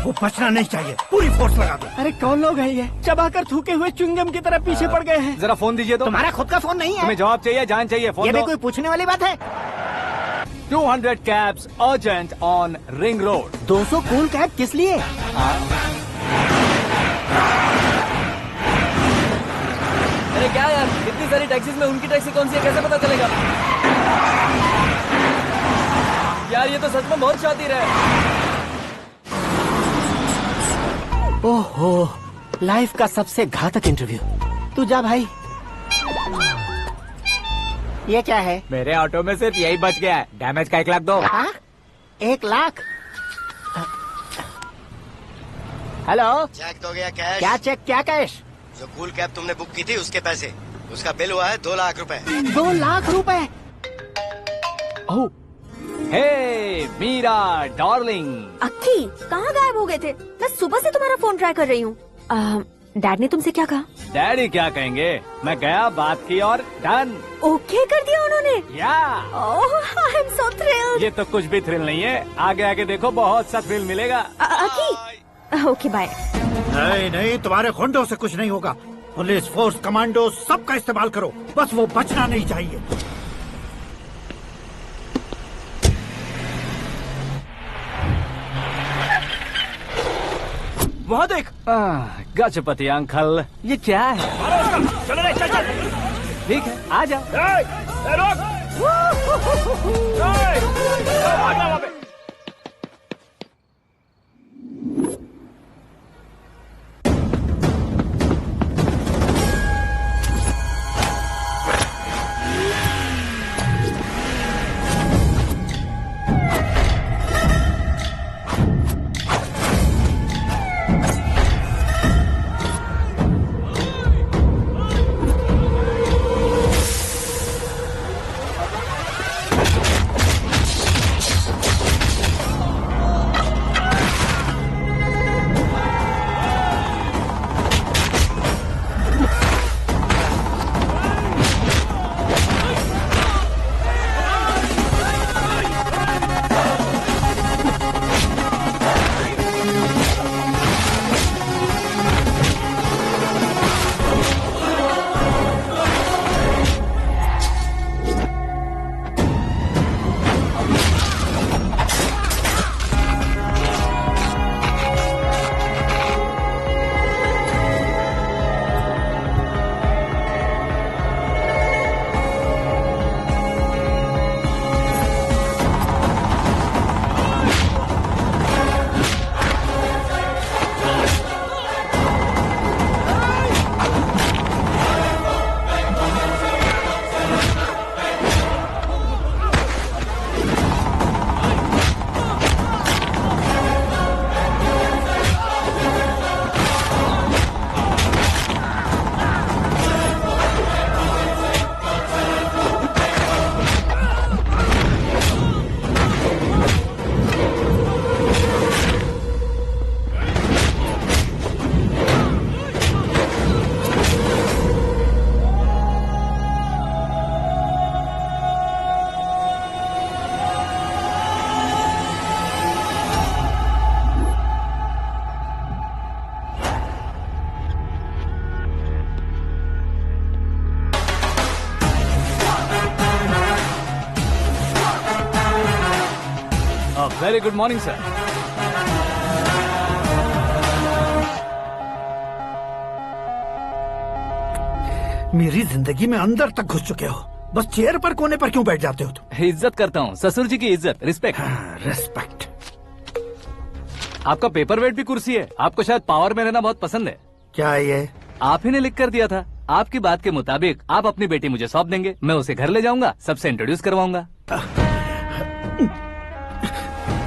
वो बचना नहीं चाहिए, पूरी फोर्स लगा दो। अरे कौन लोग हैं ये? चबाकर थूके हुए च्युइंगम की तरह पीछे पड़ गए हैं। जरा फोन दीजिए तो। तुम्हारा खुद का फोन नहीं है? तुम्हें जवाब चाहिए, जान चाहिए, फोन ये भी दो। कोई पूछने वाली बात है? 200 cabs urgent on Ring Road. 200 cool cab किस लिए? अरे क्या यार, इतनी सारी टैक्सीज में उनकी टैक्सी कौन सी है, कैसे पता चलेगा? यार ये तो सच में बहुत शातिर है। ओहो, लाइफ का सबसे घातक इंटरव्यू। तू जा भाई। ये क्या है? मेरे ऑटो में सिर्फ यही बच गया है, डैमेज का 1 लाख दो। 1 लाख? हेलो, चेक दोगे या कैश? क्या चेक, क्या कैश? जो कूल कैब तुमने बुक की थी उसके पैसे, उसका बिल हुआ है 2 लाख रुपए। 2 लाख रुपए? ओह, हे मीरा डार्लिंग। अक्की, कहाँ गायब हो गए थे? मैं सुबह से तुम्हारा फोन ट्राई कर रही हूँ। डैड ने तुमसे क्या कहा? डैडी क्या कहेंगे, मैं गया, बात की और डन। ओके कर दिया उन्होंने? या। ओह, आई एम सो थ्रिल्ड। ये तो कुछ भी थ्रिल नहीं है, आगे आगे देखो बहुत सा थ्रिल मिलेगा। अक्की, ओके बाय। नहीं नहीं, तुम्हारे गुंडों से कुछ नहीं होगा। पुलिस फोर्स, कमांडो, सबका इस्तेमाल करो, बस वो बचना नहीं चाहिए। वहाँ देख। गजपति अंकल, ये क्या है? चलो रे, चल चल। ठीक है, आ जाओ। रोक। वहाँ पे। Very good morning sir. मेरी जिंदगी में अंदर तक घुस चुके हो। बस चेयर पर कोने पर क्यों बैठ जाते हो तुम? इज्जत करता हूँ, ससुर जी की इज्जत, रिस्पेक्ट। रिस्पेक्ट। आपका पेपर वेट भी कुर्सी है। आपको शायद पावर में रहना बहुत पसंद है। क्या है ये? आप ही ने लिख कर दिया था। आपकी बात के मुताबिक आप अपनी बेटी मुझे सौंप देंगे, मैं उसे घर ले जाऊंगा, सबसे इंट्रोड्यूस करवाऊंगा।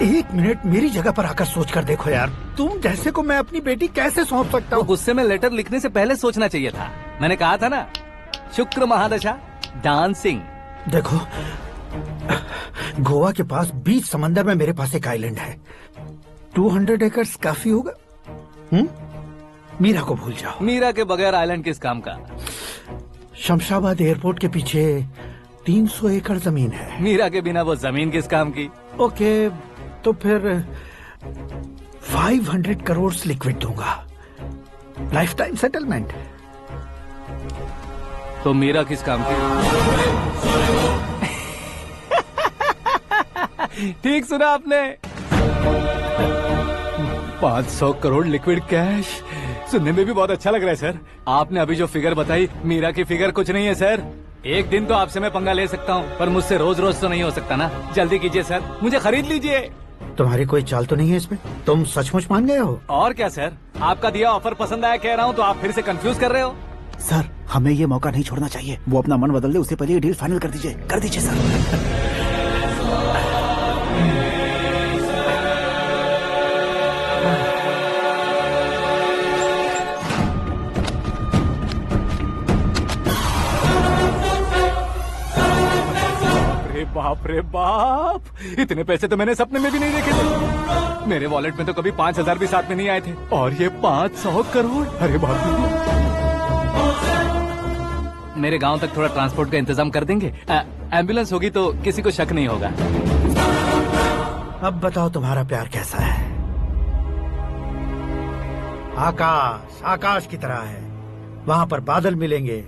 1 मिनट मेरी जगह पर आकर सोच कर देखो यार, तुम जैसे को मैं अपनी बेटी कैसे सौंप सकता हूँ? गुस्से में लेटर लिखने से पहले सोचना चाहिए था। मैंने कहा था ना, शुक्र महादशा डांसिंग। देखो, गोवा के पास बीच समंदर में मेरे पास एक आइलैंड है। 200 एकर्स काफी होगा। मीरा को भूल जाओ। मीरा के बगैर आइलैंड किस काम का? शमशाबाद एयरपोर्ट के पीछे 300 एकड़ जमीन है। मीरा के बिना वो जमीन किस काम की? ओके, तो फिर 500 करोड़ लिक्विड दूंगा, लाइफ टाइम सेटलमेंट। तो मीरा किस काम की? ठीक सुना आपने, 500 करोड़ लिक्विड कैश। सुनने में भी बहुत अच्छा लग रहा है सर। आपने अभी जो फिगर बताई, मीरा की फिगर कुछ नहीं है सर। एक दिन तो आपसे मैं पंगा ले सकता हूँ, पर मुझसे रोज रोज तो नहीं हो सकता ना। जल्दी कीजिए सर, मुझे खरीद लीजिए। तुम्हारी कोई चाल तो नहीं है इसमें? तुम सचमुच मान गए हो? और क्या सर, आपका दिया ऑफर पसंद आया कह रहा हूँ, तो आप फिर से कंफ्यूज कर रहे हो। सर, हमें ये मौका नहीं छोड़ना चाहिए। वो अपना मन बदल दे, उससे पहले ये डील फाइनल कर दीजिए। कर दीजिए सर। बाप रे बाप, इतने पैसे तो मैंने सपने में भी नहीं देखे थे। मेरे वॉलेट में तो कभी 5000 भी साथ में नहीं आए थे, और ये 500 करोड़। अरे बाप रे। मेरे गांव तक थोड़ा ट्रांसपोर्ट का इंतजाम कर देंगे? एम्बुलेंस होगी तो किसी को शक नहीं होगा। अब बताओ तुम्हारा प्यार कैसा है? आकाश आकाश की तरह है। वहाँ पर बादल मिलेंगे,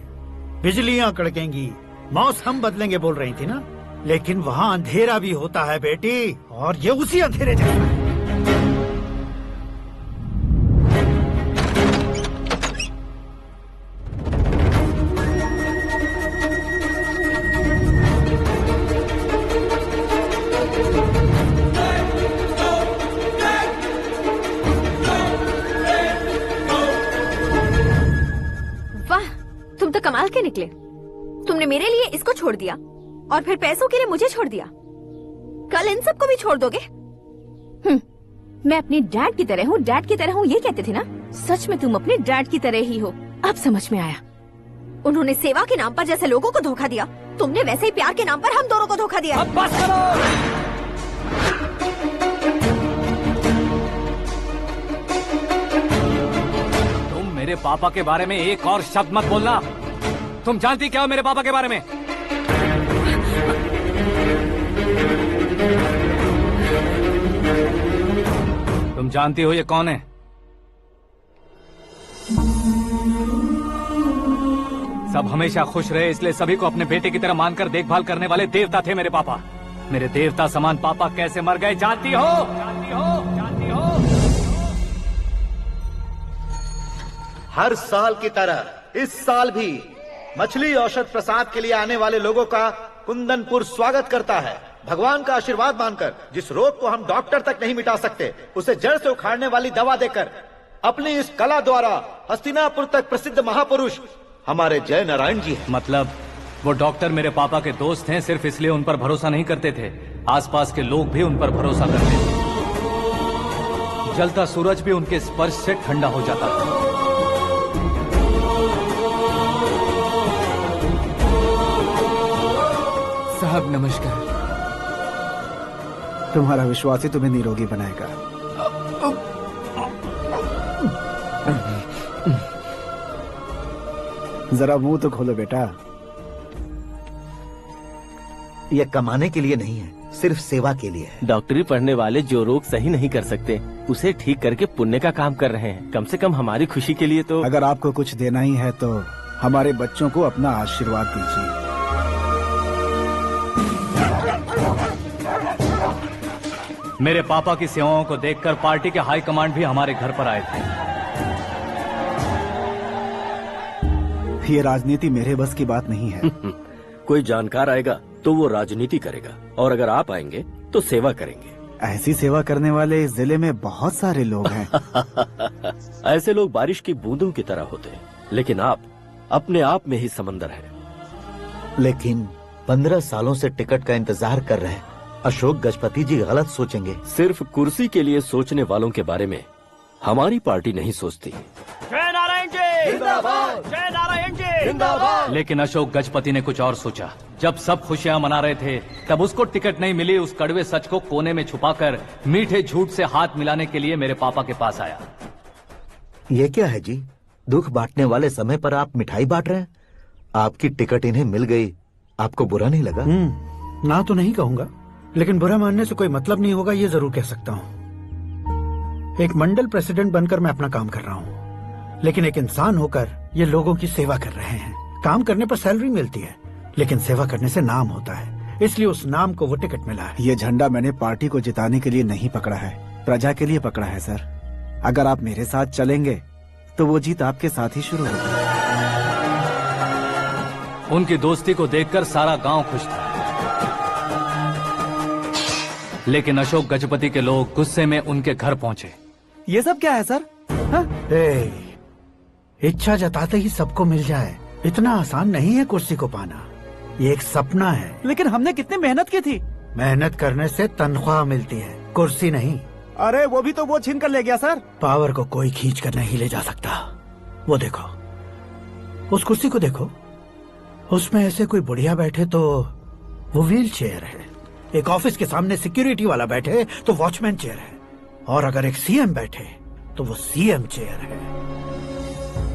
बिजलियां कड़केंगी, मौसम बदलेंगे बोल रही थी ना। लेकिन वहाँ अंधेरा भी होता है बेटी, और ये उसी अंधेरे जैसा है। वाह, तुम तो कमाल के निकले। तुमने मेरे लिए इसको छोड़ दिया और फिर पैसों के लिए मुझे छोड़ दिया। कल इन सबको भी छोड़ दोगे? मैं अपने डैड की तरह हूँ, डैड की तरह हूँ, ये कहते थे ना। सच में तुम अपने डैड की तरह ही हो। अब समझ में आया। उन्होंने सेवा के नाम पर जैसे लोगों को धोखा दिया, तुमने वैसे ही प्यार के नाम पर हम दोनों को धोखा दिया। अब बस करो। तुम मेरे पापा के बारे में एक और शब्द मत बोलना। तुम जानती क्या हो मेरे पापा के बारे में? तुम जानती हो ये कौन है? सब हमेशा खुश रहे, इसलिए सभी को अपने बेटे की तरह मानकर देखभाल करने वाले देवता थे मेरे पापा। मेरे देवता समान पापा कैसे मर गए जानती हो? जानती हो? जानती हो? हर साल की तरह इस साल भी मछली औषध प्रसाद के लिए आने वाले लोगों का कुंदनपुर स्वागत करता है। भगवान का आशीर्वाद मानकर जिस रोग को हम डॉक्टर तक नहीं मिटा सकते, उसे जड़ से उखाड़ने वाली दवा देकर अपनी इस कला द्वारा हस्तिनापुर तक प्रसिद्ध महापुरुष हमारे जय नारायण जी हैं। मतलब वो डॉक्टर मेरे पापा के दोस्त हैं, सिर्फ इसलिए उन पर भरोसा नहीं करते थे, आसपास के लोग भी उन पर भरोसा करते थे। जलता सूरज भी उनके स्पर्श से ठंडा हो जाता था। साहब नमस्कार। तुम्हारा विश्वास ही तुम्हें निरोगी बनाएगा। जरा मुंह तो खोलो बेटा। यह कमाने के लिए नहीं है, सिर्फ सेवा के लिए है। डॉक्टरी पढ़ने वाले जो रोग सही नहीं कर सकते, उसे ठीक करके पुण्य का काम कर रहे हैं। कम से कम हमारी खुशी के लिए तो। अगर आपको कुछ देना ही है तो हमारे बच्चों को अपना आशीर्वाद दीजिए। मेरे पापा की सेवाओं को देखकर पार्टी के हाई कमांड भी हमारे घर पर आए थे। ये राजनीति मेरे बस की बात नहीं है। कोई जानकार आएगा तो वो राजनीति करेगा, और अगर आप आएंगे तो सेवा करेंगे। ऐसी सेवा करने वाले इस जिले में बहुत सारे लोग हैं। ऐसे लोग बारिश की बूंदों की तरह होते हैं, लेकिन आप अपने आप में ही समंदर हैं। लेकिन 15 सालों से टिकट का इंतजार कर रहे हैं। अशोक गजपति जी गलत सोचेंगे। सिर्फ कुर्सी के लिए सोचने वालों के बारे में हमारी पार्टी नहीं सोचती। जय नारायण जी जिंदाबाद, जय नारायण जी जिंदाबाद। लेकिन अशोक गजपति ने कुछ और सोचा। जब सब खुशियां मना रहे थे तब उसको टिकट नहीं मिली। उस कड़वे सच को कोने में छुपाकर मीठे झूठ से हाथ मिलाने के लिए मेरे पापा के पास आया। ये क्या है जी? दुख बांटने वाले समय पर आप मिठाई बांट रहे हैं। आपकी टिकट इन्हें मिल गई, आपको बुरा नहीं लगा? ना तो नहीं कहूंगा, लेकिन बुरा मानने से कोई मतलब नहीं होगा, ये जरूर कह सकता हूँ। एक मंडल प्रेसिडेंट बनकर मैं अपना काम कर रहा हूँ, लेकिन एक इंसान होकर ये लोगों की सेवा कर रहे हैं। काम करने पर सैलरी मिलती है, लेकिन सेवा करने से नाम होता है, इसलिए उस नाम को वो टिकट मिला है। ये झंडा मैंने पार्टी को जिताने के लिए नहीं पकड़ा है, प्रजा के लिए पकड़ा है सर। अगर आप मेरे साथ चलेंगे तो वो जीत आपके साथ ही शुरू होगी। उनकी दोस्ती को देखकर सारा गांव खुश था, लेकिन अशोक गजपति के लोग गुस्से में उनके घर पहुंचे। ये सब क्या है सर? इच्छा जताते ही सबको मिल जाए, इतना आसान नहीं है कुर्सी को पाना। ये एक सपना है। लेकिन हमने कितनी मेहनत की थी। मेहनत करने से तनख्वाह मिलती है, कुर्सी नहीं। अरे वो भी तो वो छीन कर ले गया सर। पावर को कोई खींच कर नहीं ले जा सकता। वो देखो, उस कुर्सी को देखो, उसमें ऐसे कोई बुढ़िया बैठे तो वो व्हील चेयर है। एक ऑफिस के सामने सिक्योरिटी वाला बैठे तो वॉचमैन चेयर है, और अगर एक सीएम बैठे तो वो सीएम चेयर है।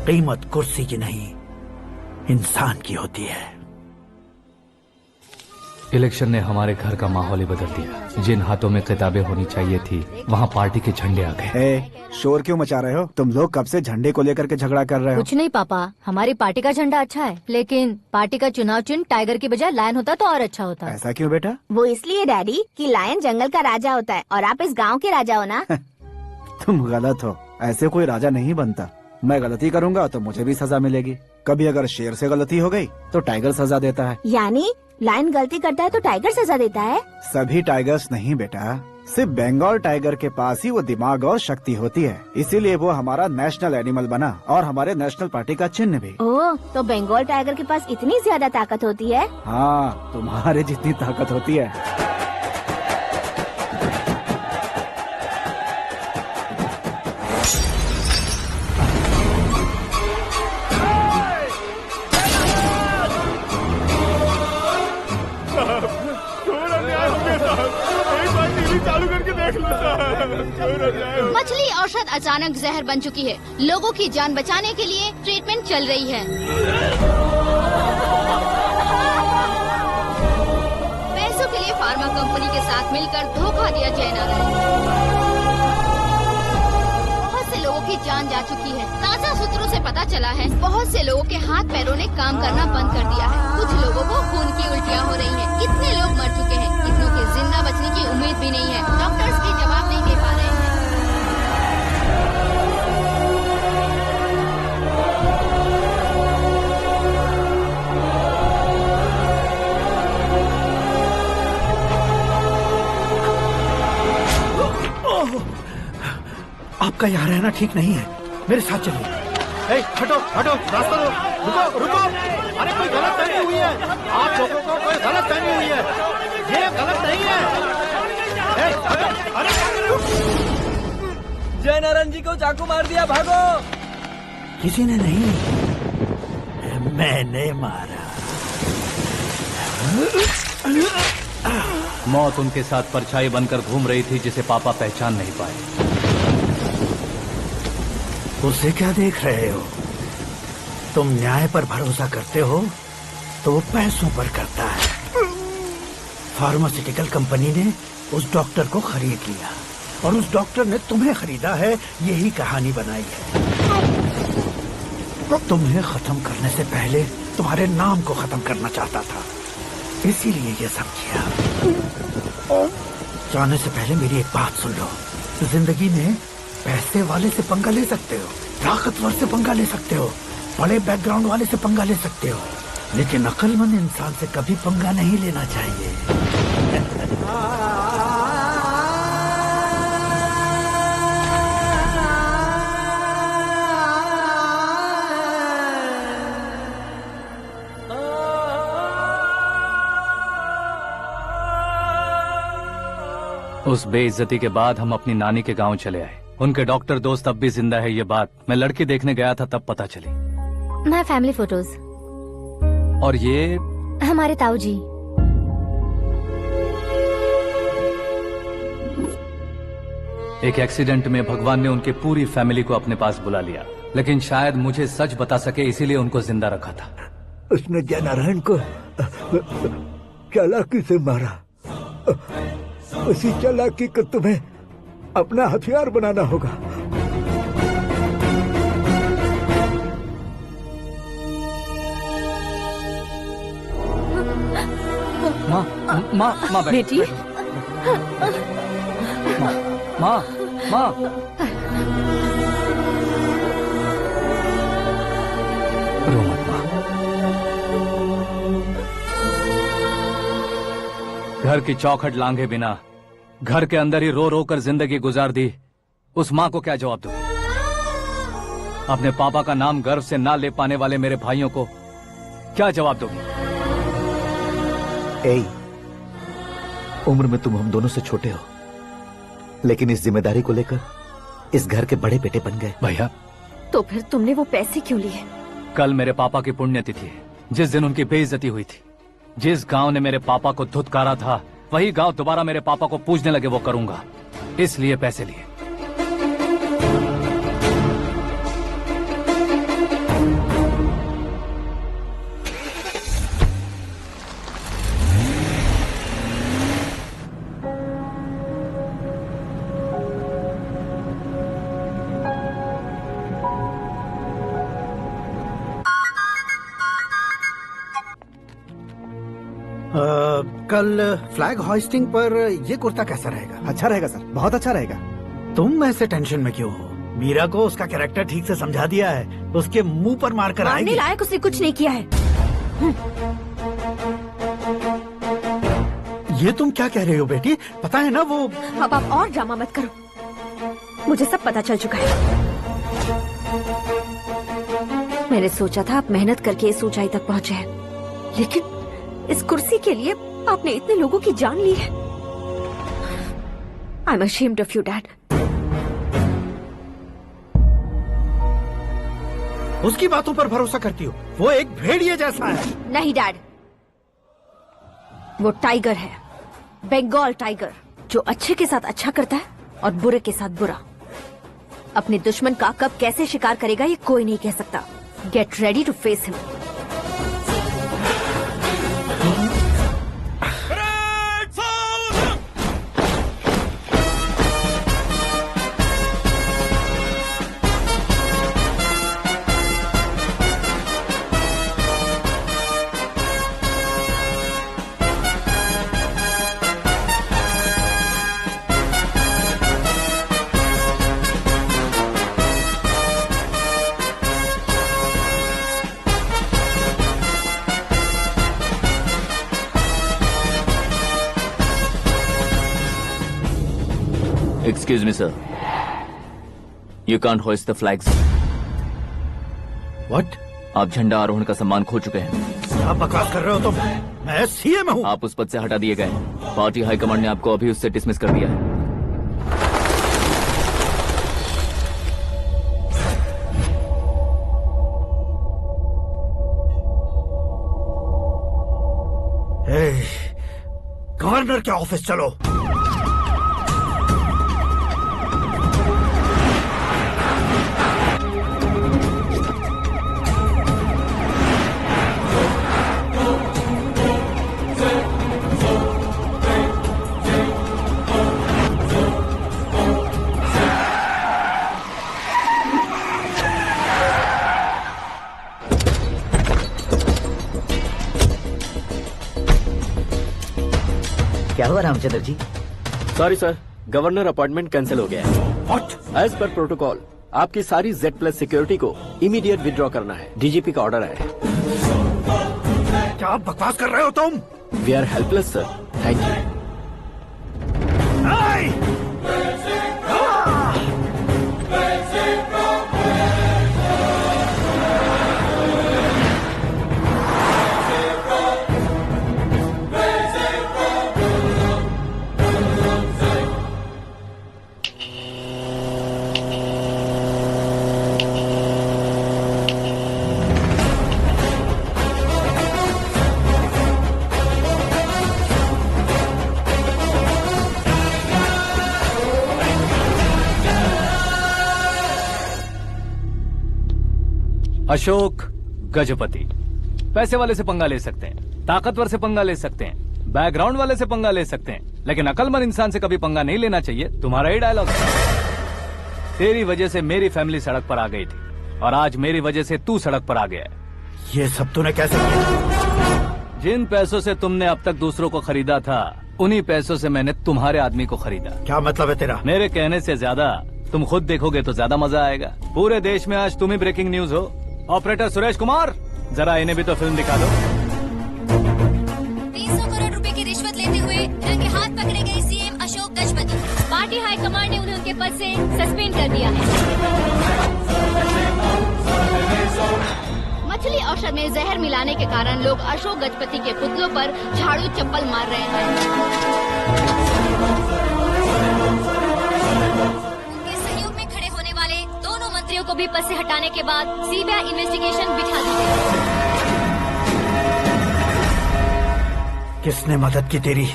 कीमत कुर्सी की नहीं, इंसान की होती है। इलेक्शन ने हमारे घर का माहौल ही बदल दिया। जिन हाथों में किताबें होनी चाहिए थी, वहाँ पार्टी के झंडे आ गए। शोर क्यों मचा रहे हो? तुम लोग कब से झंडे को लेकर के झगड़ा कर रहे हो? कुछ नहीं पापा, हमारी पार्टी का झंडा अच्छा है, लेकिन पार्टी का चुनाव चिन्ह टाइगर की बजाय लायन होता तो और अच्छा होता। ऐसा क्यों बेटा? वो इसलिए डैडी कि लायन जंगल का राजा होता है और आप इस गांव के राजा हो ना। तुम गलत हो, ऐसे कोई राजा नहीं बनता। मैं गलती करूंगा तो मुझे भी सजा मिलेगी। कभी अगर शेर से गलती हो गई तो टाइगर सजा देता है। यानी लायन गलती करता है तो टाइगर सजा देता है? सभी टाइगर्स नहीं बेटा, सिर्फ बंगाल टाइगर के पास ही वो दिमाग और शक्ति होती है, इसीलिए वो हमारा नेशनल एनिमल बना और हमारे नेशनल पार्टी का चिन्ह भी। ओह, तो बंगाल टाइगर के पास इतनी ज्यादा ताकत होती है? हाँ, तुम्हारे जितनी ताकत होती है। मछली औषध अचानक जहर बन चुकी है। लोगों की जान बचाने के लिए ट्रीटमेंट चल रही है। पैसों के लिए फार्मा कंपनी के साथ मिलकर धोखा दिया जय नारायण। बहुत से लोगों की जान जा चुकी है। ताजा सूत्रों से पता चला है बहुत से लोगों के हाथ पैरों ने काम करना बंद कर दिया है। कुछ लोगों को खून की उल्टियाँ हो रही हैं। कितने लोग मर चुके हैं, कितनों के जिंदा बचने की उम्मीद भी नहीं है। डॉक्टर्स भी जवाब नहीं दे पा रहे हैं। आपका यहाँ रहना ठीक नहीं है, मेरे साथ चलिए। हटो हटो, रास्ता दो, रुको रुको। अरे कोई गलत फहमी हुई है, आप लोगों को कोई गलत फहमी हुई है, ये गलत नहीं है। अरे जय नारायण जी को चाकू मार दिया, भागो। किसी ने नहीं, मैंने मारा। मौत उनके साथ परछाई बनकर घूम रही थी, जिसे पापा पहचान नहीं पाए। उसे क्या देख रहे हो? तुम न्याय पर भरोसा करते हो तो वो पैसों पर करता है। फार्मास्यूटिकल कंपनी ने उस डॉक्टर को खरीद लिया और उस डॉक्टर ने तुम्हें खरीदा है, यही कहानी बनाई है। तुम्हें खत्म करने से पहले तुम्हारे नाम को खत्म करना चाहता था, इसीलिए ये सब किया। जाने से पहले मेरी एक बात सुन लो। जिंदगी में पैसे वाले से पंगा ले सकते हो, ताकतवर से पंगा ले सकते हो, बड़े बैकग्राउंड वाले से पंगा ले सकते हो, लेकिन अक्लमंद इंसान से कभी पंगा नहीं लेना चाहिए। उस बेइज्जती के बाद हम अपनी नानी के गांव चले आए। उनके डॉक्टर दोस्त अब भी जिंदा है, ये बात मैं लड़की देखने गया था तब पता चली। My family photos. और ये हमारे ताऊ जी। एक एक्सीडेंट में भगवान ने उनकी पूरी फैमिली को अपने पास बुला लिया, लेकिन शायद मुझे सच बता सके इसीलिए उनको जिंदा रखा था। उसने जयनारायण को चालाकी से मारा। उसी चालाकी को तुम्हें अपना हथियार बनाना होगा। माँ बेटी। माँ रो मत माँ। घर की चौखट लांघे बिना घर के अंदर ही रो रो कर जिंदगी गुजार दी उस माँ को क्या जवाब दूं? अपने पापा का नाम गर्व से ना ले पाने वाले मेरे भाइयों को क्या जवाब दोगी? उम्र में तुम हम दोनों से छोटे हो, लेकिन इस जिम्मेदारी को लेकर इस घर के बड़े बेटे बन गए। भैया, तो फिर तुमने वो पैसे क्यों लिए? कल मेरे पापा की पुण्यतिथि है, जिस दिन उनकी बेइज्जती हुई थी। जिस गांव ने मेरे पापा को धुतकारा था वही गांव दोबारा मेरे पापा को पूजने लगे वो करूंगा, इसलिए पैसे लिए। कल फ्लैग होइस्टिंग पर ये कुर्ता कैसा रहेगा? अच्छा रहेगा सर, बहुत अच्छा रहेगा। तुम ऐसे टेंशन में क्यों हो? मीरा को उसका कैरेक्टर ठीक से समझा दिया है, उसके मुंह पर मारकर आएगी। लायक उसने कुछ नहीं किया है। ये तुम क्या कह रहे हो बेटी? पता है ना वो। अब आप और ड्रामा मत करो, मुझे सब पता चल चुका है। मैंने सोचा था आप मेहनत करके इस ऊंचाई तक पहुंचे हैं, लेकिन इस कुर्सी के लिए आपने इतने लोगों की जान ली है। I am ashamed of you, Dad. उसकी बातों पर भरोसा करती हो? वो एक भेड़िए जैसा है। नहीं डैड, वो टाइगर है, बंगाल टाइगर, जो अच्छे के साथ अच्छा करता है और बुरे के साथ बुरा। अपने दुश्मन का कब कैसे शिकार करेगा ये कोई नहीं कह सकता। Get ready to face him. Excuse me, sir. You can't hoist the flags. What? आप झंडा आरोहण का सम्मान खो चुके हैं। क्या बकवास कर रहे हो तुम? मैं सीएम हूँ। आप उस पद से हटा दिए गए। पार्टी हाईकमांड ने आपको अभी उससे डिसमिस कर दिया है। गवर्नर के ऑफिस चलो। क्या हुआ Ramchandra ji? Sorry sir, governor appointment cancel हो गया है। What? एज पर प्रोटोकॉल आपकी सारी Z+ सिक्योरिटी को इमीडिएट विड्रॉ करना है। डीजीपी का ऑर्डर है। क्या आप बकवास कर रहे हो तुम? We are helpless sir. Thank you. Ashok Gajapati पैसे वाले से पंगा ले सकते हैं, ताकतवर से पंगा ले सकते हैं, बैकग्राउंड वाले से पंगा ले सकते हैं, लेकिन अकलमंद इंसान से कभी पंगा नहीं लेना चाहिए। तुम्हारा ही डायलॉग। तेरी वजह से मेरी फैमिली सड़क पर आ गई थी और आज मेरी वजह से तू सड़क पर आ गया है। ये सब तूने कैसे किया? जिन पैसों से तुमने अब तक दूसरों को खरीदा था, उन्हीं पैसों से मैंने तुम्हारे आदमी को खरीदा। क्या मतलब है तेरा? मेरे कहने से ज्यादा तुम खुद देखोगे तो ज्यादा मजा आएगा। पूरे देश में आज तुम ही ब्रेकिंग न्यूज हो। ऑपरेटर सुरेश कुमार, जरा इन्हें भी तो फिल्म दिखा दो। 300 करोड़ रुपए की रिश्वत लेते हुए रंगे हाथ पकड़े गए CM Ashok Gajapati. Party high command ने उन्हें उनके पद से सस्पेंड कर दिया है। मछली औषध में जहर मिलाने के कारण लोग अशोक गजपति के पुतलों पर झाड़ू चप्पल मार रहे हैं। मंत्रियों को भी पद से हटाने के बाद सीबीआई इन्वेस्टिगेशन बिठा दी गई। किसने मदद की तेरी?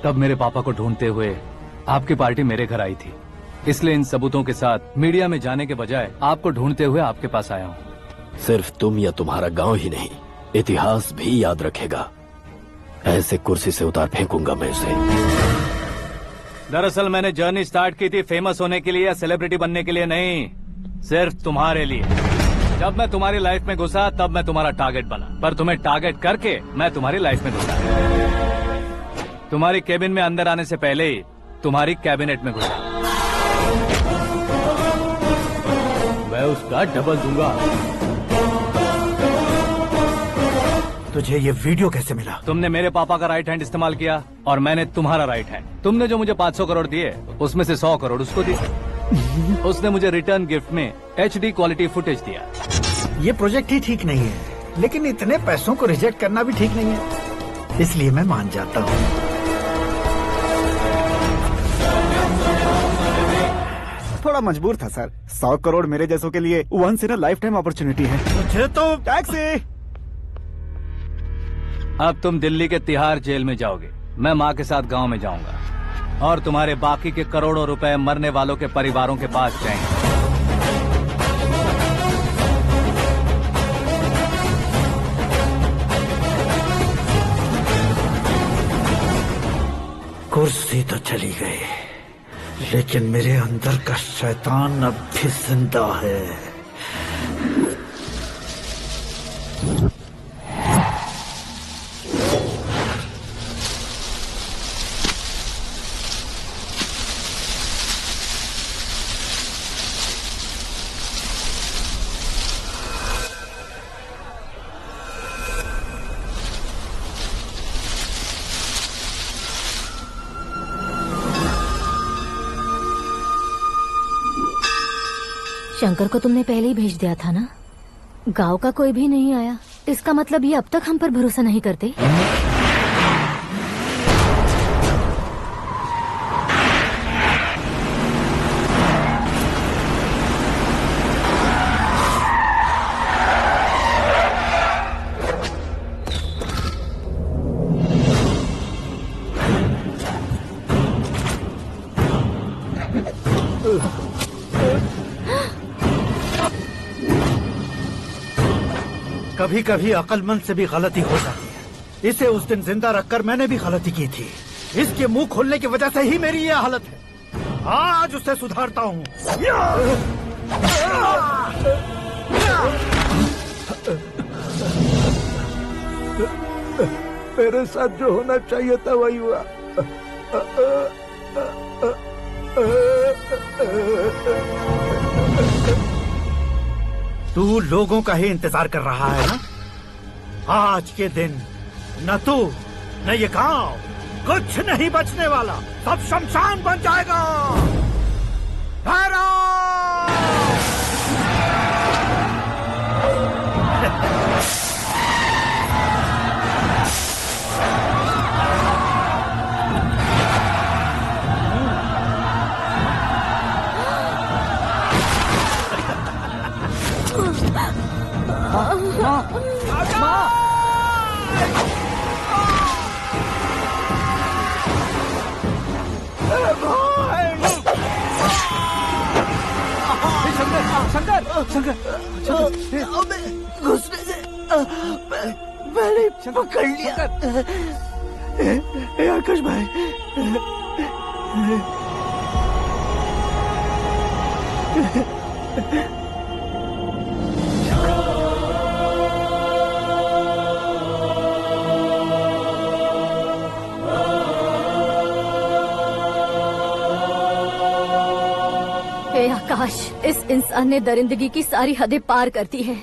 तब मेरे पापा को ढूंढते हुए आपकी पार्टी मेरे घर आई थी, इसलिए इन सबूतों के साथ मीडिया में जाने के बजाय आपको ढूंढते हुए आपके पास आया हूँ। सिर्फ तुम या तुम्हारा गांव ही नहीं, इतिहास भी याद रखेगा। ऐसे कुर्सी से उतार फेंकूंगा मैं उसे। दरअसल मैंने जर्नी स्टार्ट की थी फेमस होने के लिए या सेलिब्रिटी बनने के लिए नहीं, सिर्फ तुम्हारे लिए। जब मैं तुम्हारी लाइफ में घुसा तब मैं तुम्हारा टारगेट बना, पर तुम्हें टारगेट करके मैं तुम्हारी लाइफ में घुसा। तुम्हारी केबिन में अंदर आने से पहले ही तुम्हारी कैबिनेट में घुसा। मैं उसका डबल दूंगा। तुझे ये वीडियो कैसे मिला? तुमने मेरे पापा का राइट हैंड इस्तेमाल किया और मैंने तुम्हारा राइट हैंड। तुमने जो मुझे 500 करोड़ दिए, उसमें से 100 करोड़ उसको दिए। उसने मुझे रिटर्न गिफ्ट में HD क्वालिटी फुटेज दिया। ये प्रोजेक्ट ही ठीक नहीं है, लेकिन इतने पैसों को रिजेक्ट करना भी ठीक नहीं है, इसलिए मैं मान जाता हूँ। थोड़ा मजबूर था सर। 100 करोड़ मेरे जैसों के लिए once in a life time opportunity है। मुझे तो टैक्सी। अब तुम दिल्ली के तिहाड़ जेल में जाओगे, मैं माँ के साथ गांव में जाऊंगा और तुम्हारे बाकी के करोड़ों रुपए मरने वालों के परिवारों के पास जाएंगे। कुर्सी तो चली गई, लेकिन मेरे अंदर का शैतान अब भी जिंदा है। शंकर को तुमने पहले ही भेज दिया था ना? गांव का कोई भी नहीं आया, इसका मतलब ये अब तक हम पर भरोसा नहीं करते। कभी कभी अक्लमंद से भी गलती हो जाती है। इसे उस दिन जिंदा रखकर मैंने भी गलती की थी। इसके मुंह खोलने की वजह से ही मेरी ये हालत है। आज उसे सुधारता हूँ। मेरे साथ जो होना चाहिए था वही हुआ। तू लोगों का ही इंतजार कर रहा है ना? आज के दिन न तू न ये गांव कुछ नहीं बचने वाला, सब शमशान बन जाएगा। भैरव! शंकर घुसने से मैंने पकड़ लिया। आकाश भाई, हे आकाश, इस इंसान ने दरिंदगी की सारी हदें पार कर दी है।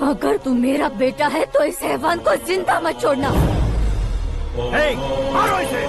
अगर तू मेरा बेटा है तो इस हैवान को जिंदा मत छोड़ना। मारो इसे!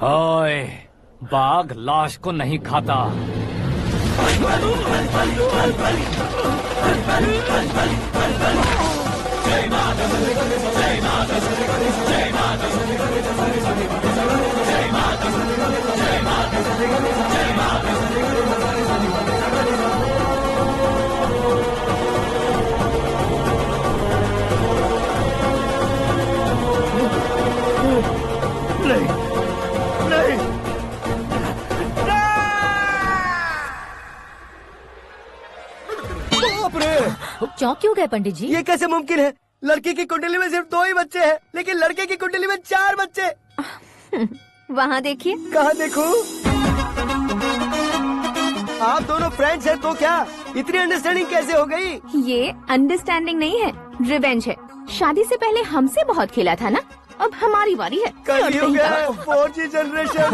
ओए, बाघ लाश को नहीं खाता। नहीं, नहीं, चौंक क्यों गए पंडित जी? ये कैसे मुमकिन है? लड़की की कुंडली में सिर्फ 2 ही बच्चे हैं, लेकिन लड़के की कुंडली में 4 बच्चे। वहाँ देखिए। कहाँ देखूं? आप दोनों फ्रेंड्स हैं तो क्या इतनी अंडरस्टैंडिंग कैसे हो गई? ये अंडरस्टैंडिंग नहीं है, रिवेंज है। शादी से पहले हमसे बहुत खेला था ना, अब हमारी बारी है। कल ही हो गया 4G जनरेशन।